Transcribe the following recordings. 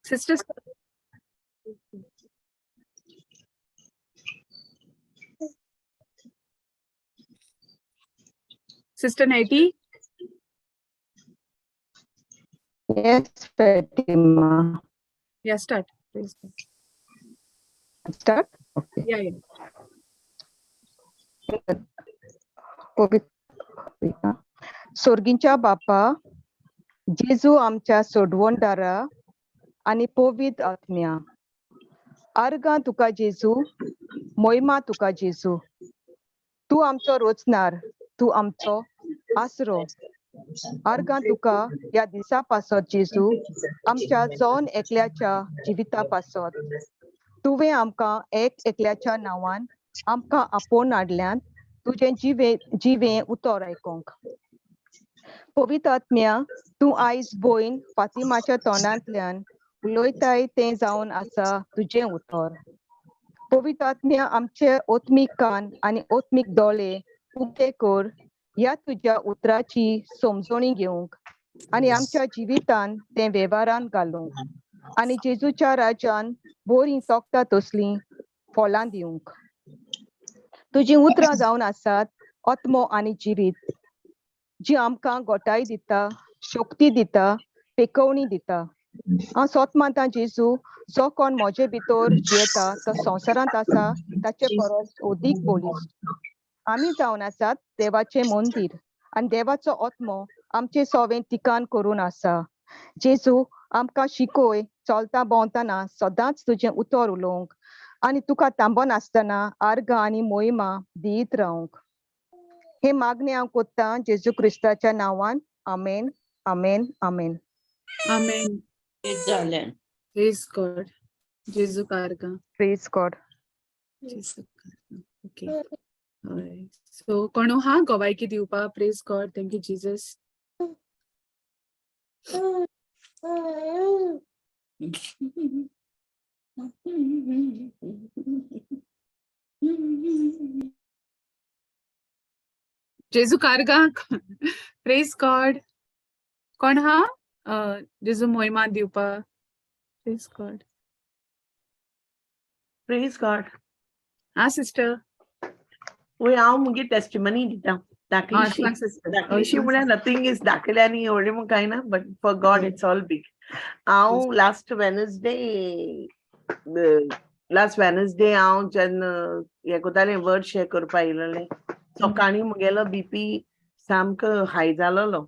Sisters. Sister Neti. Yes, Fatima. Yeah, start. Please. Start? Okay. Yeah, yeah. सोर्गींच्या बापा, जेजू आमच्या सोडवणदारा आणि पवित्र आत्म्या, अर्गा तुका जेजू, मोहिमा तुका जेजू. तू आमचो रोचनार, तू आमचो आसरो. अर्गा तुका या दिसा पासत जेजू, आमच्या जावन एकल्याच्या जिविता पासत. तुवें आमकां एक एकल्याच्या नांवान आमकां आपोवन हाडल्यान तुजें जिवें उतर आयकोंक. पवित्र आत्म्या, तूं आयज भोयन फातिमाच्या तोंडांतल्यान उलयताय तें जावन आसा तुजें उतर. पवित्र आत्म्या, आमचे ओत्मीक कान आनी ओत्मीक दोळे उक्ते कर ह्या तुज्या उतराची समजणी घेवंक आनी आमच्या जिवितान तें वेव्हारान घालूंक आनी जेजूच्या राज्यान बरीं तोखता तसलीं फळां दिवंक. तुजीं उतरां जावन आसात आत्मो आनी जिवीत, जी आमकां गोटाय दिता, शक्ती दिता, पेकवणी दिता. हांव सोत मानता जेजू, जो कोण म्हजे भितर जियेता तो संवसारांत आसा ताचे परस अदीक बलिश्ट. आमी जावन आसात देवाचें मंदीर आनी देवाचो आत्मो आमचे सवें ठिकाण करून आसा. जेजू, आमकां शिकय चलता भोंवतना सदांच तुजें उतर उलोवंक आनी तुका थांबोन आसतना आर्गां आनी मोहिमा दित रावंक. हे मागणें हांव कोत्तां जेजू क्रिस्ताच्या नांवान. आमेन, आमेन, आमेन. Amen. Praise God. Jesu karga. Praise God. Jesu karga. Okay. All right. So, kono ha gavaiki diupa. Praise God. Thank you, Jesus. Jesu karga. Praise God. Kon ha? Jesu moima diupa. Praise God. Praise God. Ah, sister. We हांव मुगे testimony दिता. दाखलीशी म्हळ्यार nothing is दाखले आनी एवढे म्हूण कांय ना, but for God it's all big. हांव लास्ट वेनसडे हांव जेन्ना हें कोतालें वर्ड शेअर करपा येयलोलें, सकाळीं मुगेलो BP सामको हाय जालोलो,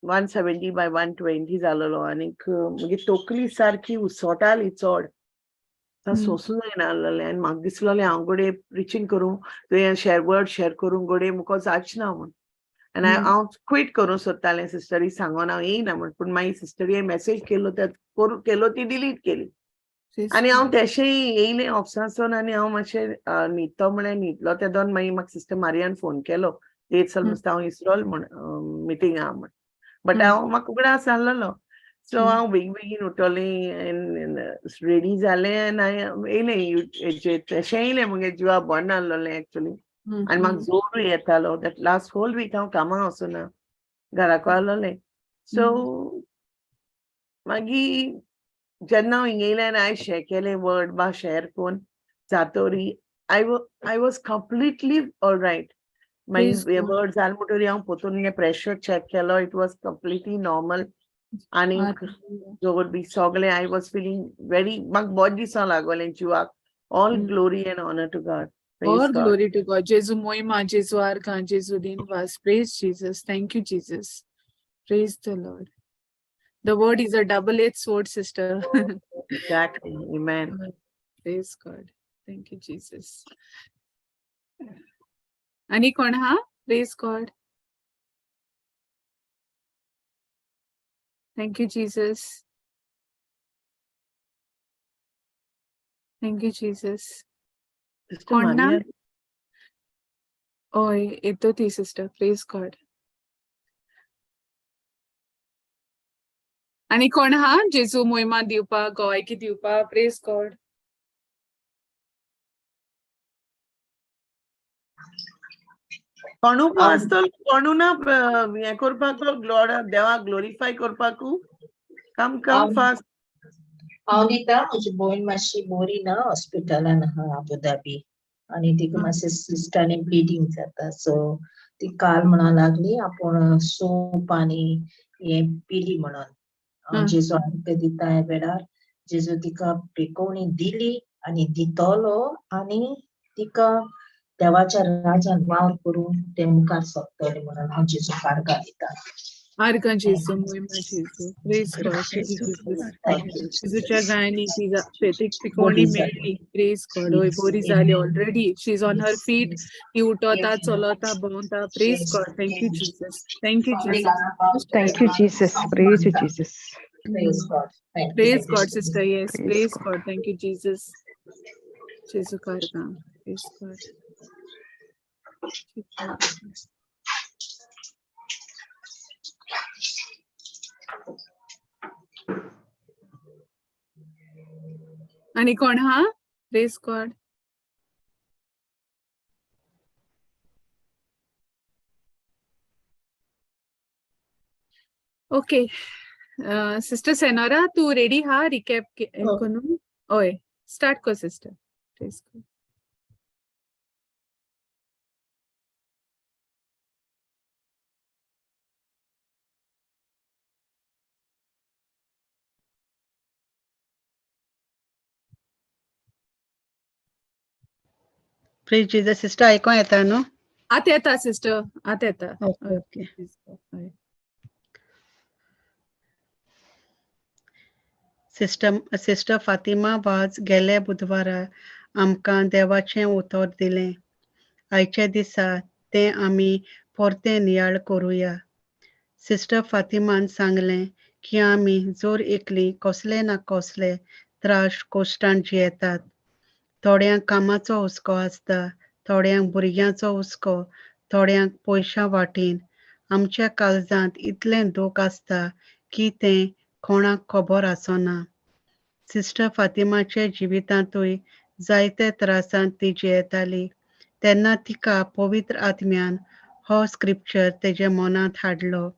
170/120 जालोलो आनीक मुगे तकली सारकी उसोटाली चड. सोसूं जायना आसलोलें आनी म्हाका दिसलोलें हांव गोडे प्रिचींग करूं, तुवें वर्ड शेअर करूं गोडे मुको जाचना म्हूण. आनी हांव क्वीट करूं सोदतालें, सिस्टरी सांगोन हांव येयना म्हूण, पूण मागीर सिस्टरीये मेसेज केलो ती डिलीट केली. आनी हांव तेशें येयलें ऑफिसांसून आनी हांव मातशें न्हिदतो म्हळ्यार न्हिदलो ते दोन. मागीर म्हाका सिस्टर मारियान फोन केलो, देट चल मस्त हांव इसरोल म्हूण मिटींगा म्हूण. बट म्हाका उगडास आहलोलो, सो हांव बेगीन उठोलें, रेडी जालें आनी हांवें येयलें. तेशें येयलें मुगे जिवा बरें नासलोलें एक्चुली, आनी म्हाका जोरूय येतालो. दॅट लास्ट होल वीक हांव कामां वचूना, घराको आहलोलें. सो मागीर जेन्ना हांव हिंगा येयलें आनी हांवें शेअर केलें वर्ड बा शेअर कोन्न जातोरी I was completely all right. मागीर वर्ड जालें म्हणटोरी हांव पोतून प्रेशर चॅक केलो, इट वॉज कंप्लिटली नॉर्मल. आनी जोर बी सोगलें आय वॉज फिलींग वेरी, म्हाका बोरें दिसों लागोलें जिवाक. All glory and honour to God. All glory to God. Jesu moima, Jesu argan, Jesu dhinvas. Praise Jesus. Thank you, Jesus. Praise the Lord. The word is a double-edged sword, sister. Exactly. Amen. Praise God. Thank you, Jesus. Ani kon ha? Praise God. Thank you, Jesus. Thank you, Jesus. Sister Maria. Oi, ito thi, sister. Praise God. Ani kon ha? Jesu moima diupa, goaiki diupa. Praise God. कोणूक आसतलो कोणू ना हे करपाक देवाक glorify करपाक come fast हांव दिता म्हजी भोयण मातशी बरी ना हॉस्पिटलान आहा आबुधाबी आनी तिका मातशें सिस्टांनी ब्लिडींग जाता सो ती काल म्हणून लागली आपूण सूप आनी हे पिली म्हणून हांव जेजू आमकां दिता ह्या वेळार जेजू तिका पिकोवणी दिली आनी दितलो आनी तिका देवाच्या राज्यान वावर करून ते मुखार सोंपतले म्हणून हांव जेजू आर्गां दिता आर्गां जेजू मोहिमा Jezu praise God thank you Jesus जेजूच्या गायनी तिजा पिकोवणी मेळ्ळी प्रेज गॉड होय बरी जाली already she is on her feet ती उठोता चलता भोंवता praise God thank you Jesus Thank you, Jesus. Praise you, Jesus. Praise God. Thank you. Praise God, sister. Yes, Praise praise God. God. Thank you, Jesus. Jesus karga. Praise God. आणि कोण हा? Praise God. Okay. Sister Senora, तू ready हा recap करून? ओय, start कर sister. Praise God. Please Jesus sister ऐकूं येता न्हू आता येता सिस्टर आता येता ओके सिस्टर फातिमा वाज गेले बुधवारा आमकां देवाचें उतर दिलें आयचे दिसा तें आमी परतें नियाळ करुया सिस्टर फातिमान सांगलें की आमी जोर एकली कसले ना कसले त्रास कोश्टांत जियेतात थोड्यांक कामाचो हुस्को आसता थोड्यांक भुरग्यांचो हुस्को थोड्यांक पयशां वाटेन आमच्या काळजांत इतलें दूख आसता की तें कोणाक खबर आसना सिस्टर फातिमाचे जिवितांतूय जायते त्रासांत ती जियेताली तेन्ना तिका पवित्र आत्म्यान हो स्क्रिप्चर तेजे मनांत हाडलो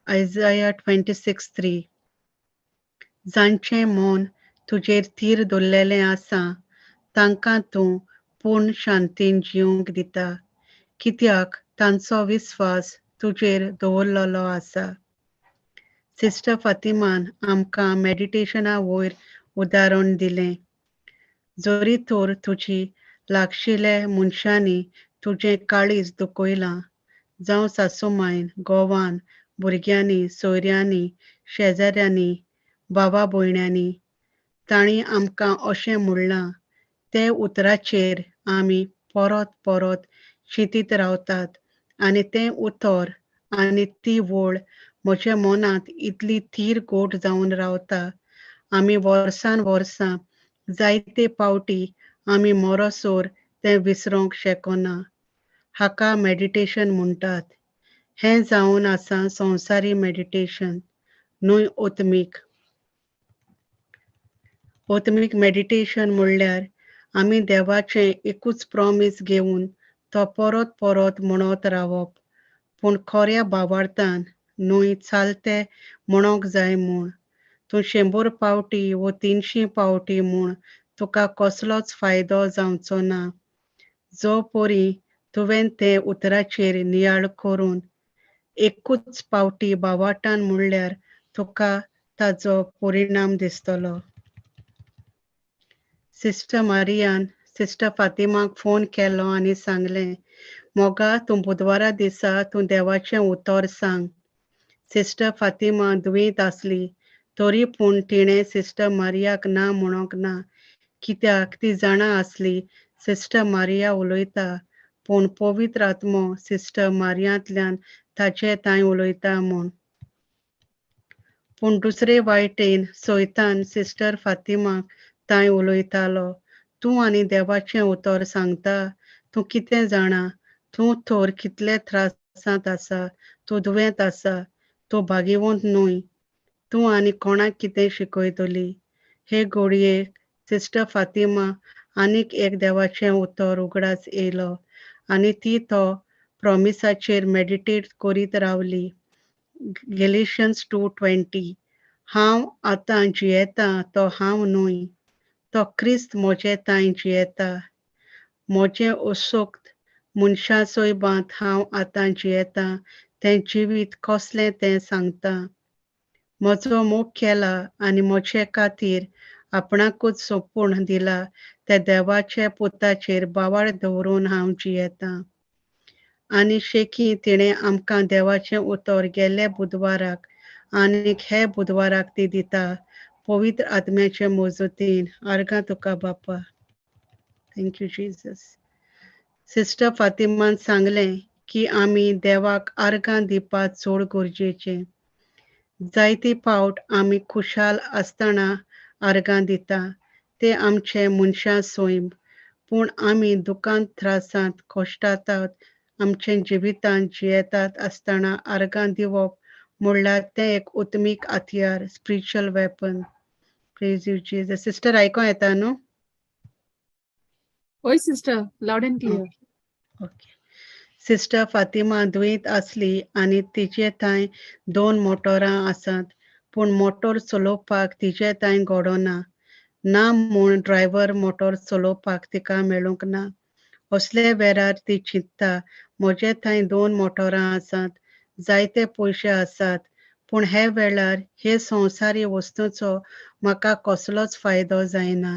आयझाया 26:3 जांचें मन तुजेर थीर दवरलेलें आसा तांकां तूं पूर्ण शांतीन जिवंक दिता कित्याक तांचो विस्वास तुजेर दवरलेलो आसा सिस्टर फातिमान आमकां मेडिटेशना वयर उदाहरण दिलें जरी तर तुजी लागशिल्ले मनशांनी तुजें काळीज दुखयलां जावं सासूमायन घोवान भुरग्यांनी सोयऱ्यांनी शेजाऱ्यांनी भावा भयण्यांनी तांणी आमकां अशें म्हणलां ते उतराचेर आमी परत परत चिंतीत रावतात आनी तें उतर आनी ती वळ म्हज्या मनांत इतली थीर गोट जावन रावता आमी वर्सान वर्सां जायते पावटी आमी मरोसोर तें विसरूंक शकना हाका मेडिटेशन म्हणटात हें जावन आसा संवसारी मेडिटेशन न्हय ओत्मीक मेडिटेशन म्हणल्यार आमी देवाचें एकूच प्रॉमीस घेवन तो परत परत म्हणत रावप पूण खऱ्या भावार्थान न्हय चालते म्हणोंक जाय म्हूण तूं 100 पावटी वो 300 पावटी म्हूण तुका कसलोच फायदो जावचो ना जो परी तुवें तें उतराचेर नियाळ करून एकूच पावटी भावार्थान म्हणल्यार तुका ताचो परिणाम दिसतलो सिस्टर मारियान सिस्टर फातिमाक फोन केलो आनी सांगलें मोगा तूं बुधवारा दिसा तूं देवाचें उतर सांग सिस्टर फातिमा दुयेंत आसली तरी पूण तिणें सिस्टर मारियाक ना म्हणोंक ना कित्याक ती जाणा आसली सिस्टर मारिया उलयता पूण पवित्र आत्मो सिस्टर मारियांतल्यान ताचे तांय उलयता म्हूण पूण दुसरे वायटेन सैतान सिस्टर फातिमाक तांय उलयतालो तूं आनी देवाचें उतर सांगता तूं कितें जाणा तूं तर कितले त्रासांत आसा तूं दुयेंत आसा तूं भागिवंत न्हय तूं आनी कोणाक कितें शिकयतली हे घडयेक सिस्टर फातिमा आनीक एक देवाचें उतर उगडास येयलो आनी ती तो प्रॉमिसाचेर मेडिटेट करीत रावली. गॅलेशियन्स 2:20 हांव आतां जियेतां तो हांव न्हय, तो क्रिस्त म्हजे ताईं जियेता. म्हजें ओसोक्त मनशा सोयबांत हांव आतां जियेतां तें जिवीत कसलें तें सांगता. म्हजो मोग केला आनी म्हजे खातीर आपणाकूच सोपून दिला त्या देवाचे पुताचेर बावाळ दवरून हांव जियेतां. आनी शेकी तिणें आमकां देवाचें उतर गेल्ले बुधवाराक आनीक हे बुधवाराक ती दिता पवित्र आत्म्याचे मोजतीन. आर्गां तुका बापा. Thank you Jesus. सिस्टर फातिमान सांगलें की आमी देवाक आर्गां दिवपाक चड गरजेचें. जायती फावट आमी खुशाल आसतना आर्गां दिता ते आमचे मनशा सोयम, पूण आमी दुखांत त्रासांत कश्टांत आमचे जिवितांत जियेतात आसतना आर्गां दिवप म्हणल्यार तें एक उत्मीक हातयार, spiritual weapon. Praise you Jesus. Sister आयको येता न्हू? होय sister, loud and clear. Okay. Sister Fatima दुयेंत आसली आनी तिचे थंय 2 मोटरां आसात, पूण मोटर चलोवपाक तिचे थंय घडोना. ना म्हूण ड्रायव्हर मोटर चलोवपाक तिका मेळूंक ना. असले वेळार ती चिंतता, म्हजे थंय 2 मोटरां आसात, जायते पयशे आसात, पूण हे वेळार हे संवसारी वस्तूंचो म्हाका कसलोच फायदो जायना.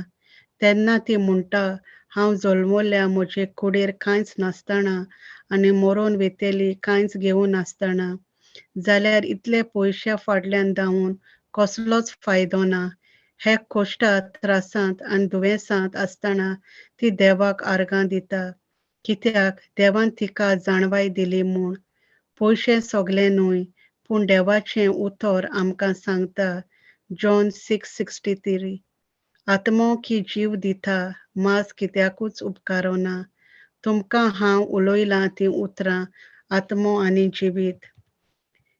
तेन्ना ती म्हणटा, हांव जल्मल्या म्हजे कुडीर कांयच नासतना आनी मरून वेतेली कांयच घेवन नासतना जाल्यार इतले पयशे फाटल्यान धांवून कसलोच फायदो ना. हे कश्टांत त्रासांत आनी दुयेंसांत आसतना ती देवाक आर्गां दिता, कित्याक देवान तिका जाणवाय दिली म्हूण. पयशे सगळे न्हय, पूण देवाचें उतर आमकां सांगता, जॉन 6:63 आत्मो की जीव दिता, मास कित्याकूच उपकारना. तुमकां हांव उलयलां तीं उतरां आत्मो आनी जिवीत.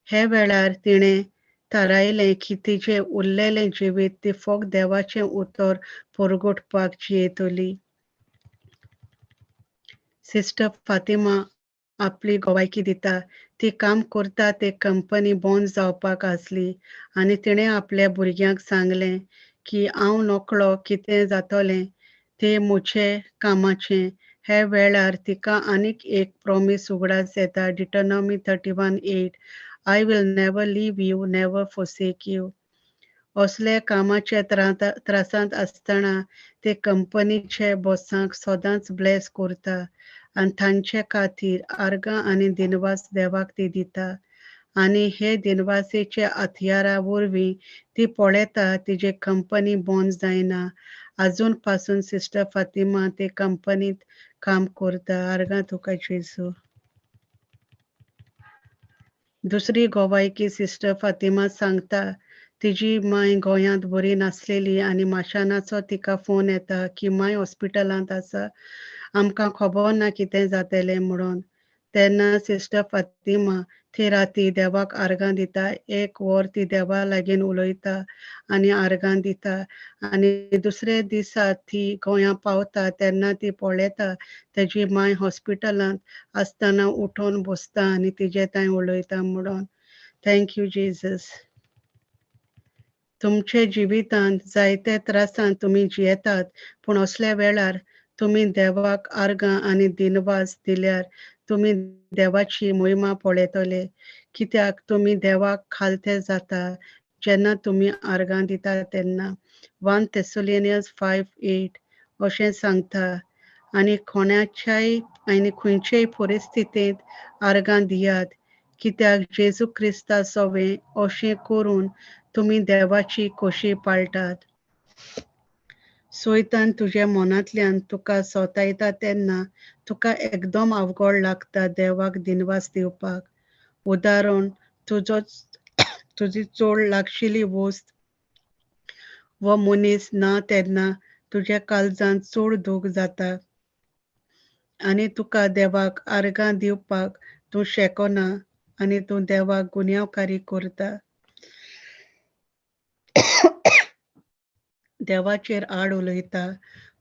हे वेळार तिणें थारायलें की तिचें उरलेलें जिवीत ती फकत देवाचें उतर परगटपाक जियेतली. सिस्टर फातिमा आपली गोवायकी दिता. ती काम करता ते कंपनी बंद जावपाक आसली आनी तिणें आपल्या भुरग्यांक सांगलें की हांव नकळो कितें जातलें ते म्हजे कामाचें. हे वेळार तिका आनीक एक प्रॉमीस उगडास येता, डिटोनॉमी 31:8 I will never leave you, never forsake you. असले कामाचे त्रासांत आसतना ते कंपनीचे बॉसांक सदांच ब्लेस करता आनी तांचे खातीर आर्गां आनी दिनवास देवाक ती दिता. आनी हे दिनवासेच्या हथयारा वरवीं ती पळयता तिची कंपनी बंद जायना. आजून पासून सिस्टर फातिमा ते कंपनीत काम करता. आर्गां तुका जेसू. दुसरी गोवायकी सिस्टर फातिमा सांगता, तिची माय गोंयांत बरी नासलेली आनी माशानाचो तिका फोन येता की माय हॉस्पिटलांत आसा, आमकां खबर ना कितें जातलें म्हणून. तेन्ना सिस्टर फातिमा ती राती देवाक आर्गां दिता. 1 वर ती देवा लागीं उलयता आनी आर्गां दिता आनी दुसरे दिसा ती गोंयां पावता तेन्ना ती पळयता तेजी माय हॉस्पिटलांत आसतना उठून बसता आनी तिजे थंय उलयता म्हणून. Thank you Jesus. तुमचे जिवितांत जायते त्रासांत तुमी जियेतात, पूण असल्या वेळार तुमी देवाक आर्गां आनी दिनवास दिल्यार तुमी देवाची महिमा पळयतले, कित्याक तुमी देवाक खालते जाता जेन्ना तुमी आर्गां दिता तेन्ना. 1 Thessalonians 5:8 अशें सांगता. आनी कोणाच्याय आनी खंयचेय परिस्थितींत आर्गां दियात, कित्याक जेजू क्रिस्ता सोवें अशें करून तुमी देवाची खोशी पाळटात. सैतान तुज्या मनांतल्यान तुका सतायता तेन्ना तुका एकदम अवघड लागता देवाक दिनवास दिवपाक. उदाहरण, तुजी चड लागशिल्ली वस्त वो मनीस ना तेन्ना तुज्या काळजांत चड दूख जाता आनी तुका देवाक आर्गां दिवपाक तूं शेकना आनी तूं देवाक गुन्यांवकारी करता. देवाचेर आड उलयता,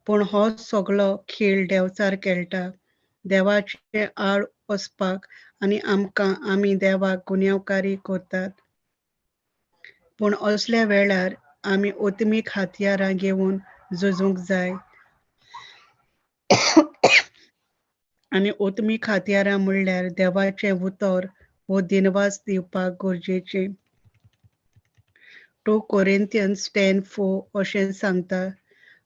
पूण हो सगळो खेळ देंवचार खेळटा. देवाचे आड वचपाक आनी आमी देवाक गुन्यांवकारी करतात. पूण असल्या वेळार आमी ओतमीक हातयारां घेवन झुजूंक जाय. आनी ओतमीक हातयारां म्हणल्यार देवाचें उतर वो दिनवास दिवपाक गरजेचें. 2 Corinthians 10:4 अशें सांगता,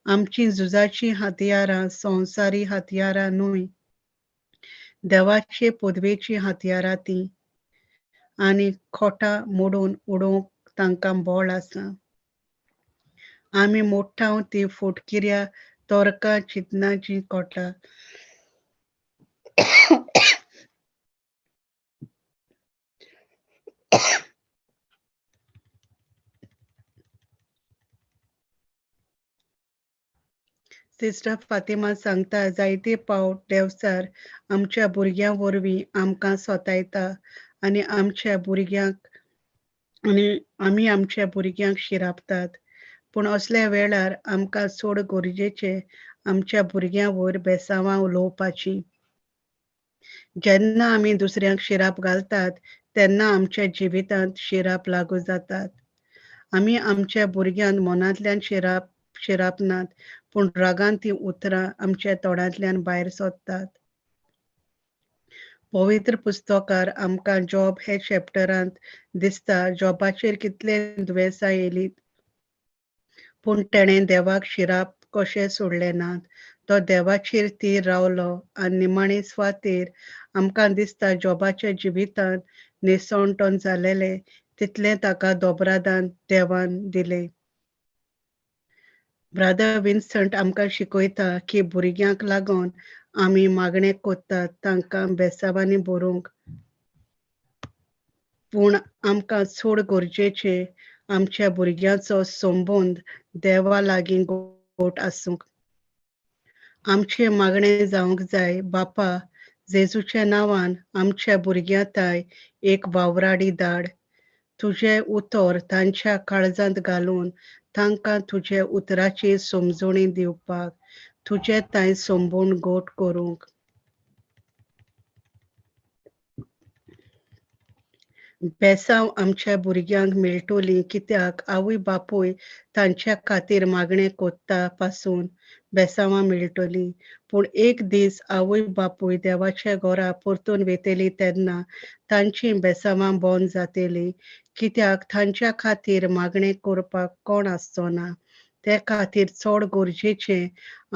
आमची झुजाची हातयारां संवसारी हातयारां न्हय, देवाचे पदवेची हातयारां तीं, आनी खोटां मोडून उडोवंक तांकां बळ आसा. आमी मोडटाव तीं फोटकिऱ्या तोरकां चिंतनाचीं खोटां. सिस्टर फातिमा सांगता, जायते पावट देवसार आमच्या भुरग्यां वरवीं आमकां सोतायता आनी आमी आमच्या भुरग्यांक शिरापतात. पूण असल्या वेळार आमकां चड गरजेचें आमच्या भुरग्यां वयर बेसावां उलोवपाचीं. जेन्ना आमी दुसऱ्यांक शिराप घालतात तेन्ना आमच्या जिवितांत शिराप लागू जातात. आमी आमच्या भुरग्यांक मनांतल्यान शिरापनात, पूण रागान तीं उतरां आमच्या तोंडांतल्यान भायर सरतात. पवित्र पुस्तकार आमकां जॉब हे चॅप्टरांत दिसता जॉबाचेर कितले दुयेंसां येयलीं, पूण तेणें देवाक शिराप कशें सोडलें नात. तो देवाचेर थीर रावलो आनी निमाणे सुवातेर आमकां दिसता जॉबाच्या जिवितांत निसवणपण जालेलें तितलें ताका दोबरादान देवान दिलें. ब्रदर विन्संट आमकां शिकयता की भुरग्यांक लागून आमी मागणें कोत्तात तांकां बेसावांनी भरूंक, पूण आमकां चड गरजेचें आमच्या भुरग्यांचो संबंद देवा लागीं घोट आसूंक. आमचें मागणें जावंक जाय, बापा, जेजूच्या नांवान आमच्या भुरग्यांताय एक वावराडी धाड. तुजें उतर तांच्या काळजांत घालून तांकां तुजे उतराची समजणी दिवपाक, तुजे ताय संबंद घोट करूंक. बेसांव आमच्या भुरग्यांक मेळटलीं कित्याक आवय बापूय तांच्या खातीर मागणें कोत्ता पासून बेसावां मेळटलीं. पूण एक दीस आवय बापूय देवाच्या घरा परतून वेतलीं तेन्ना तांचीं बेसावां बंद जातलीं, कित्याक तांच्या खातीर मागणें करपाक कोण आसचो ना. ते खातीर चड गरजेचें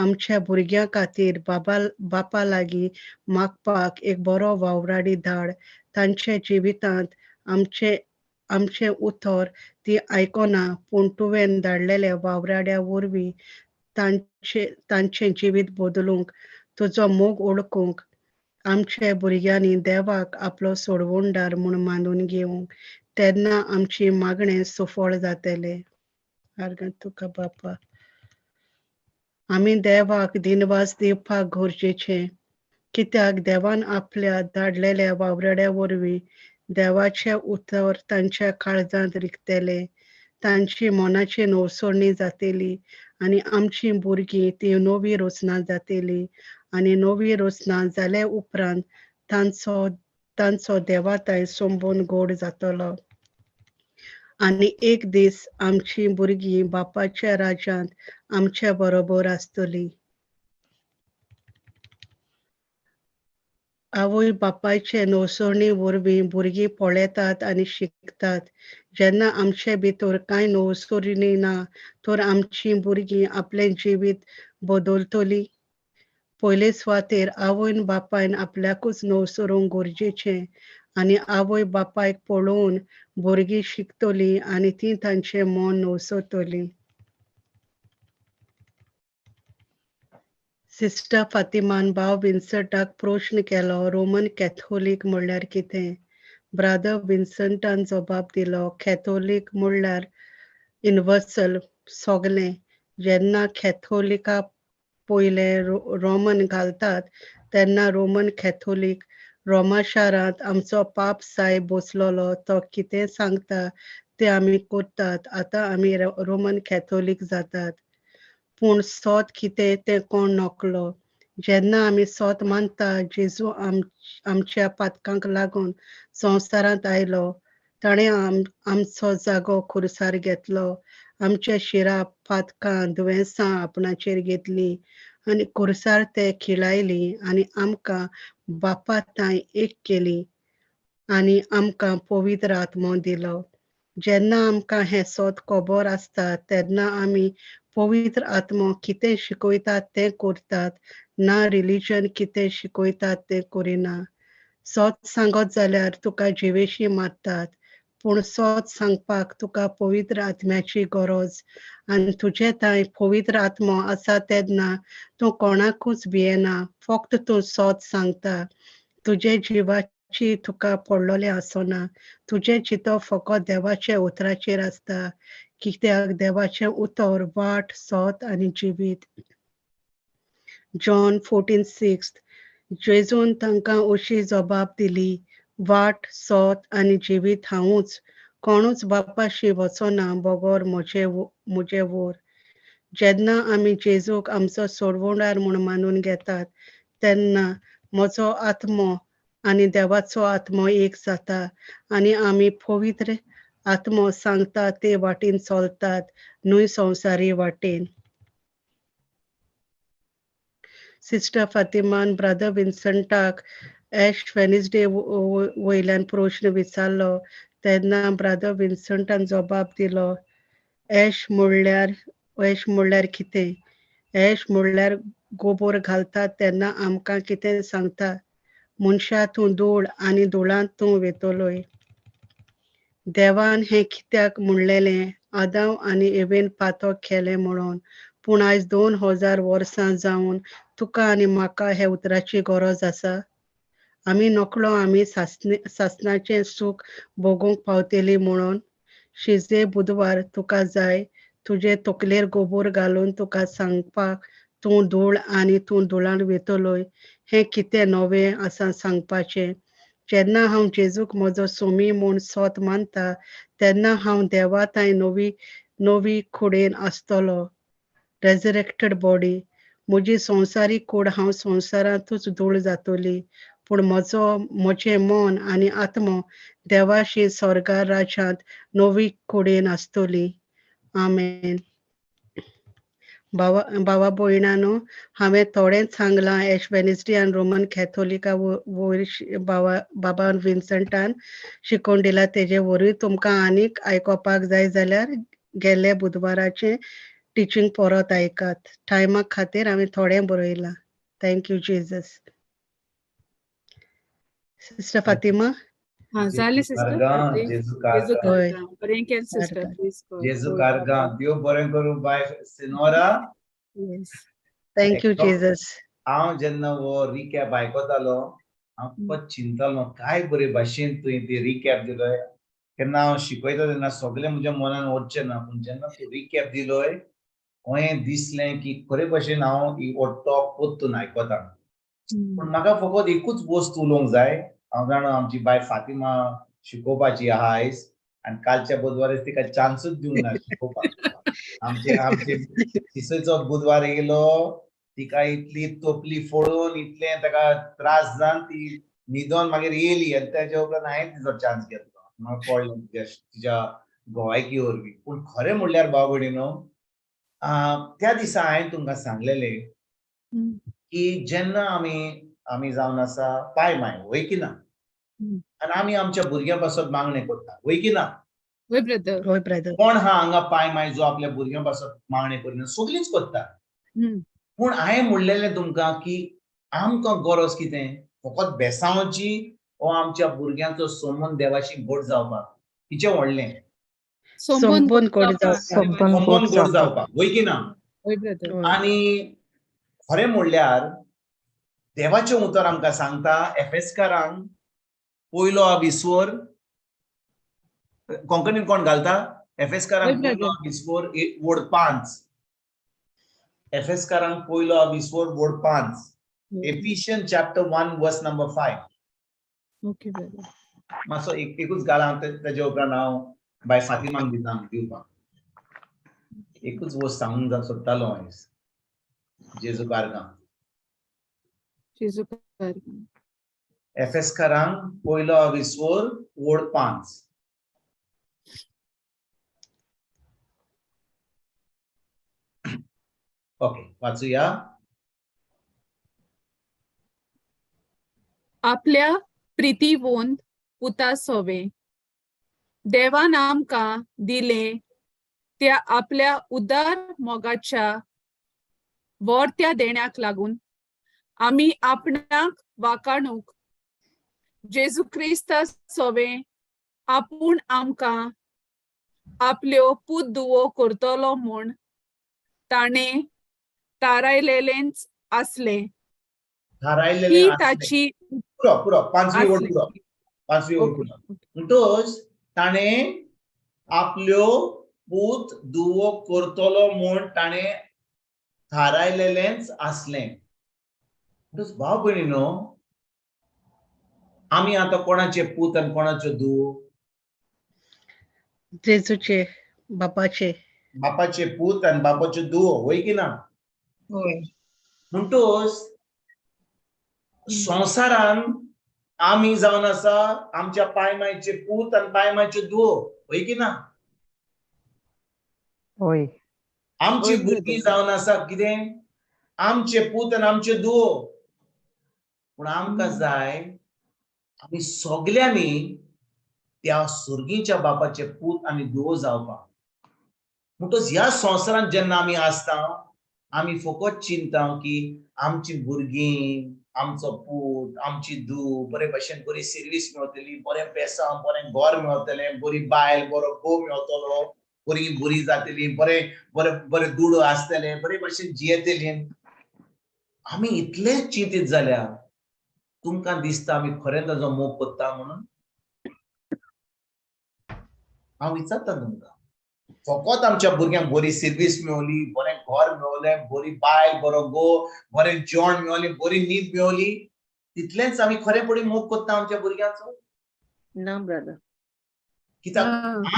आमच्या भुरग्यां खातीर बापा लागीं मागपाक एक बरो वावराडी धाड. तांच्या जिवितांत आमचें उतर ती आयकना, पूण तुवें धाडलेल्या वावराड्या वरवीं तांचें जिवीत बदलूंक, तुजो मोग ओळखूंक, आमच्या भुरग्यांनी देवाक आपलो सोडवणदार म्हूण मानून घेवंक, तेन्ना आमची मागणें सफळ जातलें. तुका बापा, आमी देवाक दिनवास दिवपाक गरजेचें, कित्याक देवान आपल्या धाडलेल्या वावराड्या वरवीं देवाचें उतर तांच्या काळजांत रिगतलें, तांची मनाची नवसणी जातली आनी आमचीं भुरगीं ती नवी रचना जातलीं आनी नवी रचना जाले उपरांत तांचो देवाताय संबंद गोड जातलो. आनी एक दीस आमचीं भुरगीं बापाच्या राज्यांत आमच्या बरोबर आसतलीं. आवय बापायचे नवसणी वरवीं भुरगीं पळयतात आनी शिकतात. जेन्ना आमचे भितर कांय नवसणी ना तर आमचीं भुरगीं आपलें जिवीत बदलतलीं. पयले सुवातेर आवयन बापायन आपल्याकूच नवसरूंक गरजेचें आनी आवय बापायक पळोवन भुरगीं शिकतलीं आनी तीं तांचें मन नवसतलीं. सिस्टर फातिमान भाव विन्संटाक प्रश्न केलो, रोमन कॅथोलीक म्हणल्यार कितें? ब्रदर विन्संटान जबाब दिलो, कॅथोलीक म्हणल्यार युनिवर्सल, सगलें. जेन्ना कॅथोलिका पयले रोमन घालतात तेन्ना रोमन कॅथोलीक रोमा शारांत आमचो पाप साहेब बसलोलो तो कितें सांगता तें आमी करतात. आतां आमी रोमन कॅथोलीक जातात. पूण सोत कितें तें कोण नकलो. जेन्ना आमी सोत मानता जेजू आमच्या पातकांक लागून संवसारांत आयलो, ताणें आमचो जागो खुर्सार घेतलो, आमच्या शिरा पातकां दुयेंसां आपणाचेर घेतली आनी खुर्सार ते खिळायली आनी आमकां बापा ताई एक केली आनी आमकां पवित्र आत्मो दिलो. जेन्ना आमकां हें सोत खबर आसता तेन्ना आमी पवित्र आत्मो कितें शिकयतात तें करतात, ना रिलीजन कितें शिकयतात तें करिना. सोत सांगत जाल्यार तुका जिवेशी मारतात, पूण सोत सांगपाक तुका पवित्र आत्म्याची गरज आनी तुजे थंय पवित्र आत्मो आसा तेन्ना तूं कोणाकूच भियेना, फक्त तूं सोत सांगता. तुजे जिवाची तुका पडलोलें आसना, तुजें चिंतप फकत देवाच्या उतराचेर आसता, कित्याक देवाचें उतर वाट, सोत आनी जिवीत. जॉन 14:6 जेजून तांकां अशी जबाब दिली, वाट, सोत आनी जिवीत हांवूच, कोणूच बापाशी वचना बगोर म्हजे वोर. जेन्ना आमी जेजूक आमचो सोडवोणार म्हूण मानून घेतात तेन्ना म्हजो आत्मो आनी देवाचो आत्मो एक जाता आनी आमी पवित्र आत्मो सांगता ते वाटेन चलतात, न्हय संवसारी वाटेन. सिस्टर फातिमान ब्रदर विन्संटाक एश वेनिसडे वयल्यान प्रश्न विचारलो तेन्ना ब्रदर विन्संटान जबाब दिलो, एश म्हणल्यार कितें? एश म्हणल्यार गोबोर घालतात तेन्ना आमकां कितें सांगता? मनशा तूं धूळ आनी धुळांत तूं वेतलोय. देवान हें कित्याक म्हणलेलें? आदाम आनी एवेन पातक केलें म्हणून, पूण आयज 2000 वर्सां जावन तुका आनी म्हाका हे उतराची गरज आसा. आमी नकळो आमी सासणाचें सूख भोगूंक पावतली म्हणून. शिजे बुधवार तुका जाय तुजे तकलेर गोबोर घालून तुका सांगपाक तूं धूळ आनी तूं धुळांत वेतलोय, हें कितें नवें आसा सांगपाचें. जेन्ना हांव जेजूक म्हजो सोमी म्हूण सोत मानता तेन्ना हांव देवा थंय नवी कुडीन आसतलो, रेजरेक्टेड बॉडी. म्हजी संवसारी कूड हांव संवसारांतूच धूळ जातली, पूण म्हजें मन आनी आत्मो देवाशी स्वर्गा राज्यांत नवी कुडीन आसतली. आमेन. भावा भयणांनो, हांवें थोडेंच सांगलां एश वेनिसडे आनी रोमन कॅथोलिका वयर बाबा विन्संटान शिकोवन दिला तेजे वरूय तुमकां आनीक आयकोपाक जाय जाल्यार गेल्ले बुधवाराचें टिचींग परत आयकात. टायमा खातीर हांवें थोडें बरयलां. Thank you Jesus. सिस्टर फातिमा. हा जाली सिस्टर. जेजू जेजू कारगा होय. कारगा. बरें केलें सिस्टर. प्लीज जेजू कारगा देव बरें करूं बाय सिनोरा. येस. Thank you Jesus. हांव जेन्ना हो रिकॅप आयकोतालो हांव खूब चिंतालो काय बरे भाशेन तुवें ती रिकॅप दिलोय. केन्ना हांव शिकयता तेन्ना सगळें म्हज्या मनान वचचें ना, पूण जेन्ना तूं रिकॅप दिलोय हें दिसलें की खरे भाशेन हांव हो टॉक पोत्तून आयकोता. पूण म्हाका फकत एकूच वस्त उलोवंक जाय. हांव जाणा आमची बाय फातिमा शिकोवपाची आहा आयज आनी कालच्या बुधवाराक तिका चान्सूच दिवंक ना शिकोवपाक. आमचे तिसयचो बुधवार येयलो, तिका इतली तोपली फोडून इतलें ताका त्रास जावन ती न्हिदोन मागीर येयली आनी तेज्या उपरांत हांवें तिचो चान्स घेतलो. म्हाका कळ्ळें तिच्या घोवायकी वरवीं. पूण खरें म्हणल्यार भाव भयणीनो, त्या दिसा हांवें तुमकां सांगलेलें की जेन्ना आमी जावन आसा पाय माय, वय की ना? आनी आमी आमच्या भुरग्यां पासत मागणें करता, वय की ना? वय ब्रदर. होय ब्रदर. कोण हा हांगा पाय माय जो आपल्या भुरग्यां पासत मागणें करिना? सगळींच करता. पूण हांवें म्हणलेलें तुमकां की आमकां गरज कितें? फकत बेसांवची वो आमच्या भुरग्यांचो संबंद देवाशी घट जावपाक. हिचें व्हडलें. संबंद घट संबंद घट जावपाक, वय की ना? वय ब्रदर. आनी खरें म्हणल्यार देवाचें उतर आमकां सांगता एफेसकारांक पयलो विस्वर कोंकणीन कोण घालता? एफेसकारांक पयलो विस्वर वड 5. एफेसकारांक पयलो विस्वर वड 5. एफिशियन चॅप्टर 1 वर्स नंबर 5. Okay brother. मातसो एकूच घाल, हांव तेजे उपरांत हांव बाय फातिमाक दिता दिवपाक. एकूच वस्त सांगूंक सोदतालो आयज. जेजू कारगा. जेजू कार्य एफेसकारांक पयलो विसवोर वोड 5. ओके, वाचूया. आपल्या प्रितीवोन पुता सोवे देवान आमकां दिले त्या आपल्या उदार मोगाच्या वर्त्या देण्याक लागून आमी आपणाक वाकाणूक जेजू क्रिस्ता सोवे आपूण आमकां आपल्यो पूत दुवो करतलो म्हूण ताणे थारायलेलेंच आसले. थारायलेले ही आसले. ताची पुरो पांचवी ओळ आसले. पुरो. पांचवी ओळ ओके. पुरो. म्हणटोच ताणे आपल्यो पूत दुवो करतलो म्हूण ताणे थारायलेलेंच आसले. म्हणटोच भाव भयणीनो, आमी आतां कोणाचे पूत आनी कोणाच्यो दुवो? जेजूचे, बापाचे. बापाचे पूत आनी बापाच्यो दुवो, होय की ना? होय. म्हणटोच संवसारान आमी जावन आसा आमच्या पायमायचे पूत आनी पायमायच्यो दुवो, होय की ना? होय. आमची होय भुरगीं ब्रदर. जावन आसा कितें? आमचे पूत आनी आमच्यो दुवो. पूण आमकां जाय आमी सगल्यांनी त्या सुर्गीच्या बापाचे पूत आनी दुवो जावपाक. म्हणटोच ह्या संवसारांत जेन्ना आमी आसता आमी फकत चिंता की आमची भुरगीं, आमचो पूत, आमची धूव बरे भशेन बरी सर्वीस मेळटली, बरें पेसां, बरें घर मेळटलें, बरी बायल, बरो घोव मेळटलो, बरी बरी जातली, बरें बरें बरें दुडू आसतले, बरे भशेन जियेतलीं. आमी इतलेच चिंतीत जाल्यार तुमकां दिसता आमी खरें ताजो मोग कोत्ता म्हणून? हांव विचारता तुमकां. फकत आमच्या भुरग्यांक बरी सर्वीस मेळली, बरें घर मेळलें, बरी बायल, बरो घोव, बरें जेवण मेळलें, बरी न्हीद मेळली, तितलेंच आमी खरेपणी मोग कोत्ता आमच्या भुरग्यांचो? ना ब्रदर. कित्याक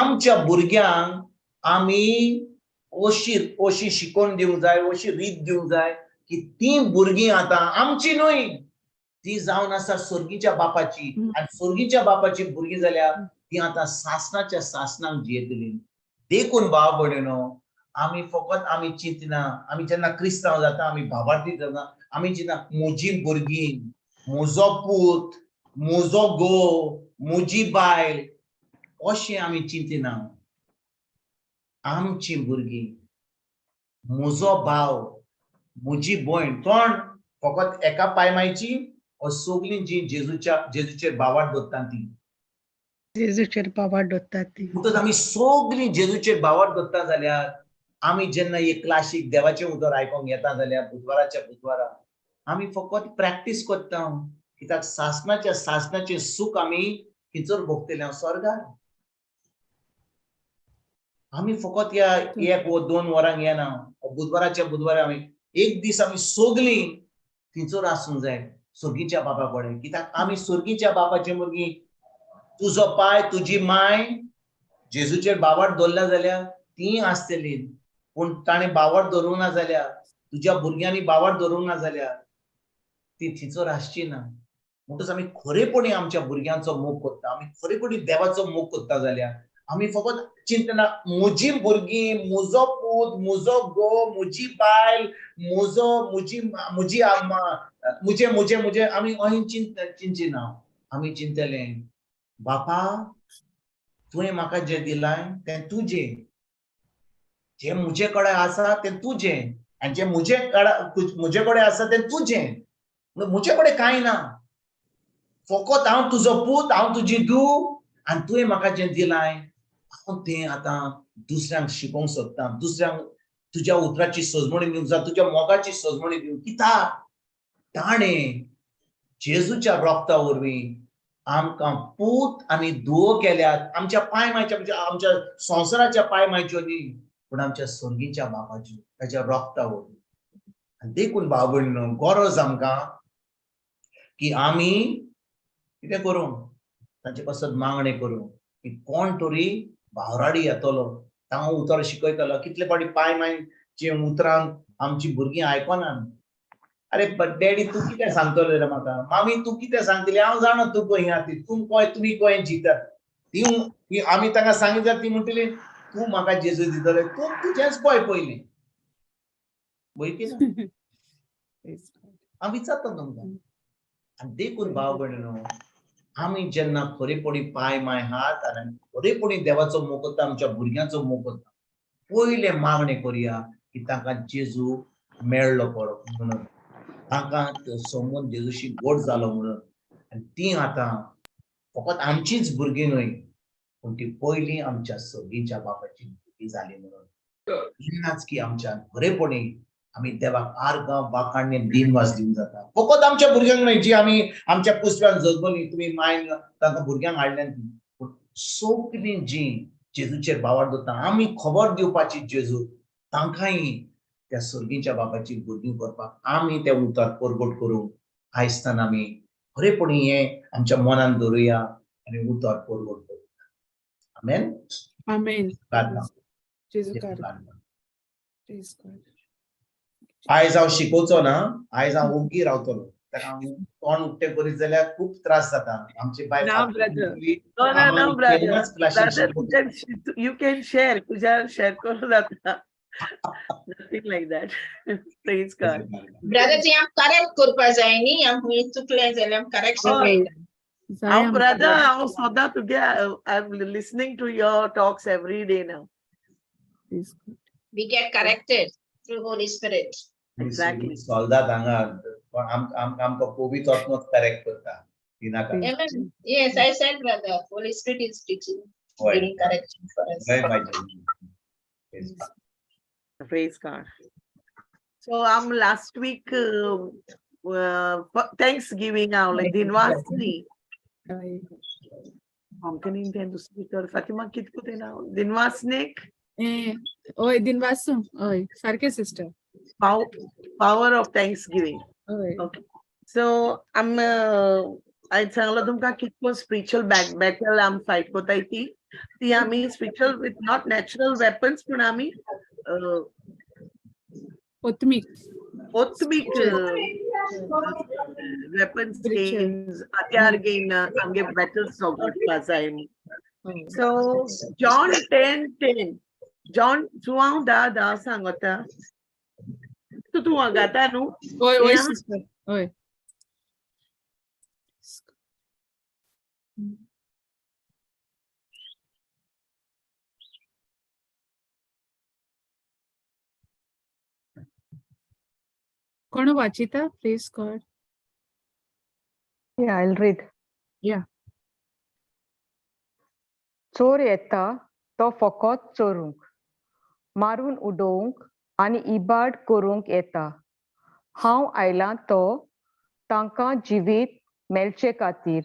आमच्या भुरग्यांक आमी अशी शिकोवन दिवंक जाय, अशी रीत दिवंक जाय की ती भुरगीं आतां आमची न्हय, ती जावन आसा स्वर्गीच्या बापाची, आनी स्वर्गीच्या बापाची भुरगीं जाल्यार ती आतां सासणाच्या सासणाक जियेतली. देखून भाव भयणीनो, आमी फकत आमी चिंतना, आमी जेन्ना क्रिस्तांव जाता, आमी भावार्थी जाता, आमी चिंतना म्हजी भुरगीं, म्हजो पूत, म्हजो घोव, म्हजी बायल, अशें आमी चिंतना. आमची भुरगीं, म्हजो भाव, म्हजी भयण, कोण? फकत एका पायमायची ओ सगळीं जी जेजूचेर बावाट दवरता ती? जेजूचेर बावाट दवरतात ती. म्हणटच आमी सगळीं जेजूचेर बावाट दवरता जाल्यार आमी जेन्ना एक क्लासीक देवाचें उतर आयकोंक येता जाल्यार बुधवाराच्या बुधवारा आमी फकत प्रॅक्टीस कोत्ता, कित्याक सासणाचें सूख आमी खंयसर भोगतले? स्वर्गार. आमी फकत ह्या 1 वा 2 वरांक येना. बुधवाराच्या बुधवारा आमी एक दीस आमी सगळीं थंयसर आसूंक जाय स्वर्गीच्या बापा कडेन. कित्याक आमी स्वर्गीच्या बापाची भुरगीं. तुजो पाय, तुजी माय जेजूचेर बावाट दवरला जाल्यार ती आसतली, पूण ताणें बावाट दवरूंक ना जाल्यार, तुज्या भुरग्यांनी बावाट दवरूंक ना जाल्यार ती थंयसर आसची ना. म्हणटच आमी खरेपणी आमच्या भुरग्यांचो मोग कोत्ता, आमी खरेपणी देवाचो मोग कोत्ता जाल्यार आमी फकत चिंतना म्हजी भुरगीं, म्हजो पूत, म्हजो घोव, म्हजी बायल, म्हजी आमी अशें चिंतिना. आमी चिंतलें बापा, तुवें म्हाका जें दिलां तें तुजें, जें म्हजे कडेन आसा तें तुजें, आनी जें म्हजे कडेन आसा तें तुजें. म्हजे कडेन कांय ना, फकत हांव तुजो पूत, हांव तुजी धूव, आनी तुवें म्हाका जें दिलां हांव तें आतां दुसऱ्यांक शिकोवंक सोदतां, दुसऱ्यांक तुज्या उतराची सजमणी दिवंक जाय, तुज्या मोगाची सजमणी दिवंक. कित्याक ताणें जेजूच्या रोगता वरवीं आमकां पूत आनी धुवो केल्यात, आमच्या पायमायच्या, आमच्या संवसाराच्या पायमायच्यो न्ही, पूण आमच्या स्वर्गीच्या बापाच्यो, ताच्या रोगता वरवीं. आनी देखून भाव भयणीनो, गरज आमकां की आमी कितें करूं? ताचे पासत मागणें करूं की कोण तरी भावराडी येतलो, तांकां उतर शिकयतलो. कितले फावटी पायमायचे उतरांक आमची भुरगीं आयकनात, अरे पण डॅडी तू कितें सांगतलो रे म्हाका मामी तू कितें सांगतली हांव जाणा तू खंय आहा ती तुमी गोंयांत जितात ती आमी ताका सांगितल्यार ती म्हणटली तू म्हाका जेजू दितले तू तुजेंच पळय पयलीं वयती ना हांव विचारता तुमकां आनी देखून भाव भयणीनो आमी जेन्ना खरेपणी पांय माय हात आनी खरेपणी देवाचो मोग करता आमच्या भुरग्यांचो मोग करता पयले मागणें करया की तांकां जेजू मेळ्ळो म्हणून तांकां समोन जेजूशी गोड जालो म्हणून आनी ती आतां फकत आमचीच भुरगीं न्हय पूण ती पयलीं आमच्या सगळींच्या बापाची भुरगीं जाली म्हणून तेन्नाच की आमच्या खरेपणी आमी देवाक आर्गां वाखाणणी दिनवास दिवंक जाता फकत आमच्या भुरग्यांक न्हय जी आमी आमच्या कुसप्यान जल्मली तुमी मायन तांकां भुरग्यांक हाडल्यान पूण सगळीं जीं जेजूचेर बावर दवरता आमी खबर दिवपाची जेजू तांकांय त्या सर्गीच्या बापाची भुरगीं करपाक आमी ते उतर परगट करूंक आयजतान आमी खरेपणी हें आमच्या मनान दवरुया आनी उतर परगट करूया आमेन आमेन प्रार्थना जेजू प्रार्थना प्रेज गॉड आयज हांव शिकोवचो ना आयज हांव ओग्गी रावतलो ताका हांव तोंड उक्तें करीत जाल्यार खूब त्रास जाता आमची बायल ना brother No, brother. Classic Brother, you can share. तुझ्या share करू जाता. Nothing like that. Praise God. Brother ji आम करेक्ट करपा जाय न्ही आम हुंय चुकलें जाल्यार आम करेक्शन मेळटा Our brother, our Sada together. I'm listening to your talks every day now. we get corrected through Holy Spirit. Exactly. soldat हांगा आमकां पवित्र आत्मोच करेक्ट करता तिनाका Amen. Yes, I said, brother, Holy Spirit is teaching, Right. giving correction for us. जय बाई Praise God. So last week Thanksgiving now like Dhinvasnechi. How can you intend to speak or Fatima kitko te now? Dhinvasnechi. ओय दिनवासू ओय सारखे sister Power of Thanksgiving. ओय Okay. So I सांगलो तुमकां कितको spiritual battle आम fight कोताय ती आमी spiritual with not natural weapons पूण आमी ओत्मिक weapons Spiritual. gains हत्यार घेवन आमगे battles सोगोटपा जाय So John 10:10 John तूं हांव 10:10 सांगोता तूं गाता न्हू ओय ओय सिस्टर ओय कोण वाचिता please God Yeah, I'll read. Yeah. चोर येता तो फकत चोरूंक मारून उडोवंक आनी इबाड करूंक येता हांव आयलां तो तांकां जिवीत मेलचे खातीर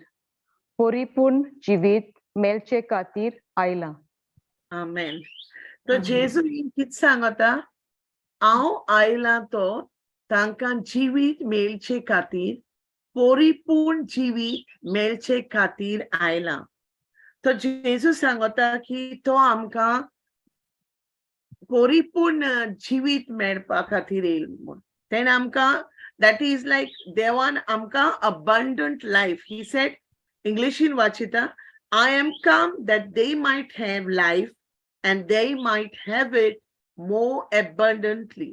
परिपूर्ण जिवीत मेलचे खातीर आयलां Amen. तो जेजू कित सांगता हांव आयलां तो तांकां जिवीत मेलचे खातीर परिपूर्ण जिवीत मेलचे खातीर आयलां तो जेजू सांगता की तो आमकां परिपूर्ण जिवीत मेळपा खातीर येयला म्हूण तेणे आमकां that is like देवान आमकां abundant life. He said, Englishin वाचिता, I am come that they might have life and they might have it more abundantly.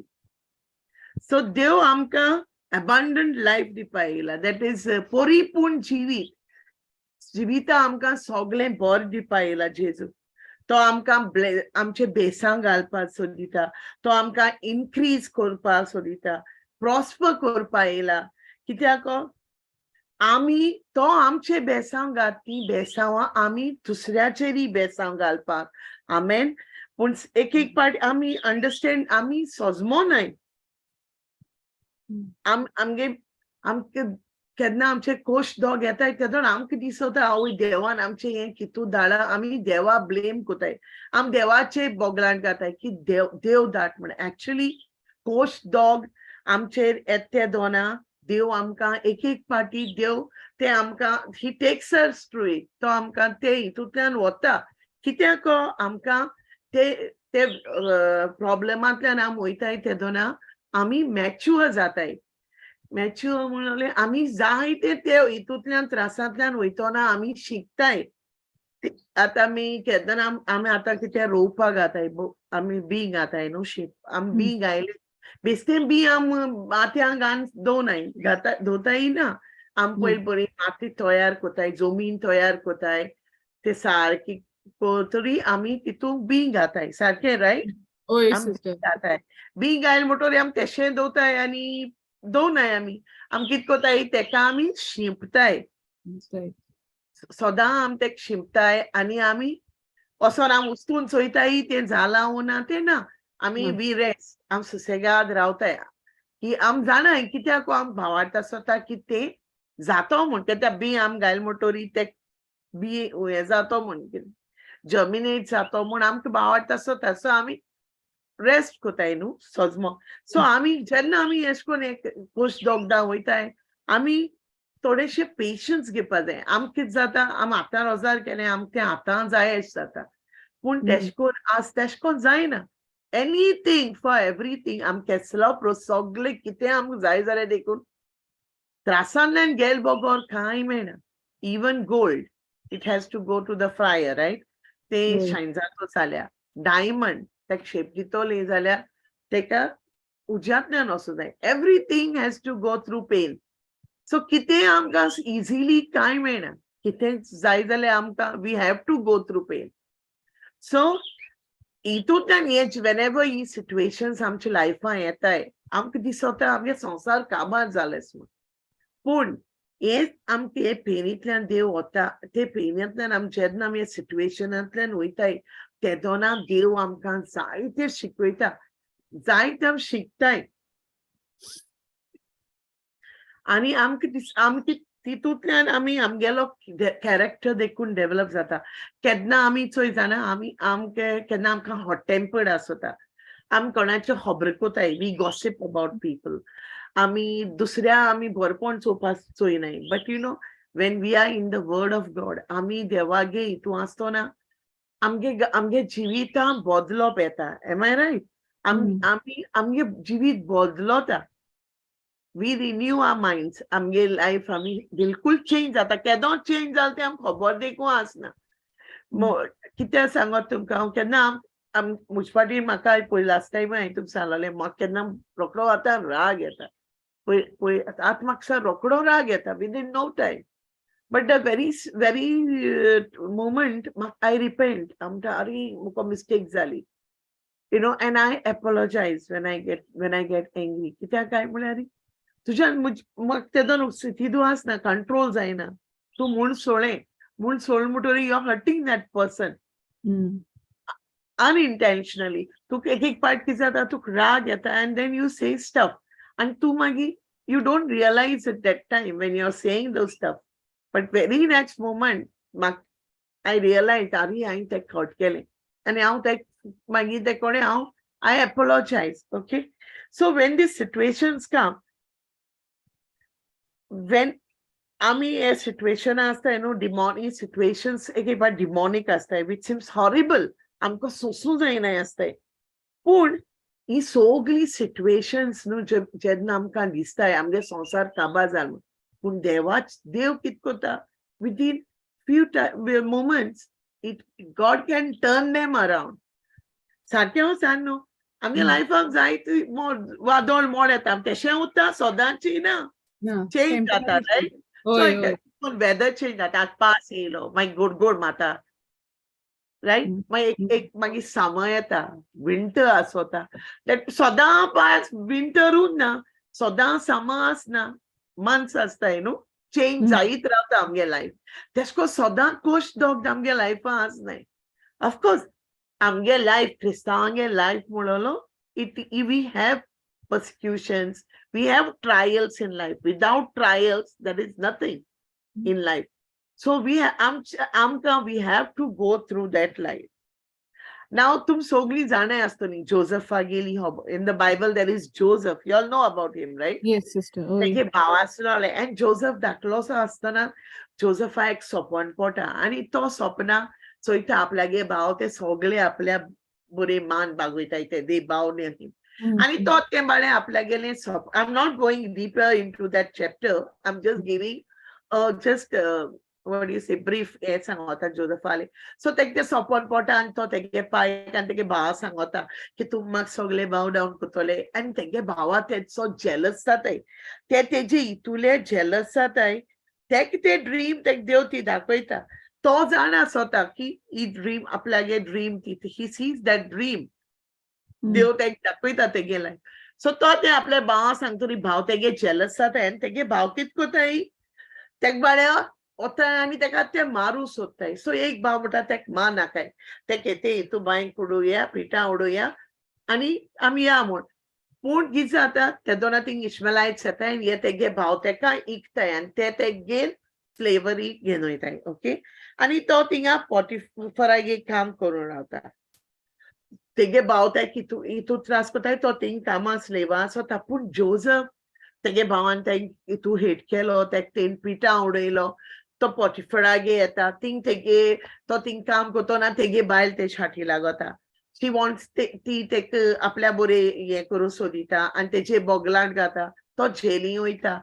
So देव आमकां abundant life दिवपा येयला. That is परिपूर्ण जिवीत. जिविता आमकां सगळें बरें दिवपा येयला जेजू. तो आमकां आमचे बेसांक घालपाक सोदिता. तो आमकां इनक्रीज करपाक सोदिता. प्रॉस्पर करपा येयला कित्याक आमी तो आमचे बेसांव घात ती बेसांवां आमी दुसऱ्याचेरय बेसांव घालपाक आमेन पूण एक पाट आमी अंडरस्टँड आमी सोजमोनाय आमगे केन्ना आमचे कोश दोग येताय तेदोन आमकां दिसता आवय देवान आमचे हें कितू धाडा आमी देवा ब्लेम कोताय आम देवाचे बोगलांत घाताय की देव धाड म्हण एक्चुअली कोश दोग आमचेर येते दोना देव आमकां एक पाटी देव ते आमकां ही टेक्स अस थ्रू इट तो आमकां ते हितूंतल्यान वता कित्याक आमकां ते प्रॉब्लेमांतल्यान आम वयताय ते दोना आमी मॅच्युअर जाताय मॅच्युअर म्हणले आम्ही जायते ते हितूंतल्यान त्रासांतल्यान वयतना आम्ही शिकताय. आता मी केन्ना आमी आतां कितें रोवपाक घाताय आमी बी घाताय न्हू शीप आमी बी घायले बेश्टें बी आम माथ्यां घान दोनाय घाता दोताय ना आम पयली बरी माती तयार कोताय जमीन तयार कोताय ते सारकी तरी आमी तितूंक बी घाताय सारकें रायट ओय आम सिस्टर. घाताय बी घायल म्हणटोरी आम तेशें दोताय आनी दोनाय आम कित कोताय तेका आमी शिंपताय सदां आम तेका शिंपताय आनी आमी वोसोन आम उस्तून चोयताय तें जालां वो ना तें ना आमी वी रेस्ट आम सुसेगाद रावताय की आम जाणाय कित्याक आम भावार्थ आसता की तें जातो म्हण त्या बी आम घायल म्हणटोरी ते बी हें जातो म्हण जर्मिनेट जातो म्हूण आमकां भावार्थ आसता सो आमी रेस्ट कोताय न्हू सोजमो सो आमी जेन्ना आमी एश कोन्न एक पोस्ट दोगदां वयताय आमी थोडेशे पेशन्स घेवपा जाय आम कितें जाता आम हातां रोजार केलें आम तें हातां जाय अशें जाता पूण तेश कोन्न आज तेश कोन्न जायना एनीथींग फॉर एवरीथींग आम केसलो सोगलें कितें आमकां जाय जाल्यार देखून त्रासांतल्यान गेल बोगोर कांय मेळना even gold it has to go to the fire right ते शायन जातो जाल्यार डायमंड तेका शेप दितोली जाल्यार तेका उज्यांतल्यान वचूं जाय everything has to go through pain so कितें आमकां इजिली कांय मेळना कितें जाय जाल्यार आमकां we have to go through pain so हितूंतल्यान हे वेनेवर ही सिट्युएशन्स आमच्या लायफान येताय आमकां दिसता आमगे संवसार काबार जालेस म्हूण पूण हे आमकां हे पेनींतल्यान देव वता ते पेनींतल्यान आमी जेन्ना आमी हे सिट्युएशनांतल्यान वयताय तेदोना देव आमकां जायते शिकयता जायते आमी शिकताय आनी आमकां तितूंतल्यान आमी आमगेलो कॅरेक्टर देखून डेव्हलप जाता केन्ना आमी चोय जाणा आमी केन्ना आमकां हॉट टेम्पर्ड आसता आमी कोणाचें खबर कोताय वी गॉसिप अबाउट पीपल आमी दुसऱ्या आमी बरपण चोवपाक चोयनाय but you know when we are in the word of God आमी देवागे हितून आसतना आमगे जिवितां बदलोप येता एम आय रायट आमी आमगे जिवीत बदलोता वी रिन्यू आर माइंड्स आमगे लायफ आमी बिलकुल चेंज जाता केदों चेंज जालें तें आमकां खबर देखून आसना कितें सांगोत तुमकां हांव केन्ना म्हजे फाटीर म्हाका पळय लास्ट टायम हांवें तुमकां सांगलेलें म्हाका केन्ना रोखडो आतां राग येता पळय आतां म्हाका रोखडो राग येता within no time but the very moment I repent हांव म्हणटा अरे म्हाका मिस्टेक जाली you know and I apologise when I get angry कित्याक काय म्हळ्यार तुज्यान म्हाका तेदो स्थिती आसना कंट्रोल जायना तूं म्हूण सोळ्ळें म्हूण सोळ म्हणटोरी you are hurting that person unintentionally तुका एक पार्ट कितें जाता तुका राग येता and then you say stuff and तूं मागीर you don't realize at that time when you're saying those stuff but very next moment I realized अरे हांवें तेका हर्ट केलें आनी हांव तेका मागीर ते कोणें हांव I apologize okay so when these situations come when आमी हे सिट्युएशन आसताय न्हू डिमॉनिक सिट्युएशन्स एक पार्ट डिमॉनिक आसताय which seems horrible आमकां सोंसूं जायनाय आसताय पूण ही सगळी सिट्युएशन्स न्हू जेन्ना आमकां दिसताय आमगे संवसार काबार जालो पूण देव कितें कोता within few moments God can turn them around सारकें सांग न्हू आमगे लायफाक जायती वादळ मोड येता तेशें उरता सदांची ना चेंज जाता रायट सो वेदर चेंज जाता पास येयलो मागीर गोड माता रायट मागीर एक मागीर समर येता विंटर आसता सदां पास विंटरूच ना सदां समर आसना मंथ्स आसताय न्हू चेंज जायत रावता आमगे लायफ तेश कोन्न सदां खोश दोग आमगे लायफान आसनाय ऑफकोर्स आमगे लायफ क्रिस्तांवांगे लायफ म्हणलो we have persecutions we have trials in life without trials there is nothing in life so we have to go through that life now tum sogli jane astoni Joseph ageli in the Bible there is Joseph you all know about him right yes sister tege bavasnale and Joseph daklo astana Joseph ek sopon pota ani to sopna so ita aplage bav te sogle आपल्या बरे मान बागयताय ते दे बाव ने आणि तो ते बाळे आपल्या गेले I am not going deeper into that chapter I am just giving just what do you say brief हे सांगता जोसेफाले सो ते सोपोन पोटा आणि तो तेगे पायक आणि तेगे भाव सांगता की तू म्हाका सगळे बाव डावन करतले आणि तेगे भावा तेचो जेलस जाताय ते तेजे इतुले जेलस जाताय ते ड्रीम ते देव ती दाखयता तो जाणा स्वता की ही ड्रीम आपल्यागे ड्रीम ती ही सीज दॅट ड्रीम देव ते दाखयता तेगे लायक सो तो ते आपल्या भावा सांगतो भाव तेगे जेलस जाताय आणि तेगे भाव कित कोताय तेग बाळ्या होता आणि तेका ते मारू सोदताय सो एक भाव म्हणटा तेका मा नाकाय ते केते तू बांयक उडोवया पिठा उडोवया आणि आमी या म्हूण पूण कितें जाता ते दोना थिंग इश्मेलायट्स येताय आनी हे तेगे भाव तेका इकताय आनी ते तेगेर स्लेवरी घेवन वयताय ओके आनी तो थिंगा पॉटिफरागे काम करून रावता तेगे भाव ते हितू त्रास कोताय तो थिंग कामा स्लेवा आसता पूण जोसेफ तेगे भावान हितू हेट केलो तेन पिठा उडयलो तो पॉटिफरागे येता थिंग तेगे तो थिंग काम कोतना तेगे बायल ते छाटी लागता शी वॉन्ट्स ती तेक आपल्या बरे हे करू सोदिता आनी तेजे बोगलाट घाता तो जेली वयता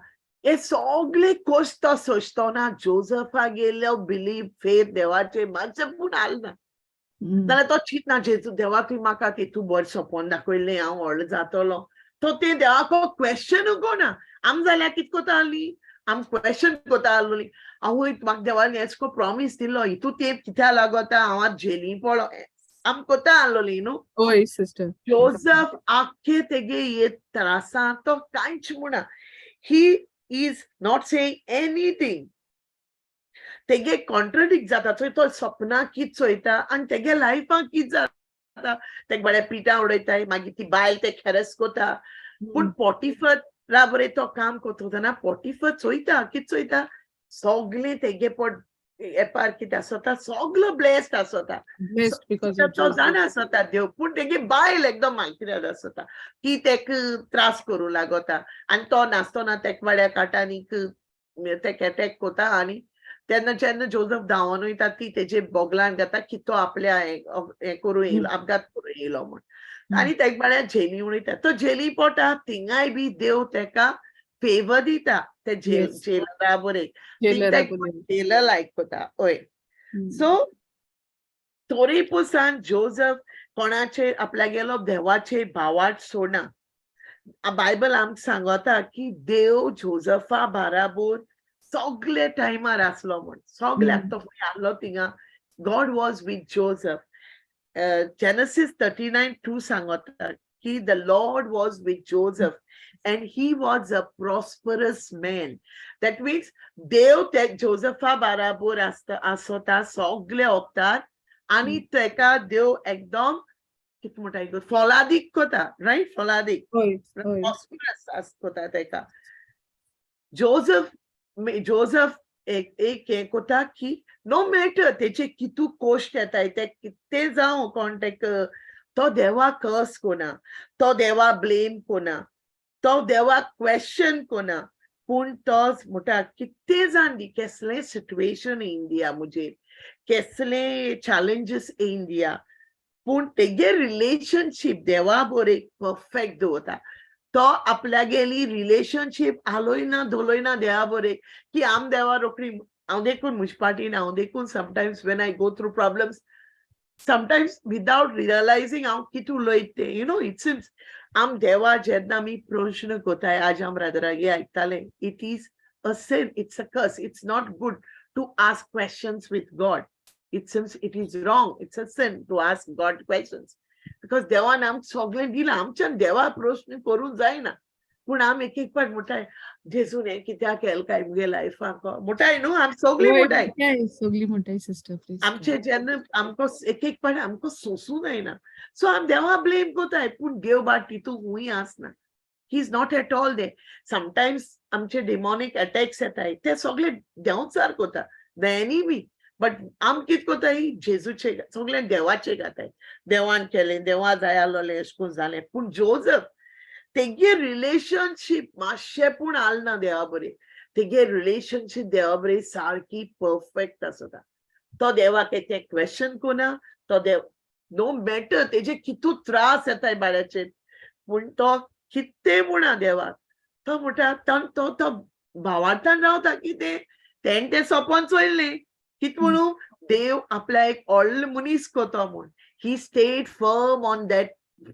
हे सगळे कोश्ट तो सोंसतना जोसेफा गेलो बिलीव फेथ देवाचे मातशें पूण आलना जाल्यार तो चिंतना जेजू देवा तुवें म्हाका तितू बरें सोपोन दाखयलें हांव व्हडलो जातलो तो ते देवाको क्वेश्चन कोना आम जाल्यार कितें कोता आसली आम क्वेश्चन कोता आसलोली आवय म्हाका देवान हेचको प्रॉमिस दिलो हितू ते कित्या लागोता हांव आतां जेली पडलो आम कोता आसलोली न्हू होय सिस्टर जोसेफ आख्खे तेगे हे त्रासां तो कांयच म्हणा ही इज नॉट सेइंग एनीथिंग तेगे कॉन्ट्रडिक्ट जाता थंय तो सपना कित चोयता आनी तेगे लायफाक कित जाता तेगे बरें पिठा उडयताय मागीर ती बायल ते खेरस कोता पूण पॉटिफरा बरें तो काम कोतना पॉटिफर चोयता कित चोयता सगळें तेगे पोट एपार कितें आसता सगळो ब्लेस्ड आसता blessed because of तो Joseph. जाणा आसता देव पूण तेगे बायल एकदम मायकिराद आसता ती तेक त्रास करूं लागता आनी तो नासतना तेक वाड्या काटांनीक तेक एटॅक कोता आनी तेन्ना जेन्ना जोसेफ धांवोन वयता ती तेजे बोगलान घाता की तो आपल्या हे करूं येयलो अपघात करूं येयलो म्हूण आनी तेक म्हळ्यार जेली उडयता तो जेली पोटा थिंगाय बी देव तेका फेवर दिता ते जेलरा बरें Jailer बरें. जेलर लायक कोता हय सो तोरी पुसान जोसेफ कोणाचे आपल्या गेलो देवाचे भावाट सोडना बायबल आमकां सांगता की देव जोसेफा बाराबोर सगळे टायमार आसलो म्हण सगळ्याक तो खंय आसलो थिंगा God was with Joseph Genesis 39:2 सांगता की the Lord was with Joseph and he was a prosperous man that means देव ते जोसेफा बाराबोर आसता सगळे ओगतात आनी तेका देव एकदम कितें म्हणटा फलादीक कोता रायट फलादीक प्रॉस्परस आसता तेका जोसेफ एक हे कोता की नो मॅटर तेचे कितू कोश्ट येताय ते कितें जावं कोण तेका तो देवा कर्स कोना तो देवा ब्लेम कोना तो देवा क्वेश्चन कोना पूण तोच म्हणटा कितें जाण केसलें सिट्युएशन येवन दिया मुजेर केसले चॅलेंजीस येवन दिया पूण तेगे रिलेशनशीप देवा बरें परफेक्ट दवरता तो आपल्या गेली रिलेशनशीप हालोयना धोलोयना देवा बरें की आम देवा रोखडी हांव देखून म्हजे पाटीन हांव देखून sometimes when I go through problems sometimes without realizing हांव कितू उलयत तें यू नो इट सिम्स आम देवा जेन्ना आमी प्रश्न कोताय आज आम ब्रदरागे आयकताले it is a sin it's a curse it's not good to ask questions with God it seems it is wrong it's a sin to ask God questions because देवान आमकां सगळें दिलां आमच्यान देवा प्रश्न करूंक जायना पूण आम एक एक पाट म्हणटाय जेजून हें कित्याक केलें काय मुगे लायफाक म्हणटाय न्हू आम सगळीं म्हणटाय सगळी म्हणटाय सिस्टर प्लीज आमचे जेन्ना आमकां एक एक पाट आमकां सोंसूंक जायना सो आम देवा ब्लेम कोताय पूण देव बाट तितू खूंय आसना he is not at all there sometimes आमचे डिमॉनीक अटॅक्स येताय ते सगळे देंवचार कोता द एनिमी बट आम कितें कोताय जेजूचे सगळे देवाचे घाताय देवान केलें देवा जाय आसलोलें अशें करून जालें पूण जोसेफ तेगे रिलेशनशीप मातशें पूण आलना देवा बरें तेगे रिलेशनशीप देवा बरें सारकी परफेक्ट आसता तो देवाक ते क्वेश्चन कोना तो देव नो मॅटर तेजे कितू त्रास येताय बाळ्याचेर पूण तो कितें म्हणा देवाक, तो म्हणटा तो भावार्थान रावता की तें सोपोन चोयलें कित म्हणू देव आपल्या एक व्हडलो मनीस कोतो म्हूण he stayed firm on that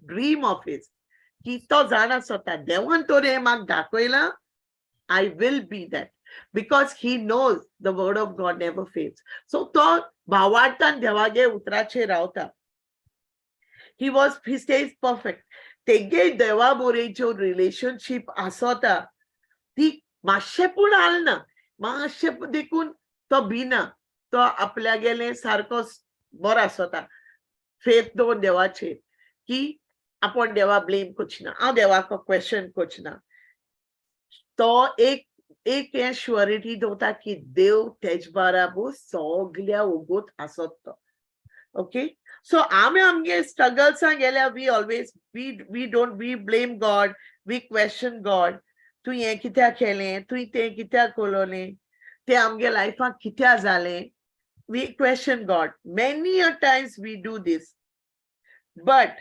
dream of his की तो जाणा स्वता देवान तोरे म्हाका दाखयलां I will be that because he knows the word of God never fails. So तो भावार्थान देवागे उतराचे रावता. He stays perfect. तेगे देवा बोरेच्यो रिलेशनशिप आसोता ती मातशें पूण आलना मातशें देखून तो भिना तो आपल्या गेले सारको बरो आसोता फेथ दवरून देवाचेर की आपूण देवा ब्लेम कोचना हांव देवाक क्वेश्चन कोचना तो एक हे श्युरिटी दवरता की देव तेज बाराबू सगल्या ओगोत आसत तो ओके सो आमी आमगे स्ट्रगल्सां गेल्या we always we blame God we question God तू हे कित्याक केलें तू तें कित्याक कोलोलें तें आमगे लायफाक कित्याक जालें we question God. Many a times we do this. But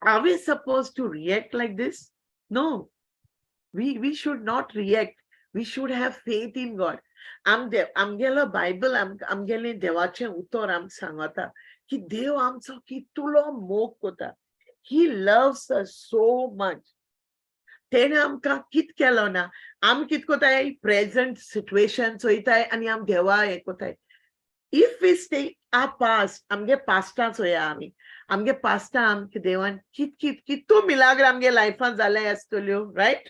are we supposed to react like this? No. We should not react. We should have faith in God. आमगेलो बायबल आमगेले देवाचें उतर आमकां सांगता की देव आमचो कितलो मोग कोता. He loves us so much. तेणे आमकां कित केलो ना आमी कित कोताय प्रेझेंट सिच्युएशन चोयताय आनी आमी देवा हें कोताय if we stay a past आमगे पास्टा चोया आमगे पास्टा आमकां देवान कितू मिलाग्र आमगे लायफान जाले आसतल्यो रायट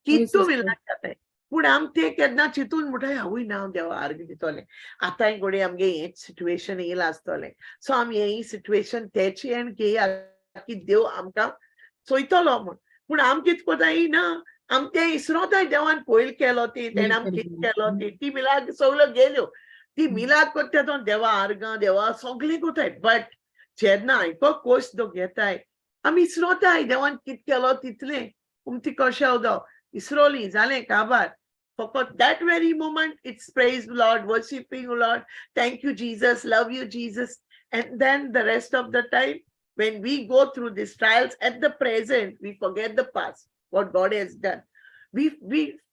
कितू मिलाग्र जाताय पूण आमी ते केन्ना चिंतून म्हणटाय आवय ना देवा आर्ग दितोलें आतां घोडे आमगे हेंच सिच्युएशन येयला आसतलें सो आमी ही सिच्युएशन तेचे एंड घेया की देव आमकां चोयतलो म्हूण पूण आमी कित कोताय ना आमी तें इसरोताय देवान पयलीं केलो ती तेणें आमी कित केलो ती मिलाग सगल्यो गेल्यो ती मिलाद कोत्ता तो देवा आर्गां देवा सगळें कोताय बट जेन्ना आयको कोर्स दो घेताय आमी इसरोताय देवान कित केलो तितलें ती कशें वदो इसरोली जालें काबार फकत that very moment it's praise Lord worshiping Lord thank you Jesus love you Jesus and then the rest of the time when we go through these trials at the present we forget the past what God has done we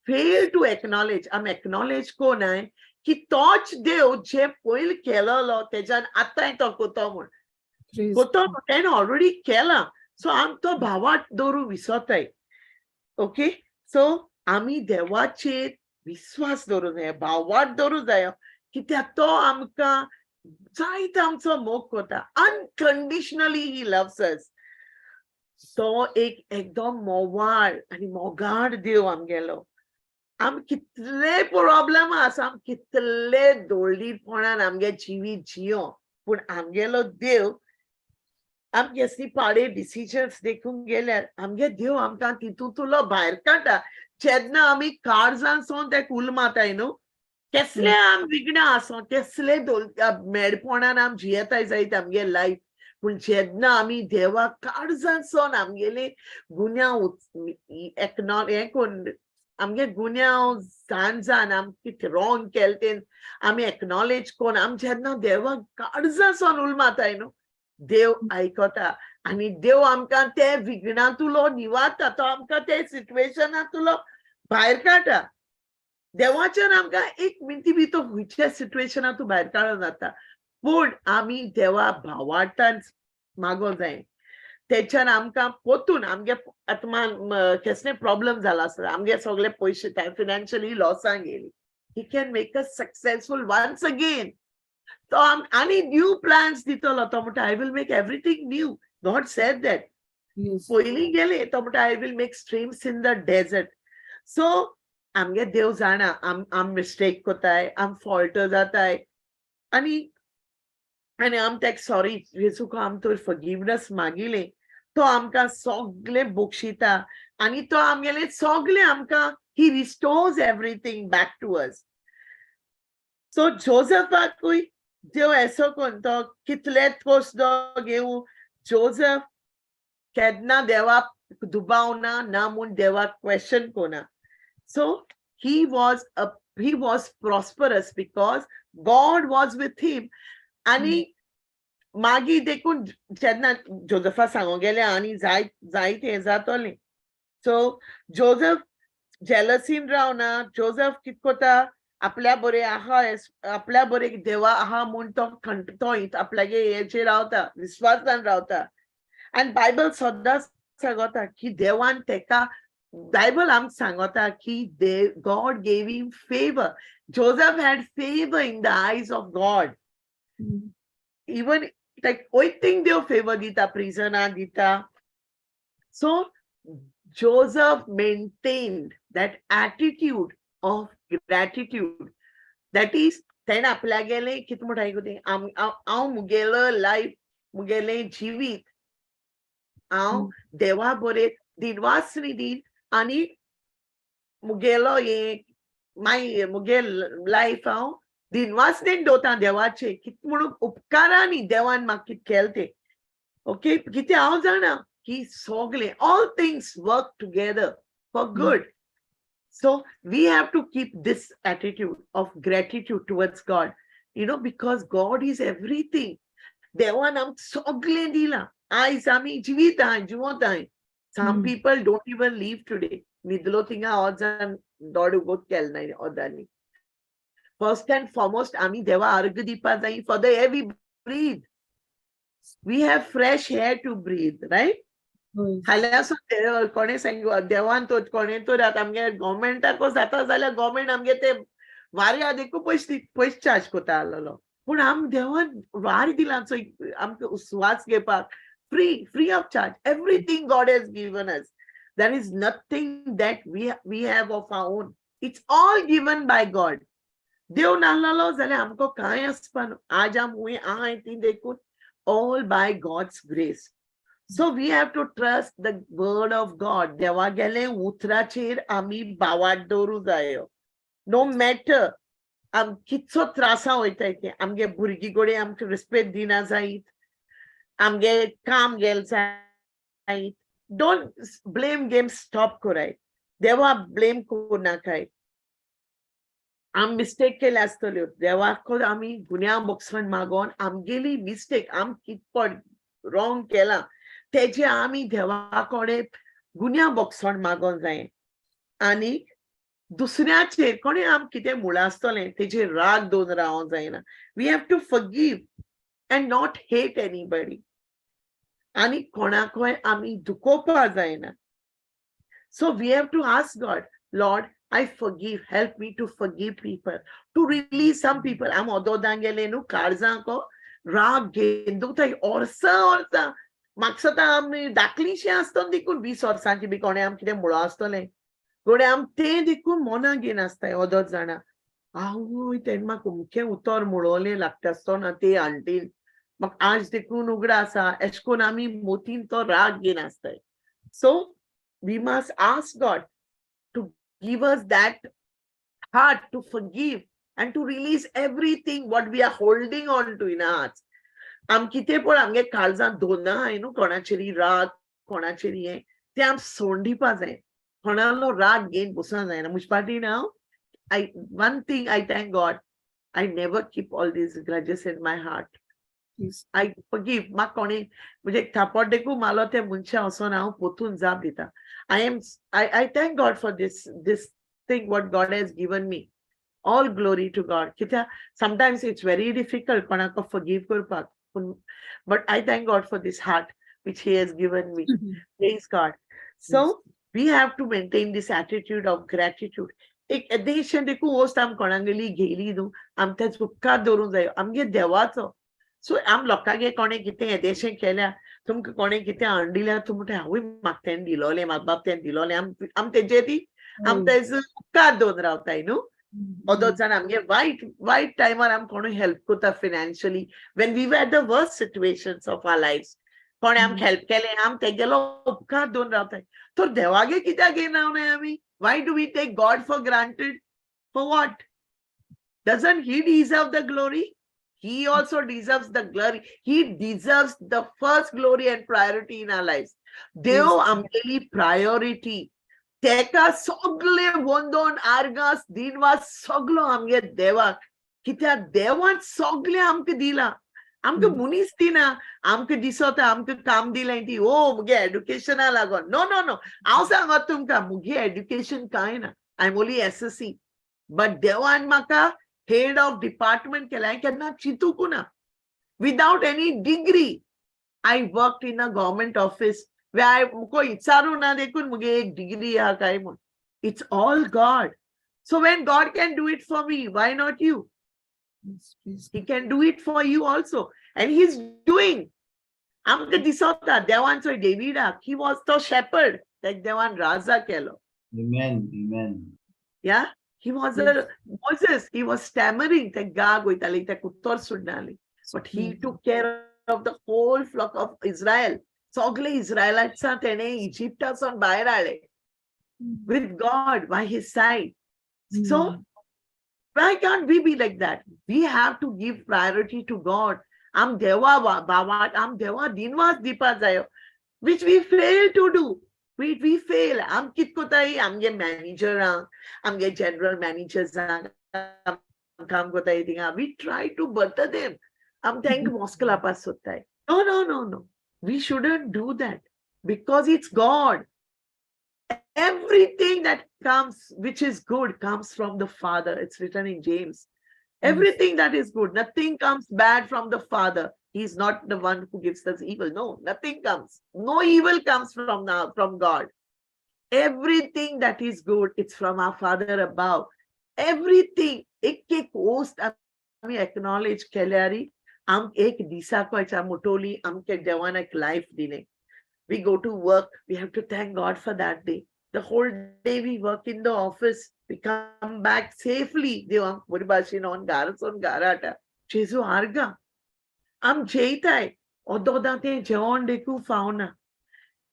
fail to acknowledge acknowledge कोनाय की तोच देव जे पयलीं केलोलो तेज्यान आतांय तो कोतो म्हूण कोतो तेणें already केला so आमी तो भावार्थ दवरूंक विसरताय ओके सो आमी देवाचेर विश्वास दवरूंक जाय भावार्थ दवरूंक जायो कित्याक तो आमकां जायतो आमचो मोग कोता अनकंडिशनली ही लव्स अस तो एक एकदम मोवाळ आनी मोगाळ देव आमगेलो आम कितले प्रॉब्लेम आसा आम कितले दोळीरपणान आमगे जिवीत जियो पूण आमगेलो देव आमगे पाडे डिसिजन्स देखून गेल्यार आमगे देव आमकां तितूंतलो भायर काडटा जेन्ना आमी काळजान सोन ते कुल माताय न्हू कसले आम विघ्न आसो कसले मेडपणान आम जियेताय जायत आमगे लायफ पूण जेन्ना आमी देवा काळजान सोन आमगेले गुन्यांव हें कोन्न आमगे गुन्यांव जाण आम कितें रॉंग केलें तें आमी एक्नॉलेज कोन्न आम जेन्ना देवाक काळजान सोन उलमाताय न्हू देव आयकोता आनी देव आमकां ते विघ्नांतलो निवारता तो आमकां ते सिच्युएशनांतलो भायर काडटा देवाच्यान आमकां एक मिनटी बी तो खंयच्या सिच्युएशनांतूं भायर काडूं जाता पूण आमी देवा भावार्थान मागो जाय तेच्यान आमकां पोतून आमगे आत्मान कसले प्रॉब्लेम जाला आसता आमगे सगळे पयशे फायनान्शियली लॉसान गेली he can make us successful once again तो आनी न्यू प्लॅन्स दितलो तो म्हणटा I will make everything new God said that पयलीं गेले तो म्हणटा I will make streams in the desert so आमगे देव जाणा आम मिस्टेक कोताय आम फॉल्ट जाताय आनी आम तेका सॉरी जेजूक आम तर फॉरगिवनेस मागिलें तो आमकां सगळें बक्षिता आनी तो आमगेलें सगळें आमकां he restores everything back to us so जोसेफाकूय देव एसो कोन्न तो कितलेच कोर्स घेवं जोसेफ केन्ना देवाक दुबावना ना म्हूण देवाक क्वेश्चन कोना so he was prosperous because God was with him आणि मागीर देखून जेन्ना जोसेफा सांगूंक गेले आनी जायत हें जातोलें सो जोसेफ जेलसीन रावना जोसेफ कितें कोता आपल्या बरें आहा आपल्या बरें देवा आहा म्हूण तो आपल्यागे हेचेर रावता विस्वासान रावता आनी बायबल सदां सांगता की देवान तेका बायबल आमकां सांगता की God gave him favour Joseph had favour in the eyes of God even like waiting their favor dita prisoner dita so Joseph maintained that attitude of gratitude that is then आपल्या गेले किती मोठा ऐकते हांव मुगेलं life मुगेलें जिवीत हांव देवा बरें दिनवासनी दीन आनी मुगेलो हे मुगेल लायफ हांव दिनवासनेन दोता देवाचे कितें म्हणून उपकारांनी देवान म्हाका कितें केलें तें ओके कितें हांव जाणा की सगळें all things work together for good so we have to keep this attitude of gratitude towards God you know because God is everything देवान आमकां सगळें दिलां आयज आमी जिवीत आहाय जिवंत आहाय some people don't even live today न्हिदलो थिंगा ऑजान दोड उगोत केलना ऑजांनी First and foremost, आमी देवा अर्घ दिवपा जाय for the air we breathe. We have fresh air to breathe, right? हाल्यार कोणे सांग देवान तो कोणे तर आमगे गव्हर्मेंटाको जाता जाल्यार गव्हर्मेंट आमगे ते वाऱ्या देखून पयस चार्ज कोता आसलो पूण आम देवान वार दिला आमकां स्वास घेवपाक free of charge. Everything God has given us. There is nothing that we have of our own. It's all given by God. देव नाहलो जाल्यार आमकां कांय आसपा न्हू आज आम हुंय आहाय ती देखून all by God's grace. So we have to trust the word of God. देवा गेले उतराचेर आमी बावाट दवरूं जायो. No matter आम कितसो त्रासा वयताय ते आमगे भुरगीं गोडे आमकां रिस्पेक्ट दिना जायत आमगे काम गेल जायत don't blame game stop कोराय देवा blame कोनाकाय आम मिस्टेक केले आसतल्यो देवाको आमी गुन्या बक्षण मागोन आमगेली मिस्टेक आम कितपट रॉंग केला तेजे आमी देवा कोडे गुन्या बक्षण मागोन जाय आनी दुसऱ्याचेर कोणे आम कितें मुळा आसतलें तेजेर राग दोन रावों जायना we have to forgive and not hate anybody आनी कोणाकोय आमी दुखोवपा जायना so we have to ask God lord I forgive. Help me to forgive people, to release some people. I'm ododangele nu karza ko rag gendu tai orsa maksata amni dakli she aston dikun 20 वर्सांची बी कोणे आम कितें मुळो आसतले कोणे आम ते देखून मोना घेन आसताय ओदोत जाणा आवय तेन म्हाका उमके उतर मुळोले लागता आसतना ते आंटीन म्हाका आज देखून उगडा आसा एश कोन आमी मोतीन तो राग घेन आसताय so we must ask God to give us that heart to forgive and to release everything what we are holding on to in our hearts. आम कितें पण आमगे काळजांत दोना हाय न्हू कोणाचेरी राग कोणाचेरी हे ते आम सोंडिपा जाय कोणालो राग घेन बसों जायना मुज पाटी नाव one thing I thank God I never keep all these grudges in my heart. I forgive. म्हाका कोणी म्हणजे थापट देखून मालो ते मनशा वचोन हांव पोतून जाप दिता I thank God for this thing what God has given me. All glory to God. Sometimes it's very difficult to forgive करपाक. But I thank God for this heart which He has given me. Praise God. So we have to maintain this attitude of gratitude. एक देशन देखून वस्त आम कोणागेली घेयली न्हू आम तेच उपकार दवरूंक जायो आमगे देवाचो सो आम लोकांगे कोणे कितें येदेशें केल्या तुमकां कोणे कितें हाडिल्यार तुमी म्हणटा आवय म्हाका तें दिलोलें म्हाका बाब तें दिलोलें आम तेजे ती आम तेजो उपकार दवरून रावताय न्हू ओदोत जाण आमगे वायट टायमार आम कोणूय हेल्प कोता financially when we were the worst situations of our lifes कोणे आमकां हेल्प केलें आम तेगेलो उपकार दवरून रावताय तर देवागे कित्याक घेवन रावनाय आमी why do we take God for granted for what doesn't He deserve the glory? He also deserves the glory. He deserves the first glory and priority in our lives. Dev amgeli priority. Teka sogle wondon argas dinwas soglo amge deva. Kitya devan sogle amke dila. आमकां मुनीस दिना आमकां दिसता आमकां काम दिलें ती ओ मुगे एड्युकेशना लागोन नो नो नो हांव सांगत तुमकां मुगे एड्युकेशन कांय ना I am only SSC but देवान म्हाका हेड ऑफ डिपार्टमेंट केला हांवें केन्ना चिंतूंक ना without any degree I worked in a government office where I कोई इचारू ना देखून मुगे एक डिग्री आहा काय म्हूण it's all God. So when God can do it for me, why not you? He can do it for you also. And he's doing. आमकां दिसता देवान चोय डेविडाक he was the shepherd like देवान राजा केलो. Amen. Amen. Yeah, he was a Moses. He was stammering. ते गाग वयताली ते उत्तर सुडनाली. But he took care of the whole flock of Israel. सगळे इस्रायलांचा तेणे इजिप्टासून भायर हाडले with God by his side. So why can't we be like that? We have to give priority to God. आम देवा बावाट आम देवा दिनवास दिवपा जायो, which we fail to do. We fail. आम कित कोताय आमगे मॅनेजरांक आमगे जनरल मॅनेजर्सांक काम कोताय थिंगा we try to butter them. आम तेंक मॉस्क लावपाक सोदताय. No. We shouldn't do that because it's God. Everything that comes, which is good, comes from the Father. It's written in James. Everything that is good, nothing comes bad from the Father. He's not the one who gives us evil. No, nothing comes. No evil comes from God. Everything that is good, it's from our Father above. Everything, एक गोष्ट आम्ही acknowledge केल्यारी आम एक दिसा कोयचा मुटोली आमके देवान एक life दिले. We go to work, we have to thank God for that day. The whole day we work in the office, we come back safely. Deva bori bashin on garason garata. Jesu arga. Am jeitai. Ododate jeon deku fauna.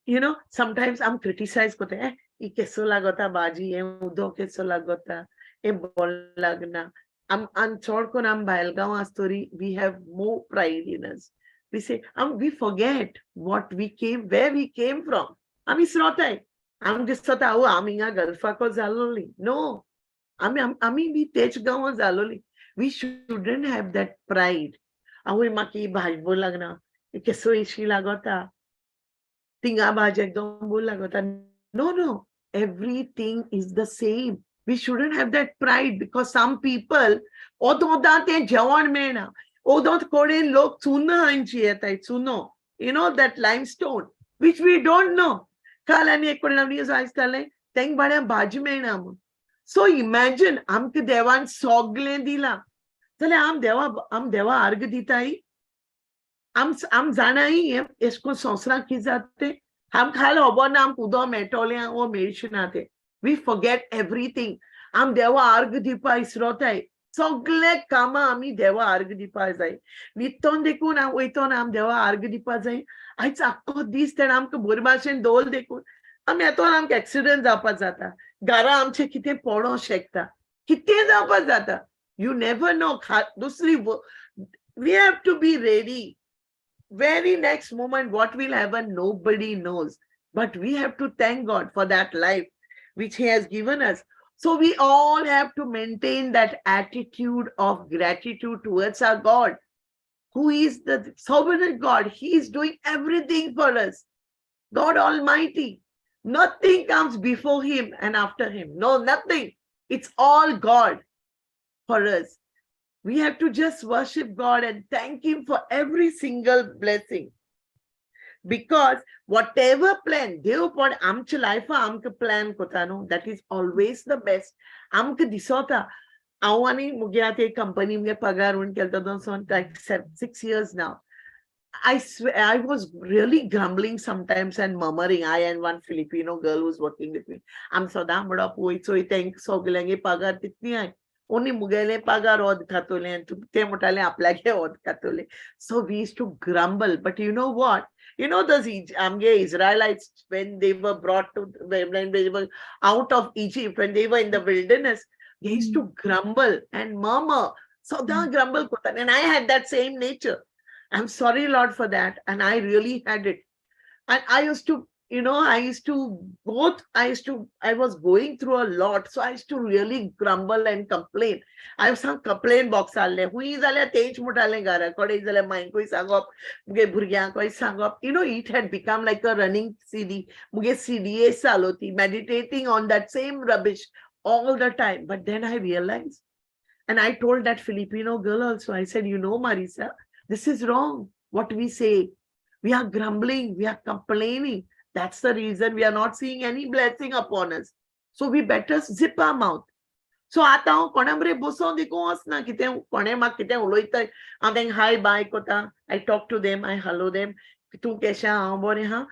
You know, sometimes I'm criticized kote. I keso lagota baji, udo keso lagota, bol lagna. I'm chorkon am Bailgaon story. We have more pride in us. We say, we forget what we came, where we came from. Ami srotai. I'm just thought, oh, aminga galfako zaloli. No. Ami bi techgaon zaloli. We shouldn't have that pride. Awi maki bhajbo lagna. Keso ishi lagota. Tinga bhajekdom bol lagota. No. Everything is the same. We shouldn't have that pride because some people, ododate jawan mena. Odot Korean log tuna anchiyatai tuno. You know that limestone, which we don't know. Kalani ekonamni saistale teng bada bajmenam. So imagine amke devan sogle dila. Tale am deva arg ditai. Am zanai esko sosra kizate. Ham khal obona am pudo metole o merishinate. We forget everything. Am deva arg dipa isrotai. सगळे कामा आम्ही देवा अर्घ दिवपा जाय. न्हिदोन देखून वयतोन आम देवा अर्घ दिवपा जाय. आयज आख्खो दीस तेणें आमकां बरे भाशेन दवरल देखून आमी येतोन आमकां एक्सिडेंट जावपा जाता. घरा आमचें कितें पडो शकता. कितें जावपा जाता. You never know. दुसरी we have to be ready. Very next moment what will happen nobody knows. But we have to thank God for that life which he has given us. So we all have to maintain that attitude of gratitude towards our God, who is the sovereign God. He is doing everything for us. God Almighty. Nothing comes before him and after him. No, nothing. It's all God for us. We have to just worship God and thank him for every single blessing. Because whatever plan, Dev pon amche life amke plan kotano, that is always the best. Amke disota. Awani mugyate company me pagar un kelta don son like 6 years now. I swear I was really grumbling sometimes and murmuring. I and one Filipino girl who's working with me. I'm so damn so I think so gilenge pagar titni hai. Only mugale pagar od khatole and te motale aplage od khatole. So we used to grumble. But you know what? You know those Israelites when they were brought to when they were out of Egypt, when they were in the wilderness, they used to grumble and murmur. So the grumble kotan. And I had that same nature. I'm sorry, Lord, for that. And I really had it. And I used to, I was going through a lot. So I used to really grumble and complain. I have some complaint box alले. हुई जाल्या तेच मुठाले घरा कडे जाल्या मायकूय सांगप, मुगे भुरग्यांकय सांगप. It had become like a running CD. मुगे CDA चालवती, meditating on that same rubbish all the time. But then I realized, and I told that Filipino girl also, I said, Marisa, this is wrong. What we say, we are grumbling, we are complaining. That's the reason we are not seeing any blessing upon us. So we better zip our mouth. So आता हांव कोणा बरें बसोन देखून वचना, कितें कोणें म्हाका कितें उलयताय हांव तांकां हाय बाय कोता. I talk to them, I hello them. तूं केशें आहा, हांव बरें आहा.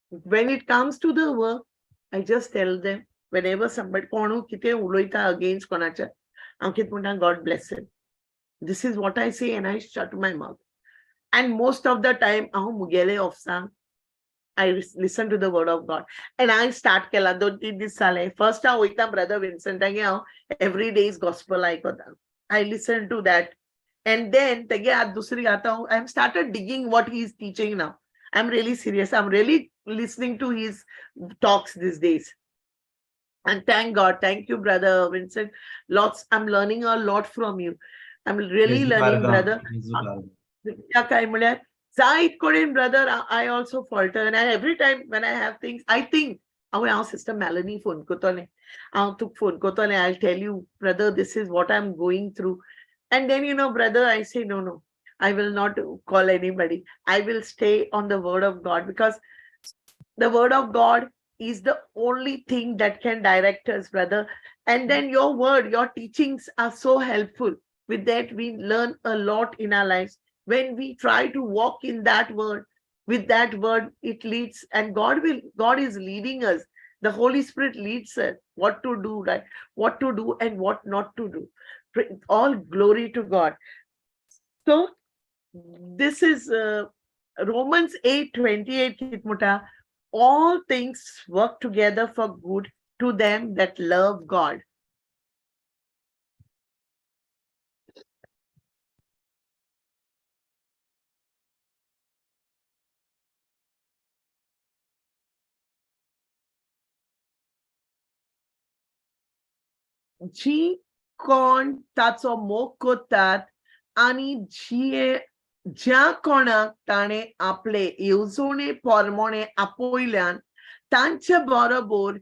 When it comes to the work, I just tell them, whenever somebody कोणू कितें उलयता against कोणाचें, हांव कितें म्हणटा, God bless him. This is what I say, and I shut my mouth. And most of the time, हांव मुगेले ऑफिसांत I listen to the word of God. And I start kela 2-3 dis sale. First I oita brother Vincent every day's gospel I listen to that. And then I'm started digging what he is teaching now. I'm really serious. I'm really listening to his talks these days. And thank God. Thank you, brother Vincent. I'm learning a lot from you. I'm really learning, brother. Brother, I also falter, and every time when I have things, I think, our sister Melanie phone kotole. I'll tell you, brother, this is what I'm going through. And then, brother, I say, no, I will not call anybody. I will stay on the word of God, because the word of God is the only thing that can direct us, brother. And then your word, your teachings are so helpful. With that, we learn a lot in our lives. When we try to walk in that word, with that word, it leads, and God is leading us. The Holy Spirit leads us what to do, right? What to do and what not to do. All glory to God. So this is Romans 8:28, Kitmuta. All things work together for good to them that love God. जी कोण ताचो मोग कोतात आणि ज्या कोणाक ताणे आपले येवजणे पोरमोणे आपयल्यान तांच्या बरोबर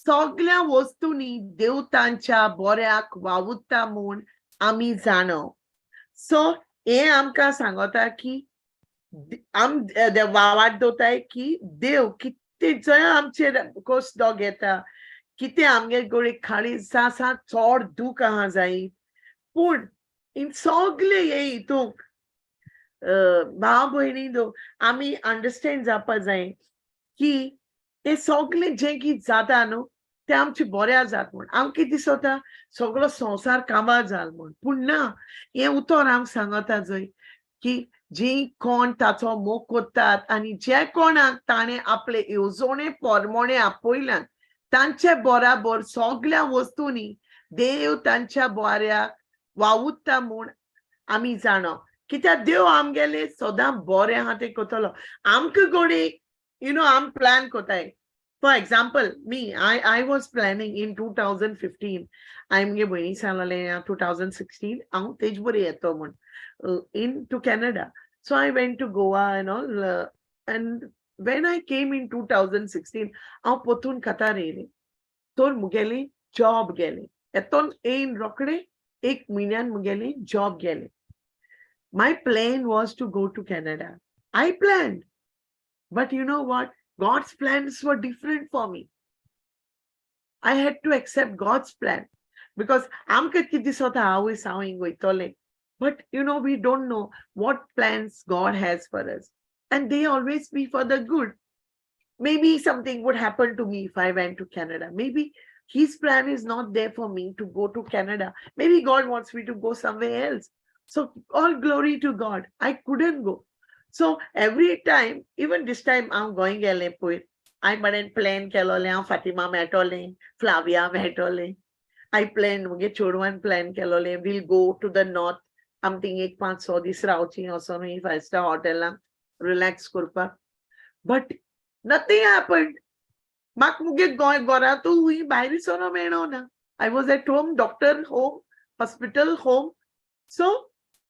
सगळ्या वस्तूंनी देव तांच्या बऱ्याक वावुरता म्हूण आमी जाणो. सो हे आमकां सांगता की वाट दोताय की देव कितें जंय आमचेर कोसदो घेता, कितें आमगे गोळे खाली सा चोड दूख आहा जायी, पूण इन सगळे हे हितूंक भाव भयणींनो आमी अंडरस्टँड जावपा जाय की हे सगळे जें कितें जाता न्हू तें आमचे बऱ्या जात म्हूण. हांव कितें दिसता सगळो संवसार काबार जाल म्हूण, पूण ना, हें उतर हांव सांगता जंय की जी कोण ताचो मोग कोत्तात आनी जे कोणाक ताणें आपले येवजणे पोरमोणे आपयल्यान तांचे बराबर सगळ्या वस्तूंनी देव तांच्या बऱ्याक वावुरता म्हूण आमी जाणो. कित्याक देव आमगेले सदां बरें आहा तें कोतलो. आमकां कोणी आम प्लॅन कोताय. For example, me, I was planning in 2015. I'm going to 2016. I'm into Canada. So I went to Goa and all. And when I came in 2016, I'm potun Qatar. So mugeli job gele. Eton ein rokde ek minyan mugeli job gele. My plan was to go to Canada. I planned. But you know what? God's plans were different for me. I had to accept God's plan because but we don't know what plans God has for us, and they always be for the good. Maybe something would happen to me if I went to Canada. Maybe his plan is not there for me to go to Canada. Maybe God wants me to go somewhere else. So all glory to God. I couldn't go. So every time, even this time I'm going to I didn't plan Fatima metole, Flavia metole. I planned chodwan plan we'll go to the north. I'm thinking this routing or something 5-star hotel relax kurpa. But Nothing happened. Mak muge gora to hui bahri sono meno na. I was at home, doctor home, hospital home. So,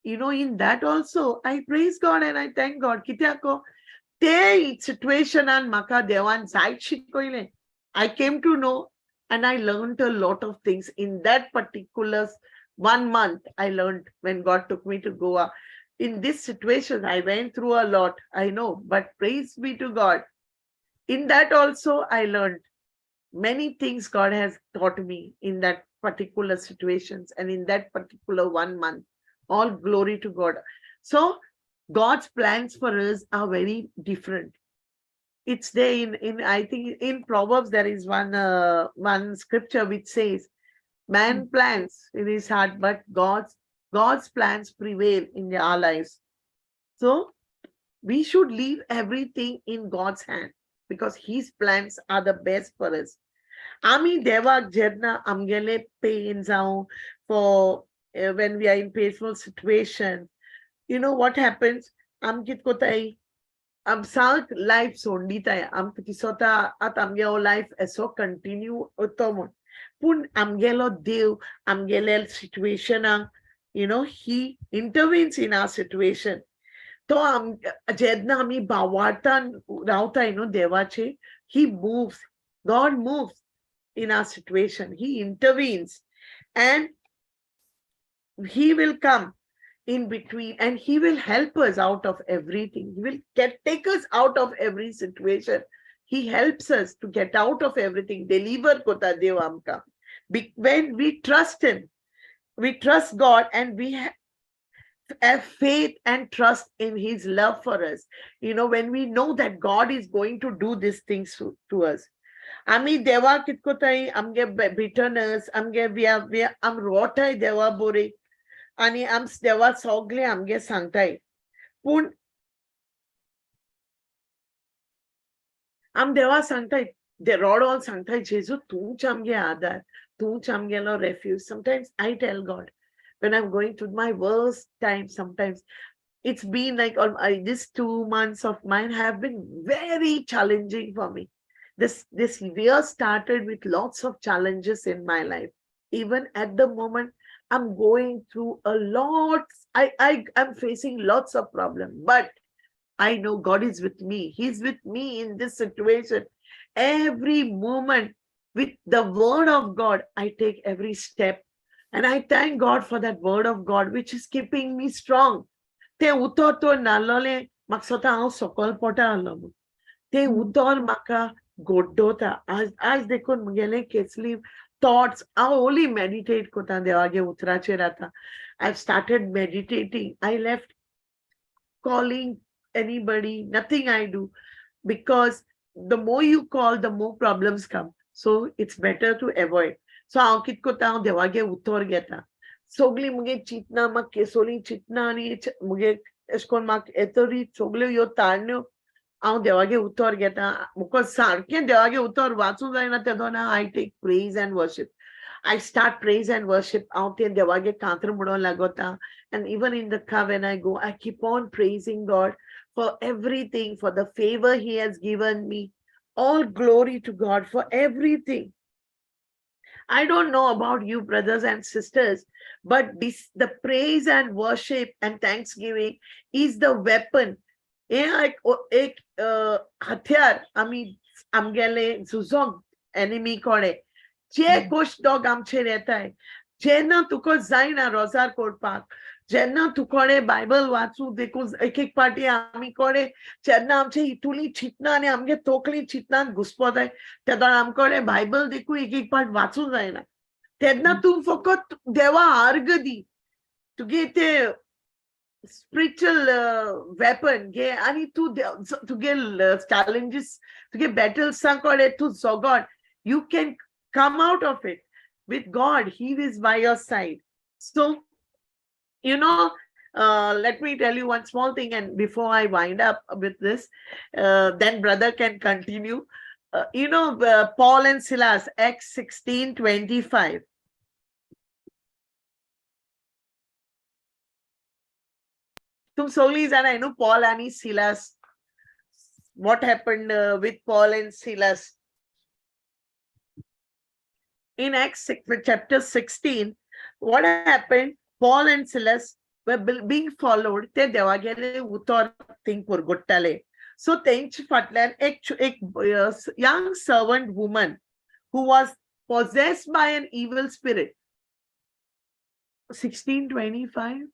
in that also, I praise God and I thank God. Kityako, te situation and maka dewan side shikoile. I came to know and I learned a lot of things in that particular 1 month. I learned when God took me to Goa. In this situation, I went through a lot, I know, but praise be to God. In that also, I learned many things God has taught me in that particular situations and in that particular 1 month. All glory to God. So God's plans for us are very different. It's there in I think in Proverbs there is one scripture which says, "Man plans in his heart, but God's plans prevail in our lives." So we should leave everything in God's hand because His plans are the best for us. Ami devak jedna amgele pain जाऊं for when we are in painful situation. You know what happens? Amkit kotai am sak life sondi tay am kisota at amgeo life eso continue utomon. Pun amgelo dev amgelel situation he intervenes in our situation. तो जेदना आम्ही भावार्था रावताय देवाचे, he moves, God moves in our situation. He intervenes and He will come in between and He will help us out of everything. He will take us out of every situation. He helps us to get out of everything. Deliver kota dev amka. When we trust Him, we trust God and we have faith and trust in His love for us. When we know that God is going to do these things to us. आम्ही देवा कितकोताय आमगे bitterness आमगे we आम रोटाय देवा बोरे आणि आम देवा सगळे आमगे सांगताय पूण आम देवा सांगताय दे रोडोल सांगताय जेजू तूच आमगे आधार तूच आमगेलो refuge. Sometimes I tell God when I'm going through my worst time, sometimes it's been like these 2 months of mine have been very challenging for me. This year started with lots of challenges in my life. Even at the moment, I'm going through a lot. I'm facing lots of problems, but I know God is with me. He's with me in this situation. Every moment with the word of God, I take every step. And I thank God for that word of God, which is keeping me strong. Te utor to nalole maksota au sokol pota alamu. Te utor maka godota. As dekon mgele kesli thoughts. I only meditate kota devage utrache rata. I've started meditating. I left calling anybody, nothing I do, because the more you call, the more problems come. So it's better to avoid. So हांव कित कोता हांव देवागे उतर घेता. सगळी मुगे चिंतना म्हाका केसोली चिंतना आनी मुगे एश कोन्न म्हाका येतरी सगळ्यो ह्यो ताळण्यो हांव देवागे उतर घेता. मुको सारकें देवागे उतर वाचूं जायना तेदोना I take praise and worship. I start praise and worship. हांव ते देवागे कांतर म्हणोन लागोता. And even in the car when I go, I keep on praising God for everything, for the favor He has given me. All glory to God for everything. I don't know about you, brothers and sisters, but the praise and worship and thanksgiving is the weapon. एक हथियार आमी आमगेले झुजोंक enemy कोडे जे कोश दोग आमचे येताय जेन्ना तुका जायना रोजार कोरपाक जेन्ना तुकोडे बायबल वाचूं देखून एक पाटी आमी कोडे जेन्ना आमचे हितुली चिंतना आनी आमगे तोकली चिंतनान घुसपोताय तेदोन आमकोडे बायबल देखून एक पाट वाचूं जायना तेन्ना तूं फकत देवा अर्घ दी तुगे ते spiritual weapon ge ani tu get challenges to get battles sankore to so God you can come out of it with God. He is by your side. So let me tell you one small thing, and before I wind up with this then brother can continue. Paul and Silas, Acts 16:25. तुम सगळी जाणां Paul आणि Silas what happened with Paul and Silas. In Acts chapter 16, what happened? Paul and Silas were being followed. Te देवा गेले उतर thing पुरगुट्टाले. So तेंच फाटल्यान एक young servant woman who was possessed by an evil spirit. 16:25.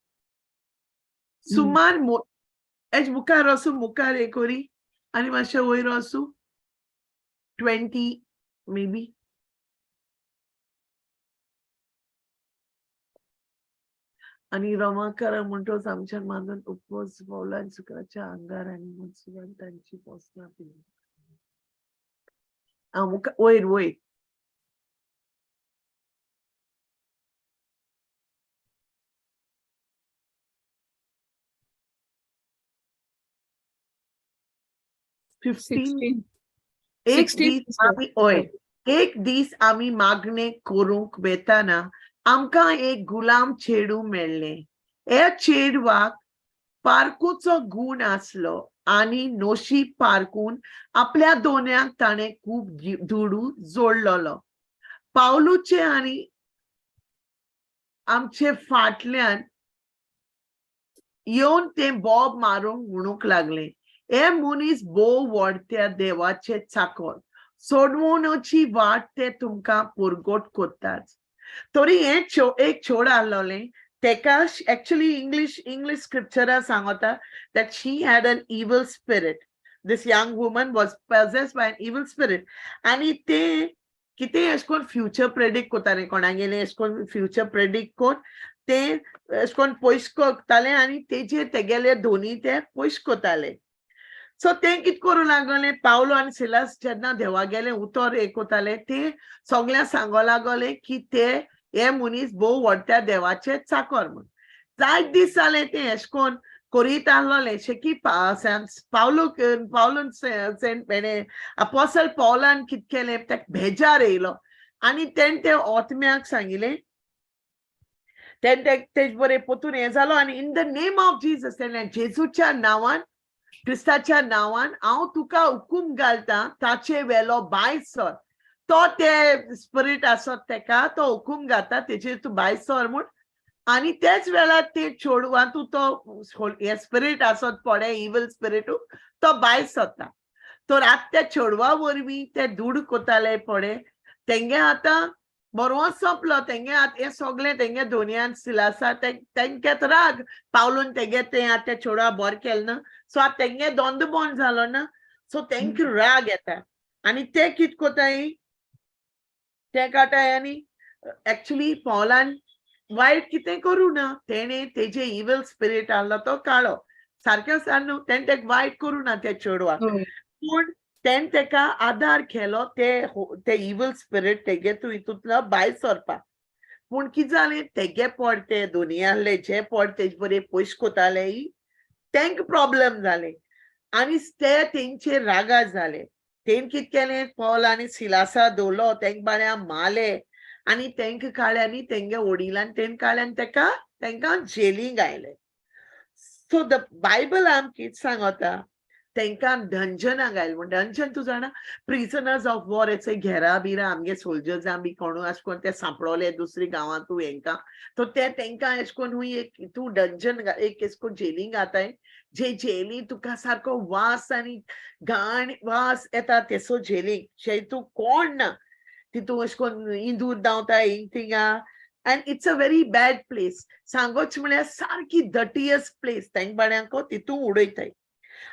Sumar muka rasu muka rekori ani masha oi rasu 20 maybe. आणि रमाकार म्हणतो आमच्या मानून उपवास पावला शुक्राच्या अंगार आणि मनसुवान त्यांची पोचना पिली. वयर वयर एक दीस आम्ही मागणे करूंक वेताना आमकां एक गुलाम चेडू मेळ्ळें. हे चेडवाक पारकूचो गुण आसलो आनी नोशी पारकून आपल्या दोन्यांक ताणें खूब दुडू जोडलोलो. पावलूचे आनी आमचे फाटल्यान येवन ते बोब मारूंक म्हणूंक लागले. हे मनीस बोव व्हडत्या देवाचे चाकर. सोडवणुची वाट ते तुमकां पुरगोट कोत्तात. तरी हे एक चोड आहलोलें. तेका actually English scripture सांगता that she had an evil spirit. This young woman was possessed by an evil spirit. आणि ते कितें एश कोन फ्युचर प्रेडिक्ट कोताले कोणागेले एश कोन फ्युचर प्रेडिक्ट कोन ते एश कोन पयस कोताले आनी तेजे तेगेले दोनी ते पयस कोताले. सो ते कित करूं लागले पावलो आनी सिलास जेन्ना देवा गेले उतर हे कोताले ते सगळ्यांक सांगो लागले की ते हे मनीस भोव व्हडत्या देवाचे चाकर म्हूण. जायत दीस जाले ते एश कोन करीत आहलोले की पावलून सेंट अपोस्टल पौलान कित केलें ताका बेजार येयलो आनी तेणें ते आत्म्याक सांगिल्लें. तेज बरें पोतून हें जालो आनी in the name of Jesus तेणें जेजूच्या नांवान क्रिस्ताच्या नांवान हांव तुका हुकूम घालता ताचे वेलो भायर सर. तो ते स्पिरीट आसत तेका तो हुकूम घालता तेजेर तूं भायर सर म्हूण आनी तेच वेळार ते चेडवांतू तो हे स्पिरीट आसत पडे इवल स्पिरीट तो भायर सरता. तर आतां त्या चेडवा वरवीं ते दूड कोताले पडे तेंगे आतां बरोवंच सोंपलो. तेंगे आतां हें सगळें तेंगे दोनयान सिलासा तेंगेत राग पावलून तेगे तें आतां त्या चेडवा बरें केलें ना. सो आतां तेंगे दोंद बोंद जालो ना. सो तेंकां राग येता आनी ते कित कोताय ते काटाय आनी एक्चुअली पौलान वायट कितें करूं ना. तेणें तेजे इवल स्पिरीट आहलो तो काडो सारकें आसा न्हू. तेणें तेका वायट करूं ना त्या चेडवाक पूण तेणें तेका आदार केलो ते इवल स्पिरीट तेगे हितूंतलो भायर सरपाक. पूण कितें जालें तेगे पड ते दुनियांतले जे पड तेजे बरें पयस कोताले तेंकां प्रॉब्लेम जाले आनी ते तेंचेर रागा जाले. तेणें कितें केलें पौल आनी सिलासा दवरलो तेंकां बाळ्या मारले आनी तेंकां काडले आनी तेंगे वडिलांनी तेणें काडले आनी तेंकां जेलींत घायले. सो द बायबल आमकां कितें सांगता तेंकां डंजनां घायले म्हण. डंजन तूं जाणा प्रिजनर्स ऑफ वॉर एसे घेरा बिरा आमगे सोल्जर्सां बी कोणू अशें कोन्न ते सांपळोले दुसरी गांवांतू हेंकां तो ते तेंकां एशें कोन्न हूंय एक तूं डंजन एक एशें कोन्न जेलींत घाताय जे जेली तुका सारको वास आनी घाण वास येता तेसो जेलींत जे तूं कोण ना तितू अशें कोन्न इंदूर धांवता थिंगा and it's a very bad place. सांगोच म्हळ्यार सारकी dirtiest place. तेंक बाळ्यांक तितू उडयताय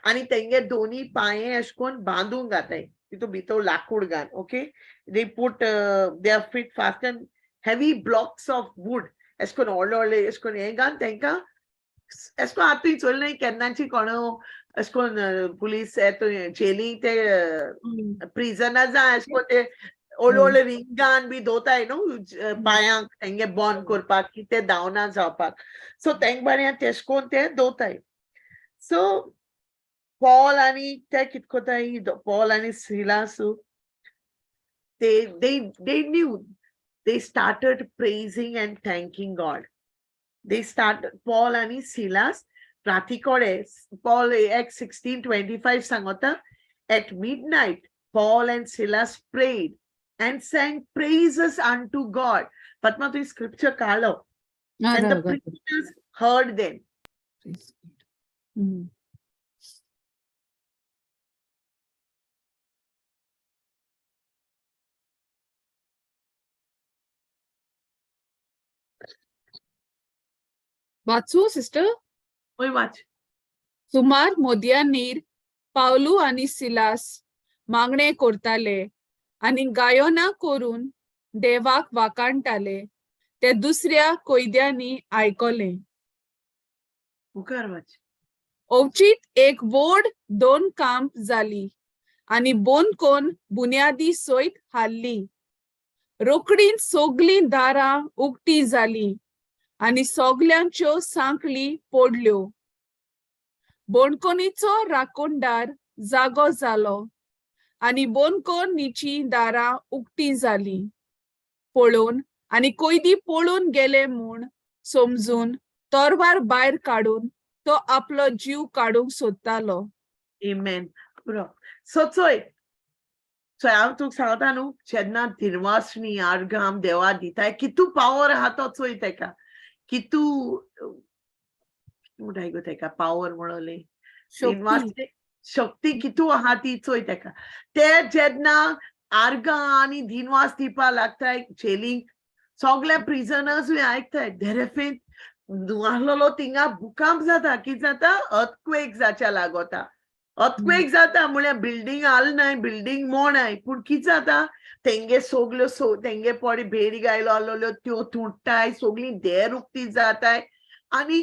आनी तेंगे दोनी पांये अशें कोन्न बांदूंक घाताय तितू भितर लाकूड घाल. Okay they put their feet fasten heavy blocks of wood अशें कोन्न व्हडले अशें कोन्न हें घाल तेंकां अशें कोन्न आतां चोल न्हय केन्नाची कोण अशें कोन्न पुलीस येता जेलींत ते प्रिजनर्सां अशें कोन्न ते व्हडले रिंगान बी दवरताय न्हू पांयांक तेंगे बंद करपाक की ते धांवना जावपाक. सो तेंक बाऱ्या तेश कोन्न ते दवरताय. सो पॉल आनी ते कितें कोताय पॉल आनी सिलासू they knew. They started praising and thanking God. They started Paul and Silas राती कोडे Paul Acts 16:25 सांगता At midnight, Paul and Silas prayed and sang praises unto God. Fatima, to scripture kalo. And the prisoners heard them. Praise God. Mm. वाचू sister Oy watch. सुमार मोदयांनीर पावलू आणि Silas मागणे करताले आणि गायोना करून देवाक वाकाणटाले ते दुसऱ्या कोयद्यांनी आयकले. Ukar watch. ओवचीत एक व्हड दोन कांप जाली आणि बोनकोन बुन्यादी सोयत हाल्ली. रोकडीन सोगली दारां उक्ती जाली आणि सोगल्यांच्यो सांकली पोडल्यो. बोणकोनीचो राखणदार जागो जालो आणि बोनकोनीची दारां उक्ती जाली. पळोवन आणि कोयदी पळून गेले म्हूण समजून तोरवार भायर काडून तो आपलो जीव काडूंक सोदतालो. Amen. Bro. So हांव तुका सांगता न्हू, जेन्ना धिनवासणी आर्गाम देवा दिताय कितू पावर आहा तो चोय तेका. कितू म्हणटाय गो तेका पावर म्हणले. धिनवासणी शक्ती कितू आहा ती चोय तेका. ते जेन्ना आर्गा आणि धिनवास दिवपा लागताय जेलींक, सगळे प्रिजनर्सूय आयकताय. धेरेफेन आहलोलो थिंगा भूकंप जाता. कितें जाता? अर्थक्वेक जाच्या लागोता. अर्थक्वेक जाता म्हळ्यार बिल्डिंग हालनाय, बिल्डिंग मोडाय. पूण कितें जाता? तेंगे सोगल्यो तेंगे पडी भेडी गायलो आहलोल्यो त्यो तुटताय, सगळी देर उक्ती जाताय. आनी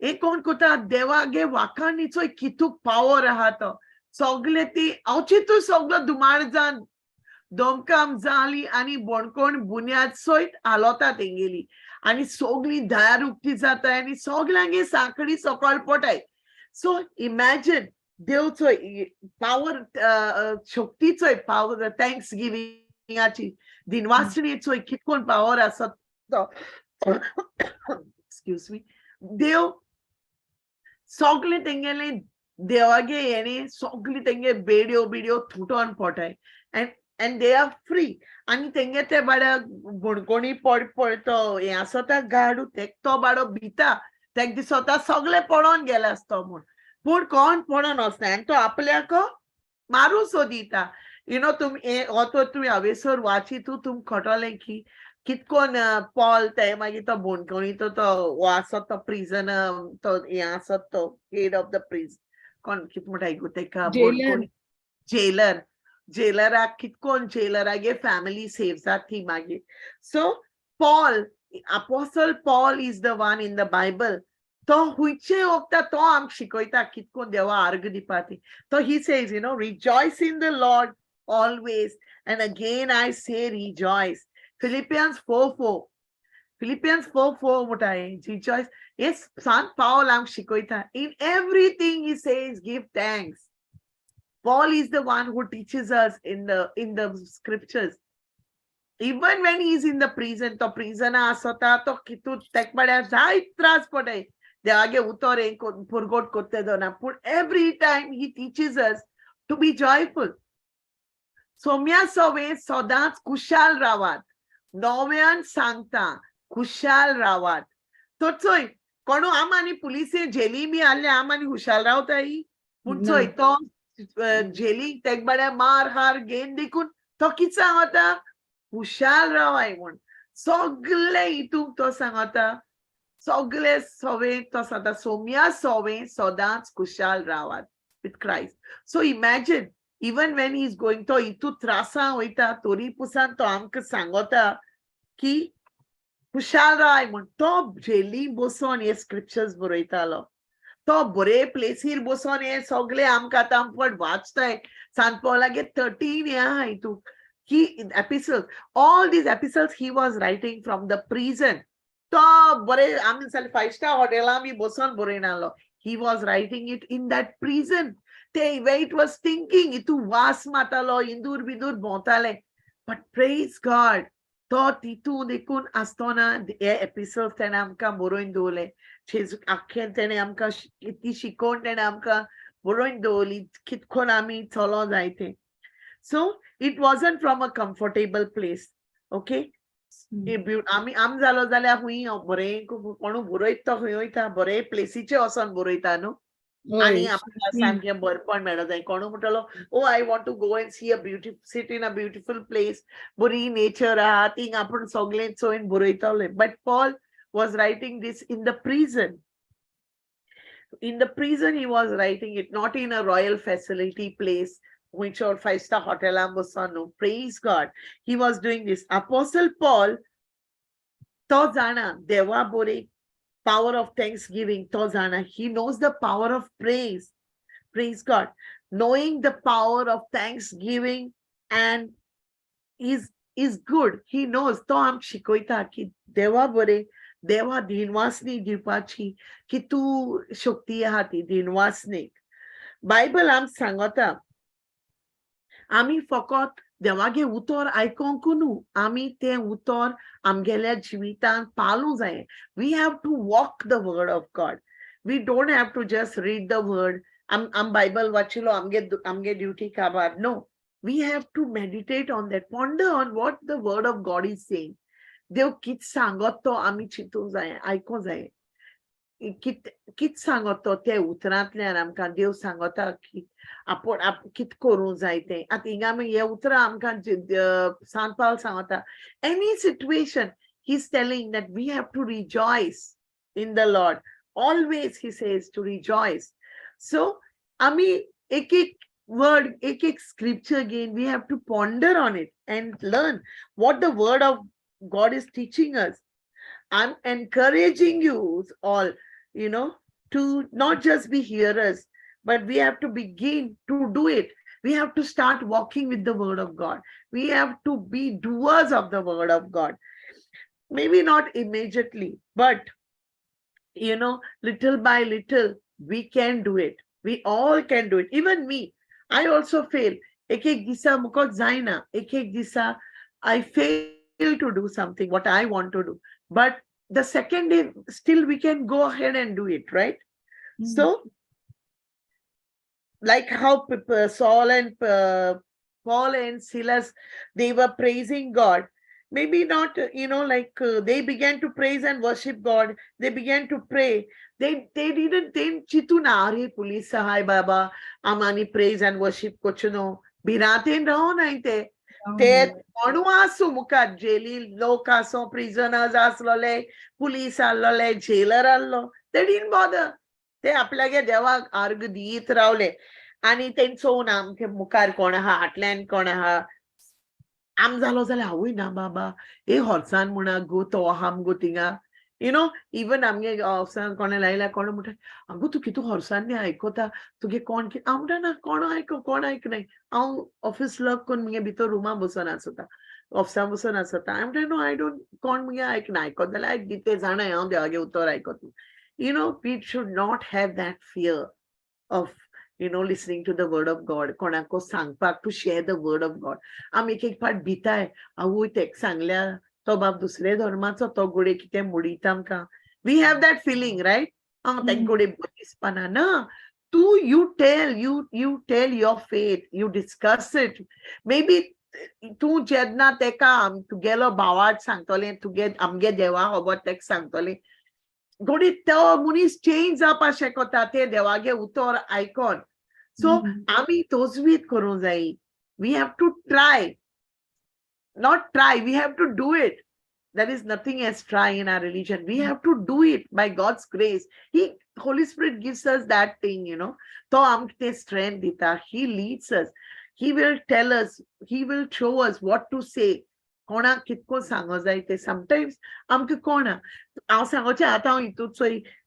हे कोण कोता? देवागे वाखाणीचो कितूक पावर आहा तो. सगळे ती अवचितू सगळो धुमाळ जावन दोमकाम जाली आनी बोणकोण बुन्याद सोयत हालोता तेंगेली. आनी सगळी दार उक्ती जाताय आनी सगळ्यांगे सांकडी सकयल पडटाय. सो इमॅजिन देवचो पावर, शक्तीचो पावर, थँक्स गिविंगाची, दिनवासणीचो कितकोन पावर आसा तो. Excuse me. देव सगळे तेंगेले देवागे येणे सगळी तेंगे बेड्यो बिड्यो तुटोन पडटाय. and they are free. आणि तेंगे ते बाड्या बोणकोणी पडतो हे आसता गाडू तेक तो बाडो भिता. तेक दिसता सगळे पडोन गेले आसतो म्हूण. पूण कोण पडोन वचना आनी तो आपल्याक मारू सोदिता. तुमी तुमी हांवेसर वाचितू तुम खटोलें की कितकोन पॉल ते मागीर तो बोणकोणी तो हो आसत तो प्रिजन, तो हे आसत तो हेड ऑफ द प्रिजन, कोण कितें म्हणटाय गो तेका, बोणकोणी जेलराक कितकोन जेलरागे फॅमिली सेव जाती मागीर. So Paul, apostle Paul is the one in the Bible. तो हुंयचे वखदा तो आमकां शिकयता कितकोन देवा आर्ग दिवपा ती. तो he says rejoice in the Lord always and again I say rejoice. Philippians 4:4 म्हणटाय रिजॉयस. हे सांत पावल आमकां शिकयता. In everything he says give thanks. Paul is the one who teaches us in the scriptures. Even when he is in the prison, to prison asota to kitu tekbadya jai tras paday. Deage utore purgot korte dona. But every time he teaches us to be joyful. Somya sove sodats kushal ravat. Novean sangta kushal ravat. Totsoy kono amani police jeli mi alle amani kushal ravtai. Putsoy to jelly तेक बड्या मार हार घेन देखून तो कित सांगता? हुशार रावाय म्हूण. सगळे हितूंक तो सांगता, सगळे सवे तो सांगता, सोम्या सवे सदांच खुशाल रावात with Christ. So imagine, even when he is going, तो हितू त्रासा वयता तोरी पुसान तो आमकां सांगता की खुशाल रावाय म्हूण. तो जेली बसोन हे स्क्रिप्चर्स बरयतालो. तो बरे प्लेसीर बसोन हे सगळे आमकां आतां आमकां वाचताय. सांत पौलागे 13 हे आहा हितून की episodes. All these episodes he was writing from the prison. तो बरे आमी 5-स्टार हॉटेलां बी बसोन बरयनालो. He was writing it in that prison. ते वे इट वॉज थिंकिंग हितू वास मातालो, इंदूर बिंदूर भोंवताले. बट प्रेज गॉड, तो तितून देखून आसतना हे एपिसोड तेणे आमकां बरोवन दवरले. आख्खें तेणे आमकां कितली शिकोवन तेणे आमकां बरोवन दवरली कितकोन आमी चलो जाय तें. So it wasn't from a comfortable place. Okay. आमी आम जालो जाल्यार हुंय बरें कोण बरयता तो खंय वयता बरे प्लेसीचे वचोन बरयता न्हू. आणि आपल्याला सामकें बरपण मेळो जाय. कोण म्हणटलो ओ I want to go and see a beautiful sit in a beautiful place, बरी नेचर आहा थिंग आपण सगळें चोयन बरयतले. But Paul was writing this in the prison. In the prison he was writing it, not in a royal facility place which or 5-star hotel ambosano. Praise God, he was doing this. Apostle Paul to jana deva bore power of thanksgiving to jana. He knows the power of praise. Praise God. Knowing the power of thanksgiving and is good. He knows to am shikoita ki deva bore देवा धिनवासनी दिवपाची की तू शक्ती आहा ती धिनवासनीक. Bible आम सांगता आमी फकत देवागे उतर आयकोंक न्हू, आमी तें उतर आमगेल्या जिवितांत पालू जाय. We have to walk the word of God. We don't have to just read the word. आम बायबल वाचिलो आमगे ड्युटी काबार. No, we have to meditate on that, ponder on what the word of God is saying. देव कित सांगत तो आमी चिंतूंक जाय, आयकूंक जाय. कित सांगत तो ते उतरांतल्यान आमकां देव सांगता की आपण कित करूंक जाय तें. आतां हिंगा आमी हे उतरां आमकां सांत पावल सांगता any situation he is telling that we have to rejoice in the Lord. Always he says to rejoice. So आमी एक word, एक scripture again, we have to ponder on it and learn what the word of God is teaching us. I'm encouraging you all, to not just be hearers, but we have to begin to do it. We have to start walking with the word of God. We have to be doers of the word of God. Maybe not immediately, but little by little, we can do it. We all can do it. Even me, I also fail. Ek disa mukot zaina. Ek disa I fail to do something what I want to do. But the second day, still we can go ahead and do it, right? So, like how Saul and Paul and Silas, they were praising God. Maybe not, they began to praise and worship God. They began to pray. They didn't chituna are police sahai baba amani praise and worship kochuno biraten raho naite. Te konuasu mukat jeli lokaso prisoners aslole police allole jailer allo. They didn't bother. Te aplage dewa arg diit raवले आणि तेंचो नाम के मुखार कोण आहा हाटल्यान कोण आहा आम जालो जाल्यार हांवूय ना बाबा ए हॉर्सान म्हणा गो तो आहा गो थिंगा इवन आमगे हॉर्सान कोणे लायला कोण म्हणटा आगो तू कितू हॉर्सांनी आयकोता तुगे कोण हांव म्हणटा ना कोण आयकनाय हांव ऑफिस लॉक करून मुगे भितर रुमा बसून आसता ऑफिसान बसून आसता हांव म्हणटा नो आय डोंट कोण मुगे आयकना आयकत जाल्यार आयक ते जाणाय हांव देवागे उतर आयकत we should not have that fear of listening to the word of God. कोणाको सांगपाक to share the word of God. आम एक फाट भिताय आवय तेक सांगल्या तो बाप दुसरे धर्माचो तो गोडे कितें मुडीत आमकां. We have that feeling, right? तेक गोडे बरीसपणा ना. You tell your faith, you discuss it. Maybe तू जेन्ना तेका तुगेलो भावाक सांगतलें तुगे आमगे देवा खबर तेक सांगतलें गोडी तो मुनीस चेंज जावपा शकता ते देवागे उतर आयकोन. So आमी तोजवीत करूंक जाय. We have to try. Not try, we have to do it. There is nothing as try in our religion. We have to do it by God's grace. Holy Spirit gives us that thing, To amte strength dita. He leads us. He will tell us. He will show us what to say. कोणा कितको सांगो जाय ते. Sometimes आमकां कोणा हांव सांगोचें आतां हांव हितूचो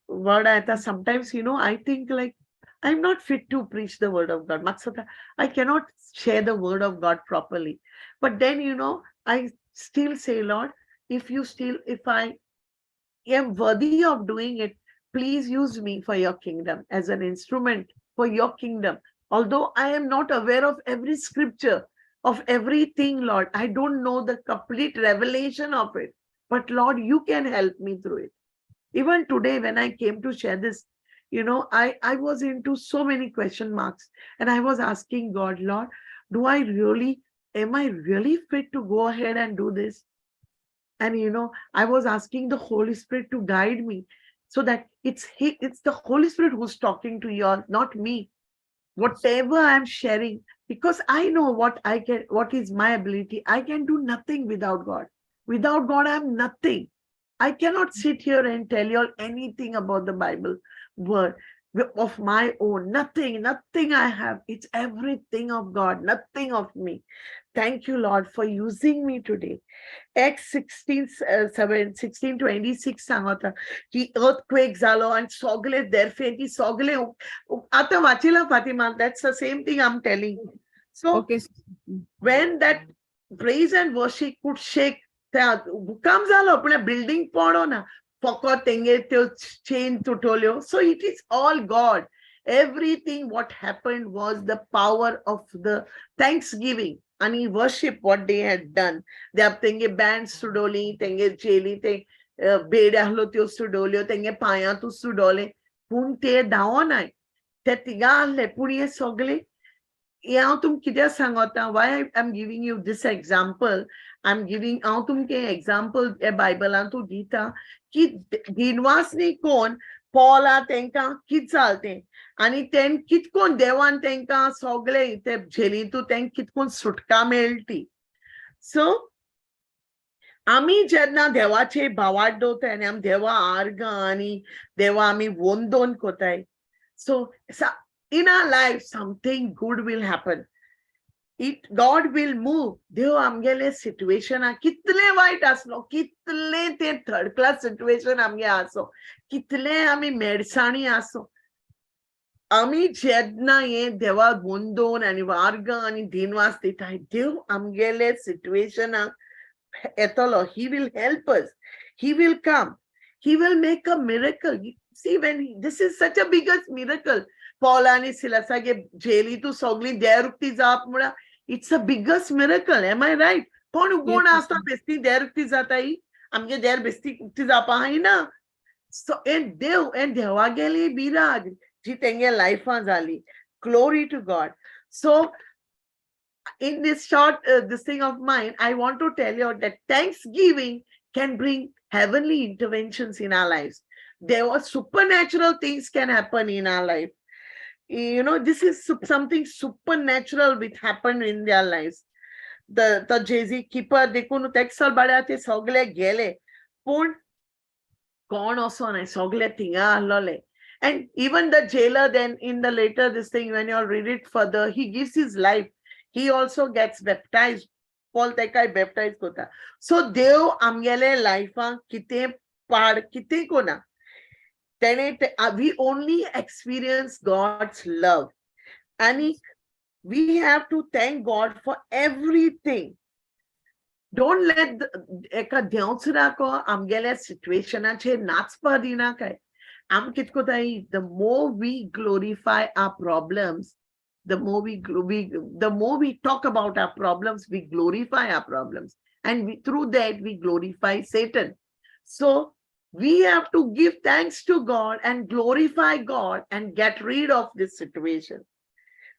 वर्ड येता. Sometimes I think like I'm not fit to preach the word of God. I cannot share the word of God properly. But then I still say, Lord, if I am worthy of doing it, please use me for your kingdom as an instrument for your kingdom. Although I am not aware of every scripture, of everything, Lord, I don't know the complete revelation of it. But Lord, you can help me through it. Even today, when I came to share this, I was into so many question marks, and I was asking God, Lord, am I really fit to go ahead and do this? And I was asking the Holy Spirit to guide me, so that it's the Holy Spirit who's talking to you all, not me. Whatever I'm sharing, because I know what is my ability. I can do nothing without God. Without God, I'm nothing. I cannot sit here and tell you all anything about the Bible word of my own. Nothing I have. It's everything of God, nothing of me. Thank you, Lord, for using me today. Acts 16:26 सांगता की earthquake झालो and सगळे देरफेटी सगळे आता वाचिला Fatima. That's the same thing I'm telling. So Okay. when that praise and worship could shake, भूकंप झालो पण building पडो ना, फकत तेंगे त्यो chain तुटल्यो. So it is all God. Everything what happened was the power of the thanksgiving and worship what they had done. They have तेंगे bands सुडोली, तेंगे जेली ते बेड्या हलो त्यो सुडोल्यो, तेंगे पाया तू सुडोले, पूण ते धांवो नाय. ते तिगा आहले पूण हे सगळे हांव तुमकां कित्याक सांगता, why I'm giving you this example. I'm giving हांव तुमकां example बायबलांतू दिता की दिनवासनी कोण पॉला तेंकां कित जालतें आनी तें कितकोन देवान तेंकां सगळे ते झेलींतू तेंकां कितकोन सुटका मेळ्ळी ती. सो आमी जेन्ना देवाचे भावार्थ दवरताय आनी आमी देवा आर्गां आनी देवा आमी वंदन कोताय, so in our life something good will happen. God will move. देव आमगेले सिच्युएशन कितले वायट आसलो, कितले ते थर्ड क्लास सिच्युएशन आमगे आसो, कितले आमी मेडसाणी आसो, आमी जेन्ना हे देवा वंदन आनी वार्गां आनी दिनवास दिताय, देव आमगेले सिच्युएशनाक येतलो. He will help us. He will come. He will make a miracle. See, this is such a biggest miracle. Paul and Silas जेलीतू सगळी देर उक्ती जावप म्हणल्यार it's a biggest miracle. Am I right? कोण कोण आसता बेस्ती देर उक्ती जाताय, आमगे देर बेस्ती उक्ती जावपा हाय ना. So देवागेली बिराग जी तेंगे लायफां जाली. Glory to God. So in this short this thing of mine, I want to tell you that thanksgiving can bring heavenly interventions in our lives. There were supernatural things can happen in our life. This is something supernatural which happened in their lives. The Jay-Z keeper देखून तेक्सल बाड्या ते सगळे गेले, पूण कोण असो नाय, सगळे थिंगा आहलोले. And even the jailer then in the later this thing, when you read it further, he gives his life. He also gets baptized. Paul tekai baptized kota. So Dev amgele life kite pad kite kona. We only experience God's love. And we have to thank God for everything. Don't let eka dhyansura ko amgele situation che natspadina kai. Am kitko tai, the more we glorify our problems, the more we talk about our problems, we glorify our problems, and through that we glorify Satan. So we have to give thanks to God and glorify God and get rid of this situation.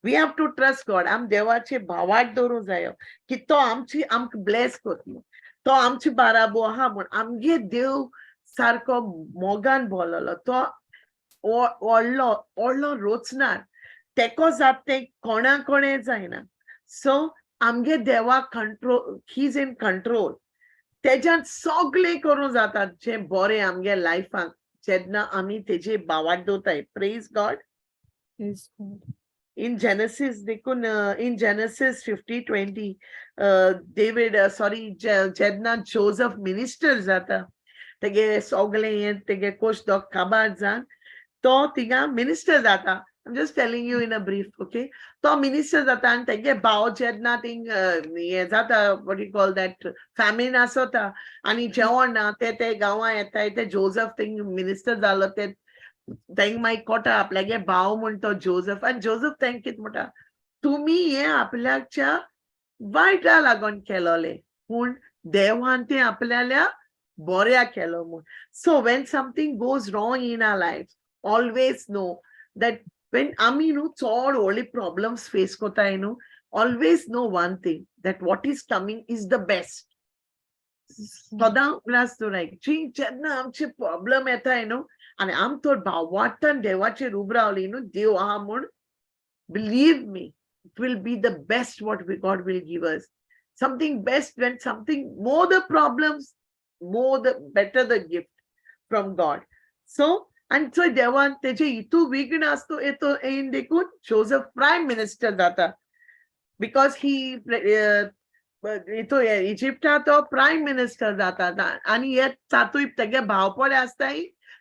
We have to trust God. Am देवाचे भावार्थ दवरूंक जायो की तो आमकां bless करतलो, तो आमची बाराबो आहा म्हूण आमगे देव सारको मोगान बोललो, तो व्हडलो रोचणार, तेको जाते कोणा कोणे जायना. सो आमगे देवा control, he is in control. तेज्यान सगळे करूं जाता जे बरें आमगे लायफाक जेन्ना आमी तेजे भावार्थ दवरताय. Praise God. In Genesis, in Genesis 50:20, जेन्ना Joseph minister जाता, तेगे सगळे तेगे कोश दो काबार जान, तो थिंगा minister जाता. I'm just telling you in a brief, okay? तो minister जाता आनी तेगे भाव जेन्ना थिंग हे जाता, what do you call that, famine आसोता आनी जेवण ना, ते गांवां येताय, ते Joseph थिंग minister जालो, ते तेंग मागीर कोटा आपल्यागे भाव म्हणतो जोसेफ, आनी जोसेफ तेंग कित म्हणटा, तुमी हे आपल्याच्या वायटा लागोन केलोले, पूण देवान ते आपल्याल्या बऱ्या केलो म्हूण. So when something goes wrong in our lives, always know that when आम्ही न्हू चड व्हडले problems face कोताय न्हू, always know one thing, that what is coming is the best. सदां उगडास तो रायक जी जेन्ना आमचे प्रॉब्लेम येताय न्हू आनी आम तर भावार्थान देवाचेर उब रावली न्हू, देव आहा म्हूण, believe me, it will be the best what God will give us. Something best, when something more the problems, more the better the gift from God. So, and so देवान तेजे इतू विघ्न आसतो येतो येन देखून Joseph prime minister जाता, because he इतो इजिप्टाचो prime minister जाता आनी हे तातूंय तेगे भावपडे आसताय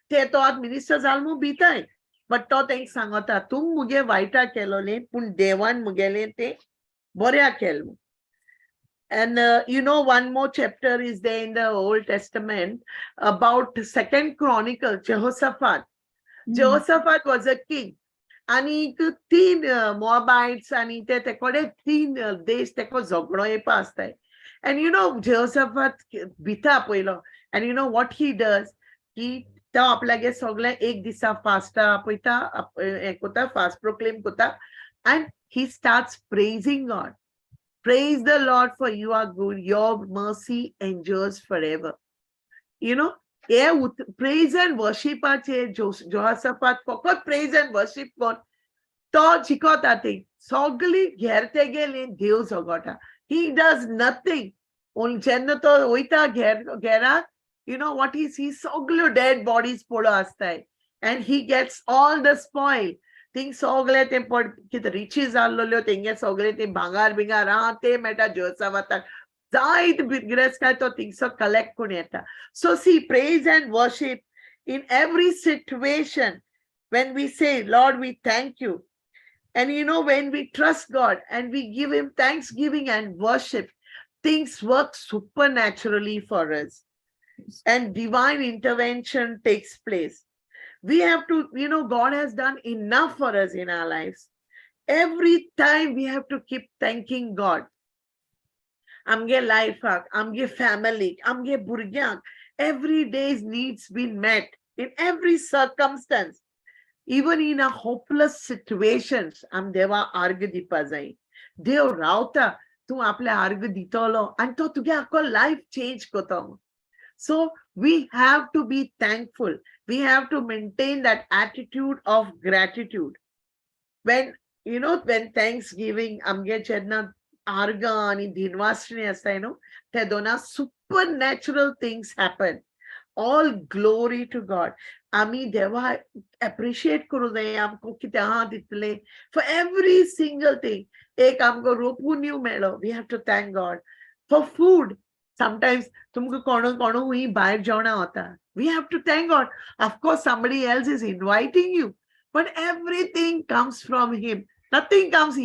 ते तो आत मिनिस्टर जाल म्हूण भिताय, बट तो तेंक सांगता तूं मुगे वायटा केलोलें पूण देवान मुगेलें तें बऱ्या केलें. And you know, one more chapter is there in the Old Testament about Second Chronicle, Jehoshaphat. Jehoshaphat was a king. आणि तीन Moabites आणि ते तेकोडे तीन देश तेको झगडो येवपा आसताय. And you know, Jehoshaphat भिता पयलो. And you know what he does? He तो आपल्यागे सगळे एक दिसा फास्टा आपयता, हे कोता, फास्ट प्रोक्लेम कोता, and he starts praising God. Praise the Lord, for you are good, your mercy endures forever. You know, praise and worship Jehoshaphat फकत praise and worship कोण तो शिकोता ते सगळी घेरते गेली देव झगडटा. He does nothing. जेन्ना तो वयता घेराक, you know what he sees, सगळ्यो dead bodies पडो आसताय, and he gets all the spoil. Thing सगळे ते पड कितें रिचीज आसलोल्यो तेंगे सगळे ते भांगार बिंगार आहा ते मेळटा जेहोशाफाताक, जायत गिरेस्ताय तो थिंगसो कलेक्ट करून येता. So see, praise and worship in every situation. When we say, Lord, we thank you, and you know, when we trust God and we give him thanksgiving and worship, things work supernaturally for us and divine intervention takes place. We have to, you know, God has done enough for us in our lives. Every time we have to keep thanking God. Amge life, amge family, amge burgyak, every day's needs been met in every circumstance. Even in a hopeless situations, am deva arg dipa jai. Dev rauta, tu आपल्या arg ditolo, and to तुगे आको life change kotam. So we have to be thankful. We have to maintain that attitude of gratitude. When, you know, when Thanksgiving, amge chedna arga ani Dhinvasnechi astai no, te dona supernatural things happen. All glory to God. Ami deva appreciate kuru jaye amko kite ha ditle for every single thing. Ek amko ropu new melo. We have to thank God for food. Sometimes तुमको कोनो हुई बाहर जाना होता, we have to thank God. Of course, somebody else is inviting you, but everything comes from him. Nothing comes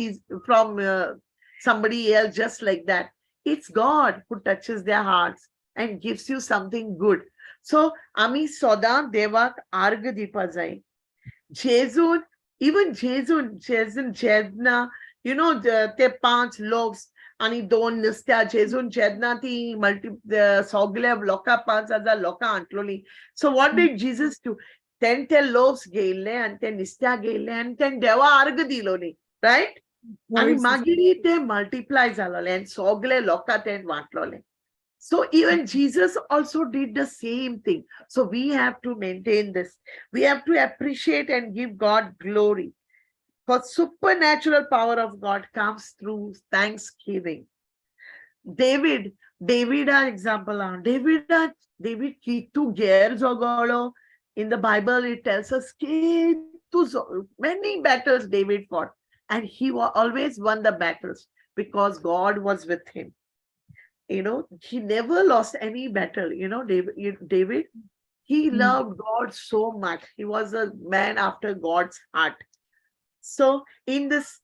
from somebody else just like that. It's God who touches their hearts and gives you something good. So, ami soda devak arg dipa jai. Jezun, even Jezun, Jedna, you know, te panch loaves. आणि दोन नुस्त्या जेजून जेदना ती सगळे लोकां 5,000 लोकां हाडलोली. So what did Jesus do? Ten te loaves घेयले आणि ते नुस्त्या घेयले आणि ते देवा अर्घ दिलोली, right? आणि मागीर ते multiply जालोले आणि सगळे लोकां ते वाटलोले. So even Jesus also did the same thing. So we have to maintain this. We have to appreciate and give God glory. For supernatural power of God comes through thanksgiving. David example, David kitu ger jogolo. In the Bible, it tells us many battles David fought, and he always won the battles because God was with him. You know, he never lost any battle. You know, David, he loved God so much. He was a man after God's heart. So in this,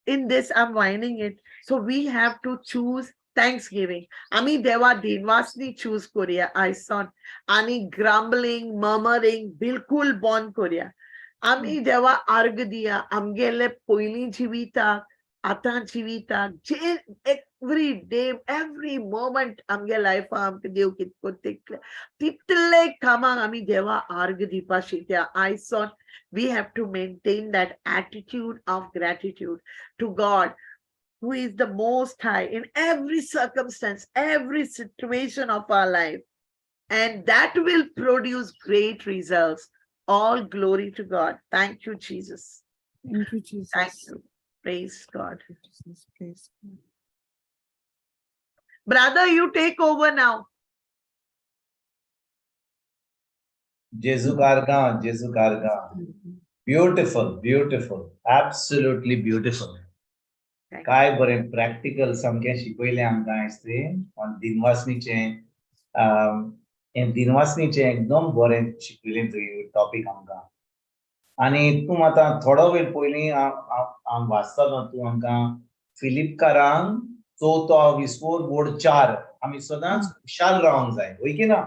I'm winding it. So we have to choose thanksgiving. Ami deva Dhinvasnechi choose Korea. I saw ani grumbling, murmuring, bilkul bon Korea. Ami deva arg diya. Amgele poili jivita. आतां जिविताक जे every day every moment आमगे लायफां आमकां देव कितें कोत्ता तितले कामाक आमी देवा आर्ग दिवपा शिकया. I saw we have to maintain that attitude of gratitude to God, who is the most high in every circumstance, every situation of our life. And that will produce great results. All glory to God. Thank you, Jesus. Thank you, Jesus. Thank you. Praise God. Jesus, praise God. Brother, you take over now. Jesu Karga, Jesu Karga. Beautiful, beautiful, absolutely beautiful. Thank काय बरें practical सामकें शिकयलें आमकां आयज तुवें दिनवासनीचें हें दिनवासनीचें एकदम बरें शिकयलें तुवें टॉपीक आमकां. आनी तूं आतां थोडो वेळ पयलीं हांव वाचतालो तूं आमकां फिलिपकारांक 4:20 बोर्ड 4 आमी सदांच खुशाल रावंक जाय, वय की ना?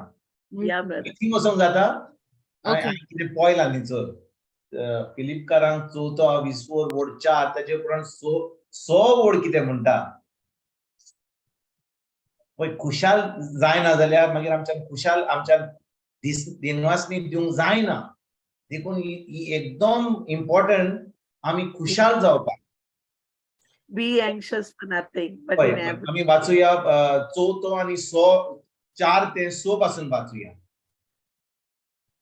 Yeah, brother. मिटींग वचोंक जाता? Okay. हांवें कितें पळयलां न्ही फिलिपकारांक 4:20 बोर्ड 4 ताचे उपरांत 6 बोर्ड कितें म्हणटा? पळय खुशाल जायना जाल्यार मागीर आमच्यान खुशाल आमच्या दिनवासनी दिवंक जायना. देखून ही एकदम इम्पॉर्टंट आमी खुशाल जावपाक. Be anxious for nothing, but पळय in every आमी वाचूया 4 आनी 4 ते 6 पासून वाचूया.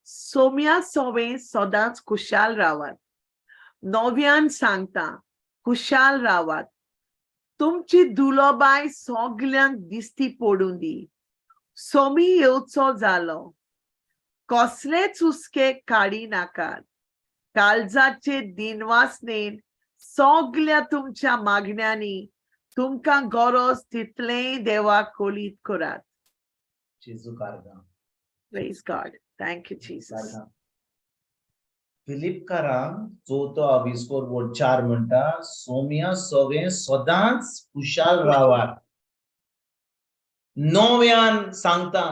सोम्या सोवे सदांच खुशाल रावात. नव्यान सांगता खुशाल रावात. तुमची दुलोबाय सगल्यांक दिसती पडून दी. सोमी येवचो जालो. कसलेच हुस्के काडी नाकात. काळजाचे दिनवासनेन सगल्या तुमच्या मागण्यांनी तुमकां गरज तितलें देवाक कोलीत करात. जेजू कारगा. Praise God. Thank you, Jesus. फिलिपकारांक 4:20 board 4 म्हणटा सोम्या सवे सदांच खुशाल रावात. नव्यान सांगता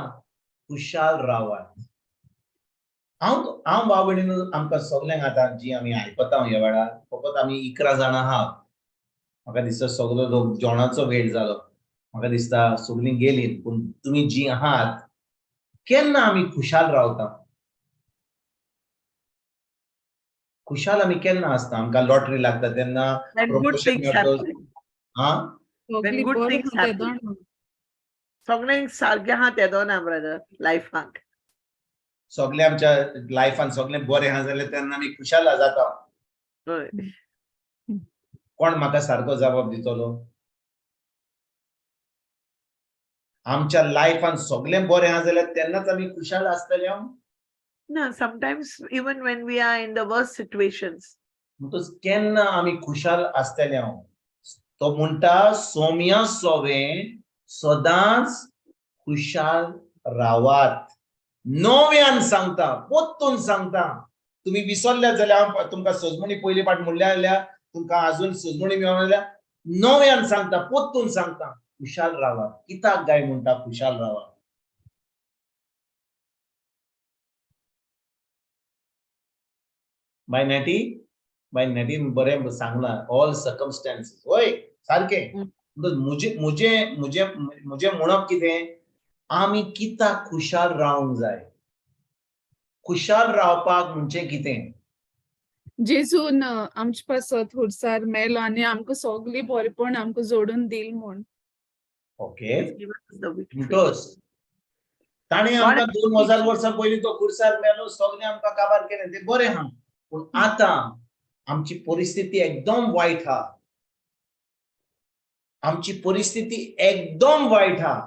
खुशाल रावात. हांव भाव भयणीनो आमकां सगल्यांक आतां जी आमी आयकता ह्या वेळार फकत आमी 11 जाणां आहात. म्हाका दिसता सगलो लोक जेवणाचो वेळ जालो. म्हाका दिसता सगळीं गेलीं पूण तुमी जी आहात केन्ना आमी खुशाल रावता? खुशाल आमी केन्ना आसता? आमकां लॉटरी लागता तेन्ना, When good प्रमोशन things मेळटा. happen. हां? When good things happen. सगळ्यांक सारकें आहा तेदो ना ब्रदर लायफाक. सगळे आमच्या लायफान सगळें बरें आहा जाल्यार तेन्ना आमी खुशाल जाता. हय. कोण म्हाका सारको जबाब दितलो? आमच्या लायफान सगळें बरें आहा जाल्यार तेन्नाच आमी खुशाल आसतले हांव. No, sometimes even when we are in the worst situations. म्हणटच केन्ना आमी खुशाल आसतले हांव. तो म्हणटा सोम्या सोवे सदांच खुशाल रावात. नव्यान सांगता, पोत्तून सांगता. तुम्ही विसरल्यात जाल्यार हांव तुमकां सजमणी पयली पाट म्हणल्या जाल्यार तुमकां अजून सजमणी मेळना जाल्यार नव्यान सांगता, पोत्तून सांगता खुशाल रावात. कित्याक गाय म्हणटा खुशाल रावात? बाय नेटीन बरें सांगलां ऑल सर्कमस्टॅन्सीस. होय सारकें. मुझे म्हणप कितें? आमी कित्याक खुशाल रावंक जाय? खुशाल रावपाक म्हणजे कितें? जेजून आमचे पासत हुडसार मेलो आनी आमकां सगळी बरेपण आमकां जोडून दिल म्हूण. Okay. Give us the victory. म्हणटोच ताणें आमकां 2000 वर्सां पयलीं तो खुर्सार मेलो सगळें आमकां काबार केलें तें बरें आहा. पूण आतां आमची परिस्थिती एकदम वायट आहा. आमची परिस्थिती एकदम वायट आहा.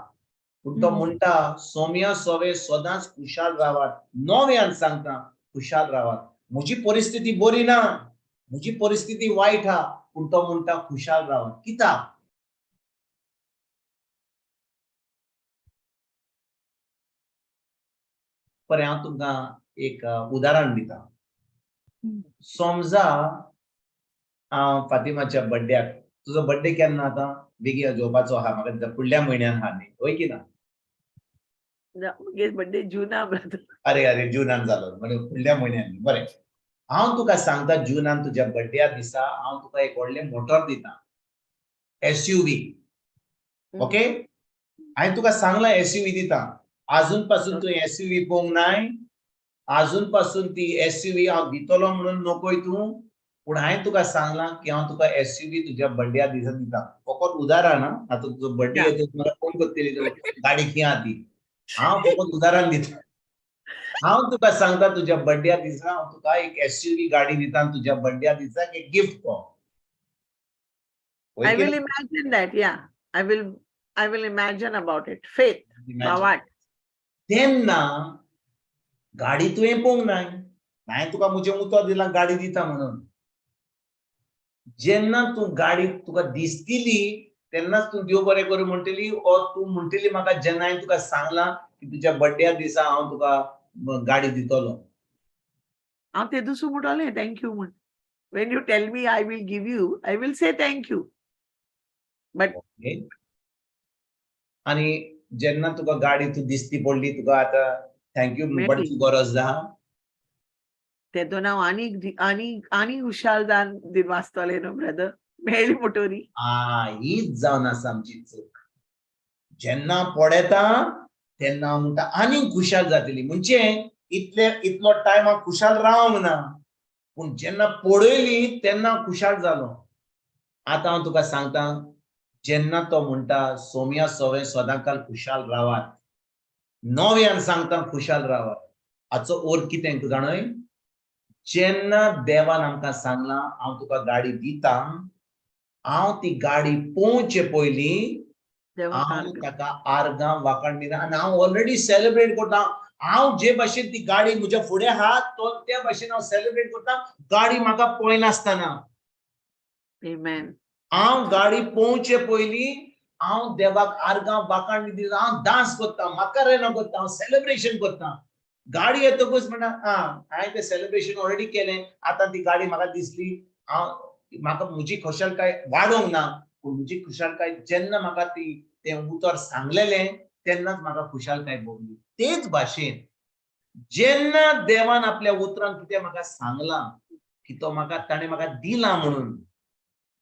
पूण तो म्हणटा सोम्या सोवे सदांच खुशाल रावात. नव्यान सांगता खुशाल रावात. म्हजी परिस्थिती बरी ना, म्हजी परिस्थिती वायट आहा, पूण तो म्हणटा खुशाल रावात. कित्याक? बरें हांव तुमकां एक उदाहरण दिता. समजा हांव फातिमाच्या बर्थडेक, तुजो बर्थडे केन्ना आतां? बेगीन येवपाचो आहा, म्हाका दिसता फुडल्या म्हयन्यान आहा न्ही, वय की ना? म्हगे बर्थडे जुना ब्रदर. अरे जुनान जालो म्हणजे फुडल्या म्हयन्यान. बरें हांव तुका सांगता जुनान तुज्या बर्थडेया दिसा हांव तुका एक व्हडलें मोटर दिता. SUV. ओके, हांवें तुका सांगला SUV दिता. अजून पासून तू SUV पळोवंक नाय. अजून पासून ती SUV हांव दितलो म्हणून नकोय तू. पूण हांवें तुका सांगला की हांव तुका SUV तुज्या बर्थडे दिसा दिता. फकत उदाहरण आतां तुजो बर्थडे येता म्हाका फोन करतली तूं गाडी खंय आहा ती. हांव फकत उदाहरण दिता. हांव तुका सांगता तुज्या बर्थडे दिसा हांव तुका एक SUV गाडी दिता आनी तुज्या बर्थडे दिसा एक गिफ्ट को. I will imagine that. Yeah, I will imagine about it. Faith. Bhavat. तेन्ना गाडी तुवें पळोवंक नाय. हांवें तुका म्हजें उतर दिलां गाडी दिता म्हणून. जेन्ना तूं गाडी तुका दिसतली तेन्नाच तूं देव बरें करूं म्हणटली ओ तूं म्हणटली म्हाका जेन्ना हांवें तुका सांगलां की तुज्या बर्थडे दिसा हांव तुका गाडी दितलो. हांव ते दुसू म्हणटलें thank you म्हण. When you tell me I will give you, I will say thank you. But आनी जेन्ना तुका गाडी तूं दिसती पडली तुका आतां थँक्यू म्हणपाची गरज आहा. तेदोन हांव आनी हुशाल जावन दिनवासतलें न्हू ब्रदर. मेळ्ळी मोटोरी. हीच जावन आसा आमची चूक. जेन्ना पडता तेन्ना हांव म्हणटा आनीक खुशाल जातली. म्हणजे इतलो टायम हांव खुशाल रावंक ना. पूण जेन्ना पडयली तेन्ना खुशाल जालो. आतां हांव तुका सांगता जेन्ना तो म्हणटा सोम्या सवे सदांकाल खुशाल रावात. नव्यान सांगता खुशाल रावात. हाचो अर्थ कितें जाणय. जेन्ना देवान आमकां सांगलां हांव तुका गाडी दिता हांव ती गाडी पळोवचे पयलीं हांव ताका आर्गां वांकण दिना आनी हांव ऑलरेडी सेलिब्रेट करता. हांव जे भाशेन ती गाडी म्हज्या फुडें आहा तो त्या भाशेन हांव सेलिब्रेट करता गाडी म्हाका पळयनासतना. Amen. हांव गाडी पळोवचे पयलीं हांव देवाक आर्गां वांकण दिता. हांव डान्स करता माकारेना करता हांव सेलिब्रेशन करता. गाडी येतकूच म्हणटा हांवें तें सेलिब्रेशन ऑलरेडी केलें आतां ती गाडी म्हाका दिसली म्हाका म्हजी खुशालकाय वाडोवंक ना. पूण म्हजी खुशालकाय जेन्ना म्हाका तें उतर सांगलेलें तेन्नाच म्हाका खुशालकाय भोगली. तेच भाशेन जेन्ना देवान आपल्या उतरान कितें म्हाका सांगलां की तो ताणें म्हाका दिलां म्हणून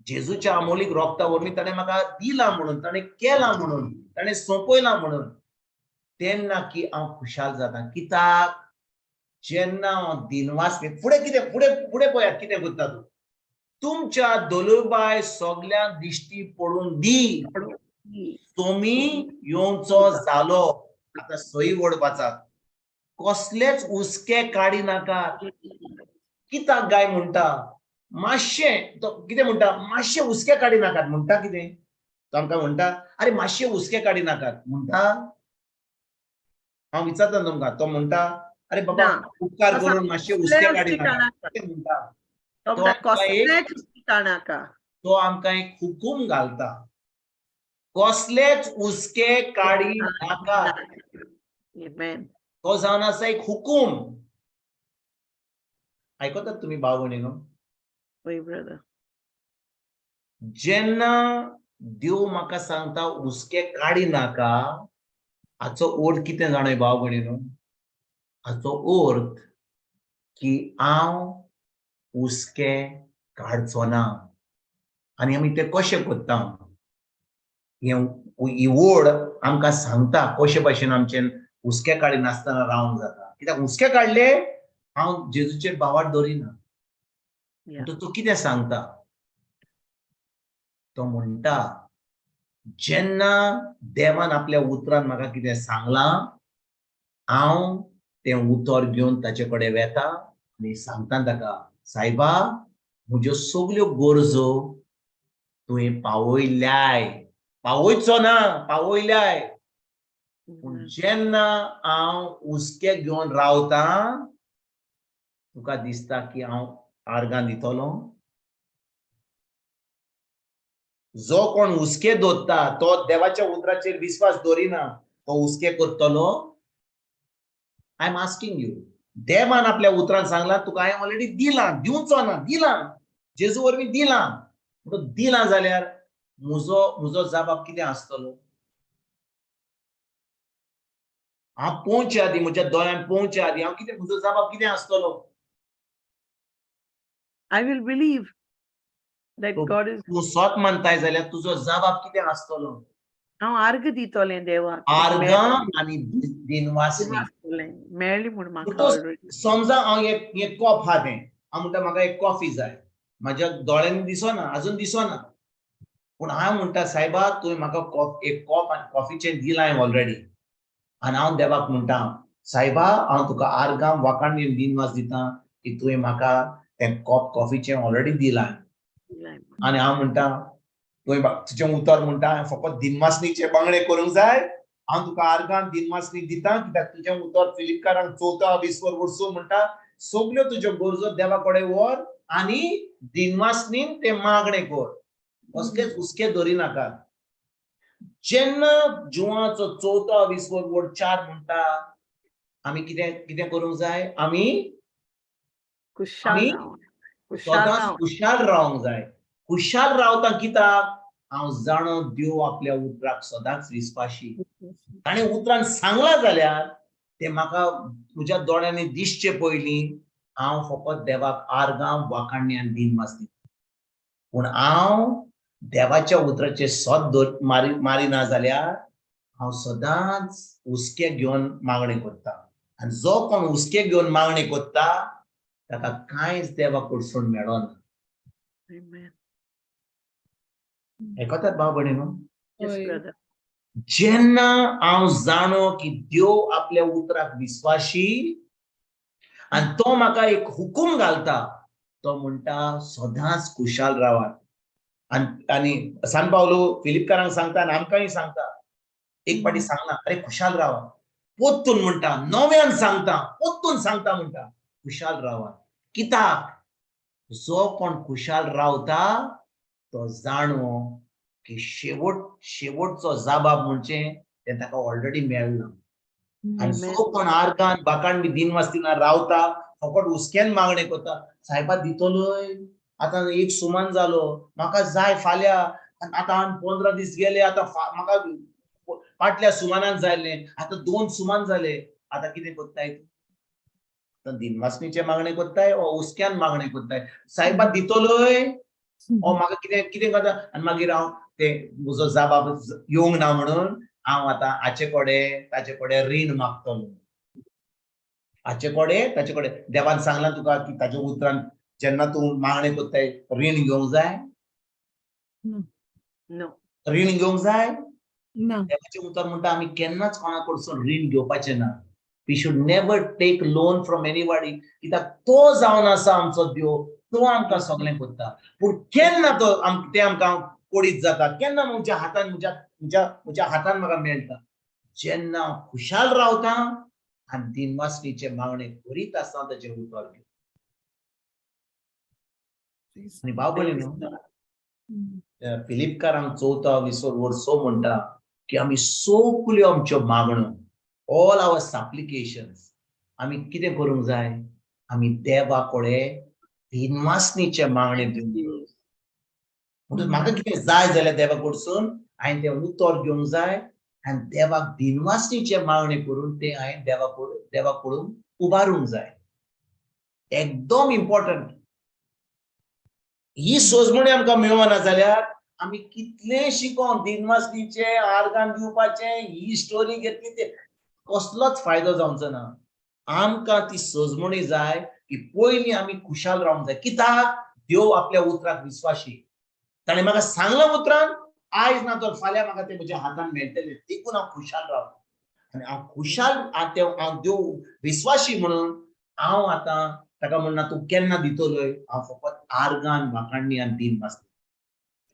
जेजूच्या अमोलीक रोगता वरवीं ताणें म्हाका दिलां म्हणून ताणें केलां म्हणून ताणें सोंपयलां म्हणून तेन्ना की हांव खुशाल जाता. कित्याक जेन्ना हांव दिनवास फुडें पळयात कितें करता तूं. तुमच्या दोलूबाय सगळ्यांक दिश्टी पडून दी. तुमी येवचो जालो. आतां सई ओडपाचा कसलेच हुस्के काडी नाकात. कित्याक गाय म्हणटा मातशें तो कितें म्हणटा मातशें हुस्के काडी नाकात म्हणटा कितें. तो आमकां म्हणटा अरे मातशें हुस्के काडी नाकात म्हणटा. हांव विचारता तुमकां तो म्हणटा अरे बाबा उपकार करून मातशें हुस्के काडी नाकात कितें म्हणटा. तो आमकां एक हुकूम घालता कसलेच हुस्के काडी नाकात. तो जावन आसा एक हुकूम. आयकतात तुमी भाव भयणीनो. जेन्ना देव म्हाका सांगता हुस्के काडी नाका हाचो अर्थ कितें जाणय भाव भयणीनो. हाचो अर्थ की हांव हुस्के काडचो ना. आनी आमी ते कशें करता ही ओड आमकां सांगता कशे भाशेन आमचें हुस्के काडी नासतना रावंक जाता. कित्याक हुस्के काडले हांव जेजूचेर भावार्थ दवरिना. तो कितें सांगता तो म्हणटा जेन्ना देवान आपल्या उतरान म्हाका कितें सांगलां हांव तें उतर घेवन ताचे कडेन वेता आनी सांगता ताका सायबा म्हज्यो सगल्यो गरजो तुवें पावयल्याय. पावयचो ना पावयल्याय. पूण जेन्ना हांव हुस्के घेवन रावता तुका दिसता की हांव आर्गां दितलो. जो कोण हुस्के दोत्ता तो देवाच्या उतराचेर विश्वास दवरिना तो हुस्के करतलो. I am asking you. देवान आपल्या उतरान सांगलां तुका हांवें ऑलरेडी दिलां दिवचो ना दिलां जेजू वरवीं दिलां. म्हणून दिलां जाल्यार म्हजो जबाब कितें आसतलो. हांव पळोवचे आदीं म्हज्या दोळ्यान पळोवचे आदीं हांव कितें म्हजो जबाब कितें आसतलो. I will believe. that Tu God is तू स्वत म्हणताय जाल्यार तुजो जबाब कितें आसतलो? हांव अर्घ दितोलें देवाक आर्ग आनी दिनवासनी. मेळ्ळी म्हूण म्हाका तो ऑलरेडी. समजा हांव एक कॉप हा तें हांव म्हणटा म्हाका एक कॉफी जाय, म्हाज्या दोळ्यांनी दिसना, अजून दिसना, पूण हांव म्हणटा सायबा तुवें म्हाका एक कॉप कॉफीचें दिलां हांवें ऑलरेडी, आनी हांव देवाक म्हणटा सायबा हांव तुका आर्गां वाखाण दिनवास दितां की तुवें म्हाका तें कॉप कॉफीचें ऑलरेडी दिलां. आनी हांव म्हणटा तुवें तुजें उतर म्हणटा हांवें फकत दिनवासनीचे बांगडे करूंक जाय, हांव तुका आर्गां दिनवासनी दितां कित्याक तुजें उतर फिलिपकारांक 4:20 वर्सूं म्हणटा सगल्यो तुज्यो गरजो देवा कडेन व्हर आनी दिनवासनीन ते मागणे कर, कसलेच हुस्के धरिनाकात. जेन्ना जुवाचो 4:20 4 म्हणटा आमी कितें करूंक जाय? आमी सदांच खुशाल रावंक जाय. खुशाल रावता कित्याक? हांव जाणो देव आपल्या उतराक सदांच विस्वाशी. ताणें उतरान सांगलां जाल्यार ते म्हाका तुज्या दोळ्यांनी दिसचे पयलीं हांव फकत देवाक आर्गां वाखाणणी आनी दिनवास दितां. पूण हांव देवाच्या उतराचेर सोद मारिना जाल्यार हांव सदांच हुस्के घेवन मागणें करता, आनी जो कोण हुस्के घेवन मागणें करता ताका कांयच देवा कडसून मेळना. आयकतात भाव भयणीनो? जेन्ना हांव जाणो की देव आपल्या उतराक विस्वाशी आनी तो म्हाका एक हुकूम घालता, तो म्हणटा सदांच खुशाल रावात. आनी सान पावलो फिलिपकारांक सांगता आनी आमकांय सांगता, एक पाटी सांगना अरे खुशाल रावा, पोत्तून म्हणटा नव्यान सांगता, पोत्तून सांगता म्हणटा खुशाल रावा. कित्याक? जो कोण खुशाल रावता तो जाणो की शेवटचो जबाब म्हणजे ते ताका ऑलरेडी मेळना. आनी जो कोण आर्गान बाकाण बी दिनवासतीना रावता फकत हुस्क्यान मागणें करता, सायबा दितलोय, आतां एक सुमान जालो, म्हाका जाय फाल्यां, आतां 15 दीस गेले, आतां म्हाका फाटल्या सुमानान जायलें, आतां 2 सुमान जाले, आतां कितें कोत्ताय? दिनवासनीचे मागणें कोत्ताय ओ हुस्क्यान मागणें कोत्ताय? सायबा दितलोय ओ म्हाका कितें करता? आनी मागीर हांव ते म्हजो जबाब येवंक ना म्हणून हांव आतां हाचे कडेन ताचे कडेन रीण मागतलो. हाचे कडेन ताचे कडेन देवान सांगलां तुका की ताच्या उतरान जेन्ना तूं मागणें कोत्ताय रीण घेवंक जाय? रीण घेवंक जाय? देवाचें उतर म्हणटा आमी केन्नाच कोणा कडसून रीण घेवपाचें ना. We should never take loan from anybody, कित्याक तो जावन आसा आमचो देव, तो आमकां सगळें कोत्ता. पूण केन्ना ते आमकां कोडीत जाता, केन्ना म्हज्या हातान म्हाका मेळटा? जेन्ना हांव खुशाल रावता आनी दिनवासनीचे मागणें करीत आसता ताचें उतर घेवन. आनी भाव भयणीनो, फिलिपकारांक 4:20 म्हणटा की आमी सगल्यो आमच्यो मागण्यो, ऑल आवर सप्लिकेशन्स आमी कितें करूंक जाय? आमी देवा कडेन दिनवासनीचे मागणें दिवंक. म्हणटच म्हाका कितें जाय जाल्यार देवा कडसून हांवें तें उतर घेवंक जाय आनी देवाक दिनवासनीचे मागणें करून ते हांवें देवा कडून उबारूंक जाय. एकदम इम्पॉर्टंट. ही सोजमणी आमकां मेळना जाल्यार आमी कितले शिकोन दिनवासनीचे आर्गां दिवपाचे ही स्टोरी घेतली ते कसलोच फायदो जावचो ना. आमकां ती सोजमणी जाय की पयलीं आमी खुशाल रावंक जाय. कित्याक? देव आपल्या उतराक विस्वाशी. ताणें म्हाका सांगलां उतरान, आयज ना तर फाल्यां म्हाका ते म्हज्या हातान मेळटलें, देखून हांव खुशाल रावता. आनी हांव खुशाल हांव देव विस्वाशी म्हणून हांव आतां ताका म्हणना तूं केन्ना दितलोय, हांव फकत आर्गान वाखाणणी आनी दिनवासनी,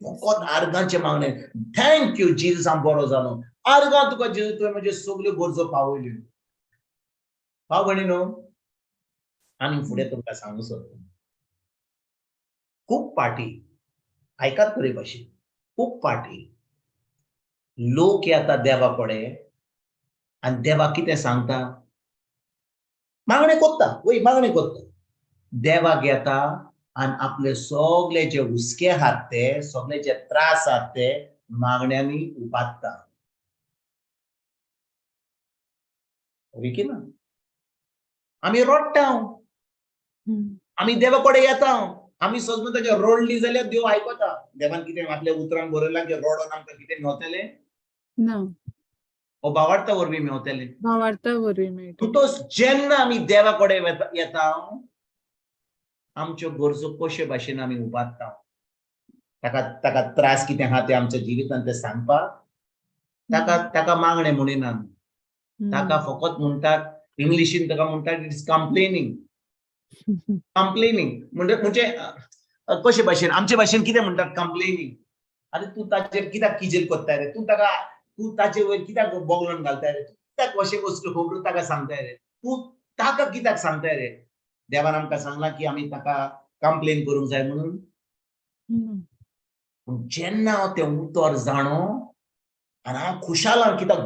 फकत आर्गांचे मागणें. थँक यू जीजस, हांव बरो जालो. आर्गां तुका जेजू तुवें म्हज्यो सगल्यो गरजो पावयल्यो. भाव भयणीनो, आनी फुडें तुमकां सांगूं सोदता. खूब पाटी आयकात बरे भाशेन, खूब पाटी लोक येता देवा कडेन आनी देवा कितें सांगता? मागणें कोत्ता, वय मागणें कोत्ता. देवाक येता आनी आपले सगळे जे हुस्के आहात ते, सगळे जे त्रास आहात ते मागण्यांनी उबारता. ना आमी रडटा, आमी देवा कडेन येता, आमी सोजून ताचे रोडली जाल्यार देव आयकता. देवान कितें आपल्या उतरान बरयलां की रोडोन आमकां कितें मेवतलें? ना हो भावार्था वरवीं मेवतलें. भावार्था वरवीं मेळटा. म्हणटच जेन्ना आमी देवा कडेन येता आमच्यो गरजो कशे भाशेन आमी उबारता. ताका त्रास कितें आहा ते आमच्या जिवितांत ते सांगपाक ताका मागणें म्हणिना. ताका फकत म्हणटात इंग्लिशीन ताका म्हणटात इट्स कंप्लेनिंग. कंप्लेनिंग म्हणजे कशे भाशेन आमचे भाशेन कितें म्हणटात कंप्लेनिंग. आरे तूं ताचेर कित्याक किजेल कोत्ताय रे? तूं ताचे वयर कित्याक बोगळोन घालताय रे? तूं कित्याक अशें वस्तू खबरो ताका सांगताय रे? तूं ताका कित्याक सांगताय रे? देवान आमकां सांगलां की आमी ताका कंप्लेन करूंक जाय म्हणून. पूण जेन्ना हांव तें उतर जाणो आनी हांव खुशालां कित्याक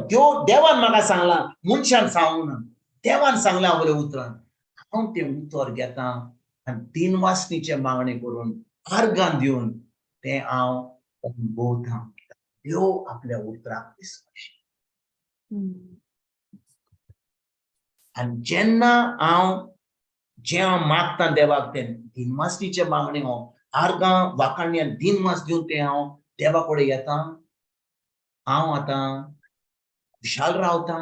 देवान म्हाका सांगलां, मनशान सांगूंक ना. देवान सांगलां आपल्या उतरान. हांव तें उतर घेतां आनी दिनवासनीचे मागणे करून आर्गां दिवन तें हांव अनुभवतां. देव आपल्या उतराक विस्वाशी. आनी जेन्ना हांव मागतां देवाक तें दिनवासनीचे मागणे हांव आर्गां वाखाणणी आनी दिनवास दिवन तें हांव देवा कडेन येतां. हांव आतां खुशाल रावतां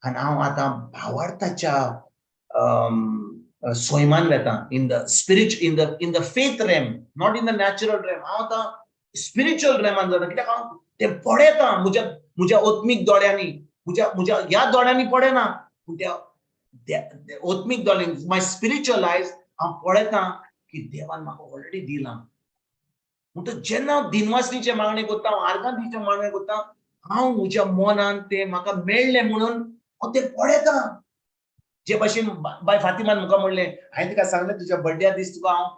आनी हांव आतां भावार्थाच्या सोयमान वेतां इन द फेथ रेम, नॉट इन द नॅचरल रेम. हांव आतां स्पिरिच्युअल रेमान जाता कित्याक हांव तें पळयतां म्हज्या ओत्मीक दोळ्यांनी. म्हज्या ह्या दोळ्यांनी पळयना पूण त्या ओत्मीक दोळ्यांनी माय स्पिरिच्युअल आयज हांव पळयतां की देवान म्हाका ऑलरेडी दिलां. म्हणटच जेन्ना हांव दिनवासनीचे मागणे करतां, आर्गां दिवचे मागणे करतां, हांव म्हज्या मनान तें म्हाका मेळ्ळें म्हणून हांव तें पळयतां. जे भाशेन बाय फातिमान म्हाका म्हणलें, हांवें तिका सांगलें तुज्या बर्थडे दीस तुका हांव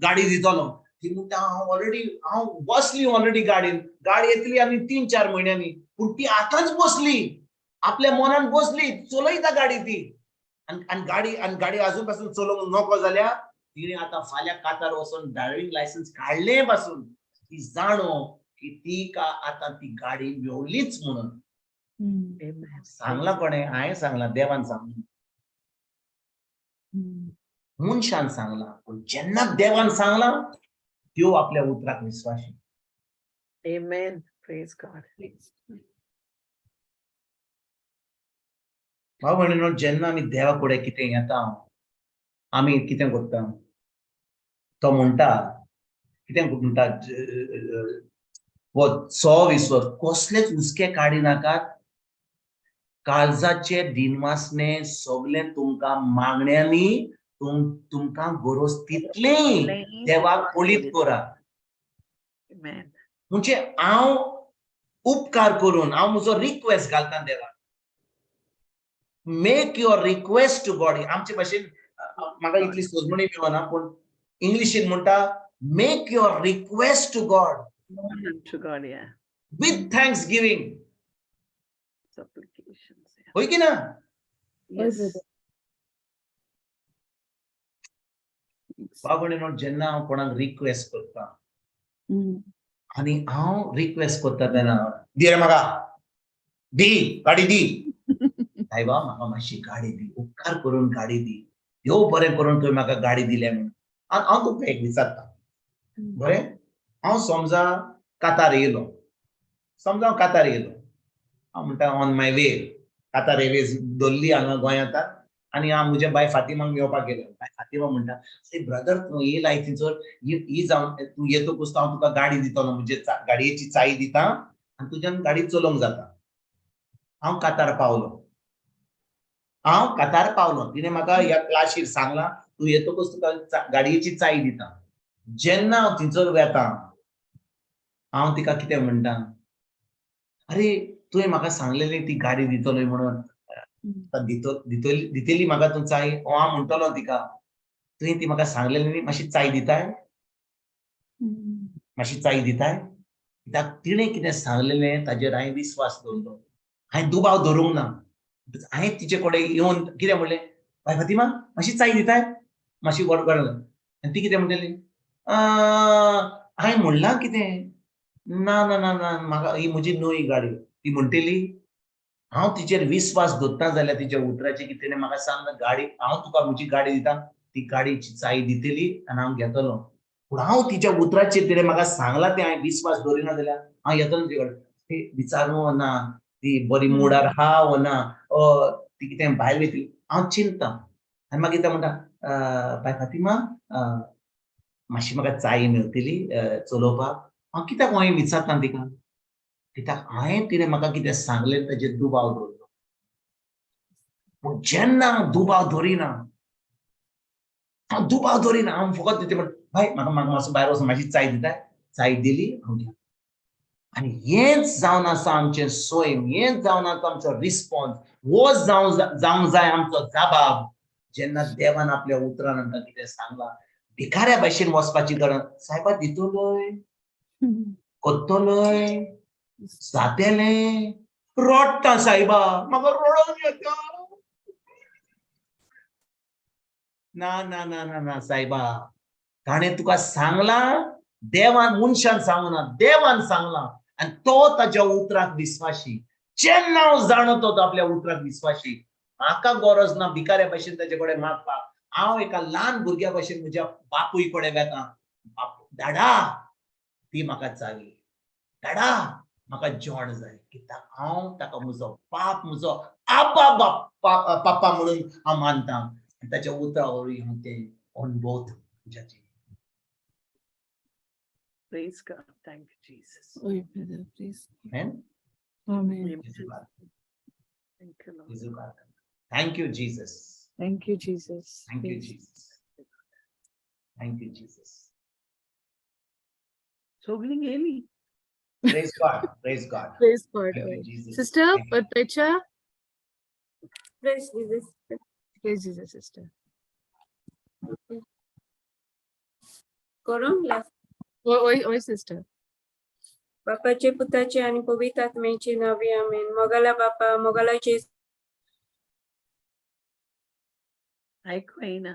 गाडी दितलो. ती म्हणटा हांव बसली ऑलरेडी गाडयेन. गाडी येतली आनी 3-4 म्हयन्यांनी. पूण ती आतांच बसली. आपल्या मनान बसली, चलयता गाडी ती. आनी गाडी आजून पासून चलोवंक नकळो जाल्यार तिणे आतां फाल्यां कातार वचून ड्रायव्हिंग लायसन्स काडलें पासून ती जाणो की तिका आतां ती गाडी मेवलीच म्हणून. सांगलां कोणें? हांवें सांगलां, देवान सांगलां. मनशान सांगलां. पूण जेन्ना देवान सांगलां देव आपल्या उतराक विस्वाशी. Amen. Praise God. भाव भयणीनो, जेन्ना आमी देवा कडेन कितें येता आमी कितें करता? तो म्हणटा कितें म्हणटा? हो 20 वर्स कसलेच हुस्के काडिनाकात. काळजाचे दिनवासने सगळे तुमकां मागण्यांनी तुमकां गरज तितली देवाक पळीत करा. म्हणजे हांव उपकार करून हांव म्हजो रिक्वेस्ट घालतां देवाक. Make your request to God. आमचे भाशेन म्हाका इतली सोजमणी मेळना पूण इंग्लिशीन म्हणटा make your request to God To God, yeah. With thanksgiving. Supplications. Yeah. होय की ना? Yes. बाबणेनो, जेन्ना हांव कोणाक रिक्वेस्ट करता आनी हांव रिक्वेस्ट करता तेन्ना दी रे म्हाका, दी गाडी दी. सायबा म्हाका मातशी गाडी दी, उपकार करून गाडी दी. देव बरें करून तुवें म्हाका गाडी दिल्या म्हणून हांव तुका एक विचारता. बरें, हांव समजा कातार येयलो. हांव म्हणटा ऑन माय वे कातार रेल्वेज धरली हांगा गोंयांत आनी हांव म्हज्या बाय फातिमाक मेळपाक गेलो. बाय फातिमा म्हणटा ब्रदर तूं येयला थंयसर ही जावन तूं येतकूच हांव तुका गाडी दितलो, म्हणजे गाडयेची चावी दितां आनी तुज्यान गाडी चलोवंक जाता. हांव कातार पावलो. तिणें म्हाका ह्या क्लासीर सांगलां तूं येतकूच तुका गाडयेची चावी दितां. जेन्ना हांव थंयसर वेतां हांव तिका कितें म्हणटा, अरे तुवें म्हाका सांगलेलें ती गाडी दितली म्हणून, दितली म्हाका तूं चावी? हांव म्हणटलो तिका तुवें ती म्हाका सांगलेली न्ही, मातशी चावी दिताय? कित्याक तिणें कितें सांगलेलें ताजेर हांवें विस्वास दवरलो. हांवें दुबाव धरूंक ना. हांवें तिचे कडेन येवन कितें म्हणलें, बाय फातिमा मातशी चावी दिताय? मातशी वडगड. आनी ती कितें म्हणटली, हांवें म्हणलां कितें, ना ना ना ना म्हाका ही म्हजी न्हय गाडी. ती म्हणटली हांव तिचेर विस्वास दवरता जाल्यार तिच्या उतराचेर की तिणें म्हाका सांगलां गाडी हांव तुका म्हजी गाडी दितां, ती गाडीची चावी दितली आनी हांव घेतलो. पूण हांव तिच्या उतराचेर तिणें म्हाका सांगलां तें हांवें विस्वास दवरिना जाल्यार हांव येतलो तिचे कडेन. ती विचारूं ना, ती बरी मुडार हा वो ना, ती कितें भायर वयतली हांव चिंततां. आनी मागीर ती म्हणटा बाय फातिमा मातशी म्हाका चावी मेळटली चलोवपाक. हांव कित्याक हांवें विचारतां तिका, कित्याक हांवें तिणें म्हाका कितें सांगलें ताचेर दुबाव दवरलो. पूण जेन्ना हांव दुबाव दवरिना, हांव फकत तिचे कडेन भाय म्हाका मातसो भायर वचून मातशी चाय दिताय, चाय दिली हांव घेतली. आनी हेंच जावन आसा आमचें सैम, हेंच जावन आसा आमचो रिस्पॉन्स, होच जावंक जाय आमचो जबाब. जेन्ना देवान आपल्या उतरान आमकां कितें सांगलां, भिकाऱ्या भाशेन वचपाची गरज, सायबा दितलोय, करतलोय, जातेलें, रडटा सायबा, म्हाका रडोन येता. ना ना ना ना ना सायबा, ताणें तुका सांगलां, देवान मनशान सांगूना, देवान सांगलां आनी तो ताच्या उतराक विस्वाशी. जेन्ना हांव जाणवतो तो आपल्या उतराक विस्वाशी, म्हाका गरज ना भिकाऱ्या भाशेन ताचे कडेन मागपाक. हांव एका ल्हान भुरग्या भाशेन म्हज्या बापूय कडेन वेतां, बापू दाडा ती म्हाका चावी, दाडा म्हाका जेवण जाय, कित्याक हांव ताका म्हजो बाप, म्हजो आबा पापा म्हणून हांव मानतां. ताच्या उतरा वरवीं हांव तें अणभवता म्हज्या जिवीतांत. Praise God. Thank you, Jesus. Oy, brother, praise God. Amen. Amen. Thank you, Lord. Thank you, Jesus. Thank you, Jesus. Thank you, Praise- Jesus. Thank you, Jesus. सगळी गेली. Praise God. Praise God. Praise God. Thank you, Oy. Jesus. Sister, Thank you. Perpetua. Praise Jesus. Praise Jesus, sister. करून last Oy, sister. बापाचे पुताचे आणि पवित्र आत्म्याचे नावे आमेन. मोगाला बापा मोगाला जेस ऐकू येईना.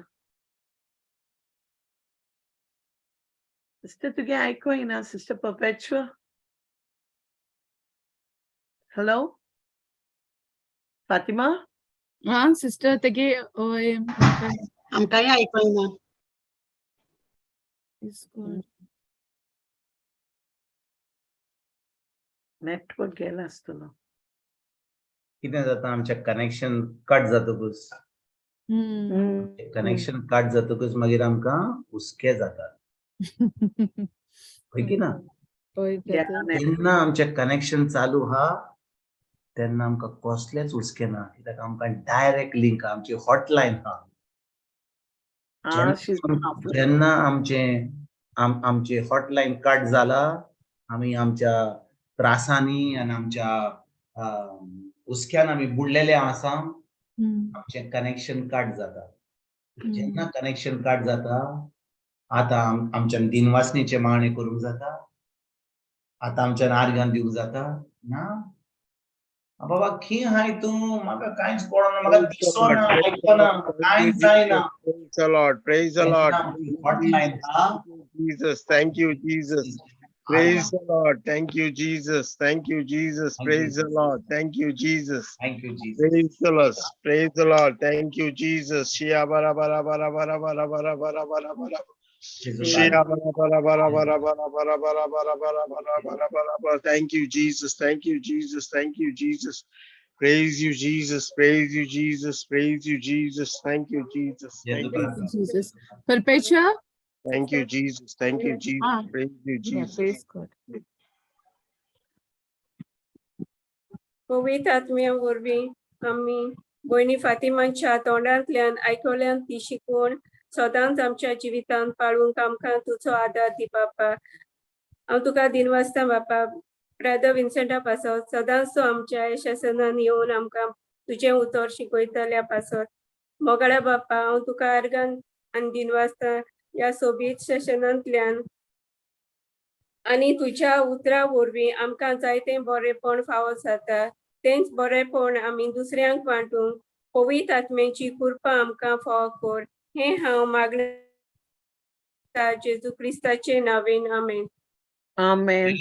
सिस्टर तुगे ऐकू येईना. Sister परपेच्युअल. Hello Fatima. Sister, tege, oy, आमकांय आयकयना. praise God. नेटवर्क गेला आसतलो. कितें जाता आमचें कनेक्शन कट जातकूच, कनेक्शन कट जातकूच मागीर आमकां हुस्के जाता, होय की ना? Oy, brother. जेन्ना आमचें कनेक्शन चालू आहा तेन्ना आमकां कसलेच हुस्के ना, कित्याक आमकां डायरेक्ट लिंक आहा, आमची हॉटलायन आहा. जेन्ना आमचे हॉटलायन कट जाला, आमी आमच्या त्रासांनी आनी आमच्या हुस्क्यान आमी बुडलेले आसा, आमचें कनेक्शन कट जाता. जेन्ना कनेक्शन कट जाता, आतां आमच्यान दिनवासनेचे मागणे करूंक जाता, आतां आमच्यान आर्गां दिवंक जाता ना. बाबा खी हाय तूं, म्हाका कांयच कळना, म्हाका दिसना, आयकना, कांयच जायना. Praise the Lord. Praise the Lord. Hotline आहा. Jesus. Thank you, Jesus. Praise the Lord. Thank you, Jesus. Thank you, Jesus. Praise the Lord. Thank you, Jesus. Thank you, Jesus. Praise the Lord. Praise the Lord. Thank you, Jesus. Shia bara bara bara bara bara bara bara bara bara. Shia bara bara bara bara bara bara bara bara bara bara bara bara bara. Thank you, Jesus. Thank you, Jesus. Thank you, Jesus. Praise you, Jesus. Praise you, Jesus. Praise you, Jesus. Thank you, Jesus. Thank you. Jesus. Perpetua. Thank you, Jesus. Thank you, Jesus. Praise you, Yeah, Jesus. praise God. पवित्र आत्म्या वरवीं आमी भयणी फातिमाच्या तोंडांतल्यान आयकल्यान ती शिकवण सदांच आमच्या जिवितांत पाळूंक आमकां तुजो आदार दी बापा. हांव तुका दिनवासता बापा. ब्रदर विन्संटा पासत सदांच तूं आमच्या यशासनान येवन आमकां तुजें उतर शिकयतल्या पासत. मोगाळ्या बापा हांव तुका आर्गान आनी दिनवासता ह्या सोबीत सेशनांतल्यान आनी तुज्या उतरा वरवीं आमकां जायतें बरेंपण फावो जाता. तेंच बरेंपण आमी दुसऱ्यांक वांटूंक पवित्र आत्म्याची कृपा आमकां फावो कर. हें हांव मागतां जेजू क्रिस्ताचे नांवेन. आमेन. आमेन.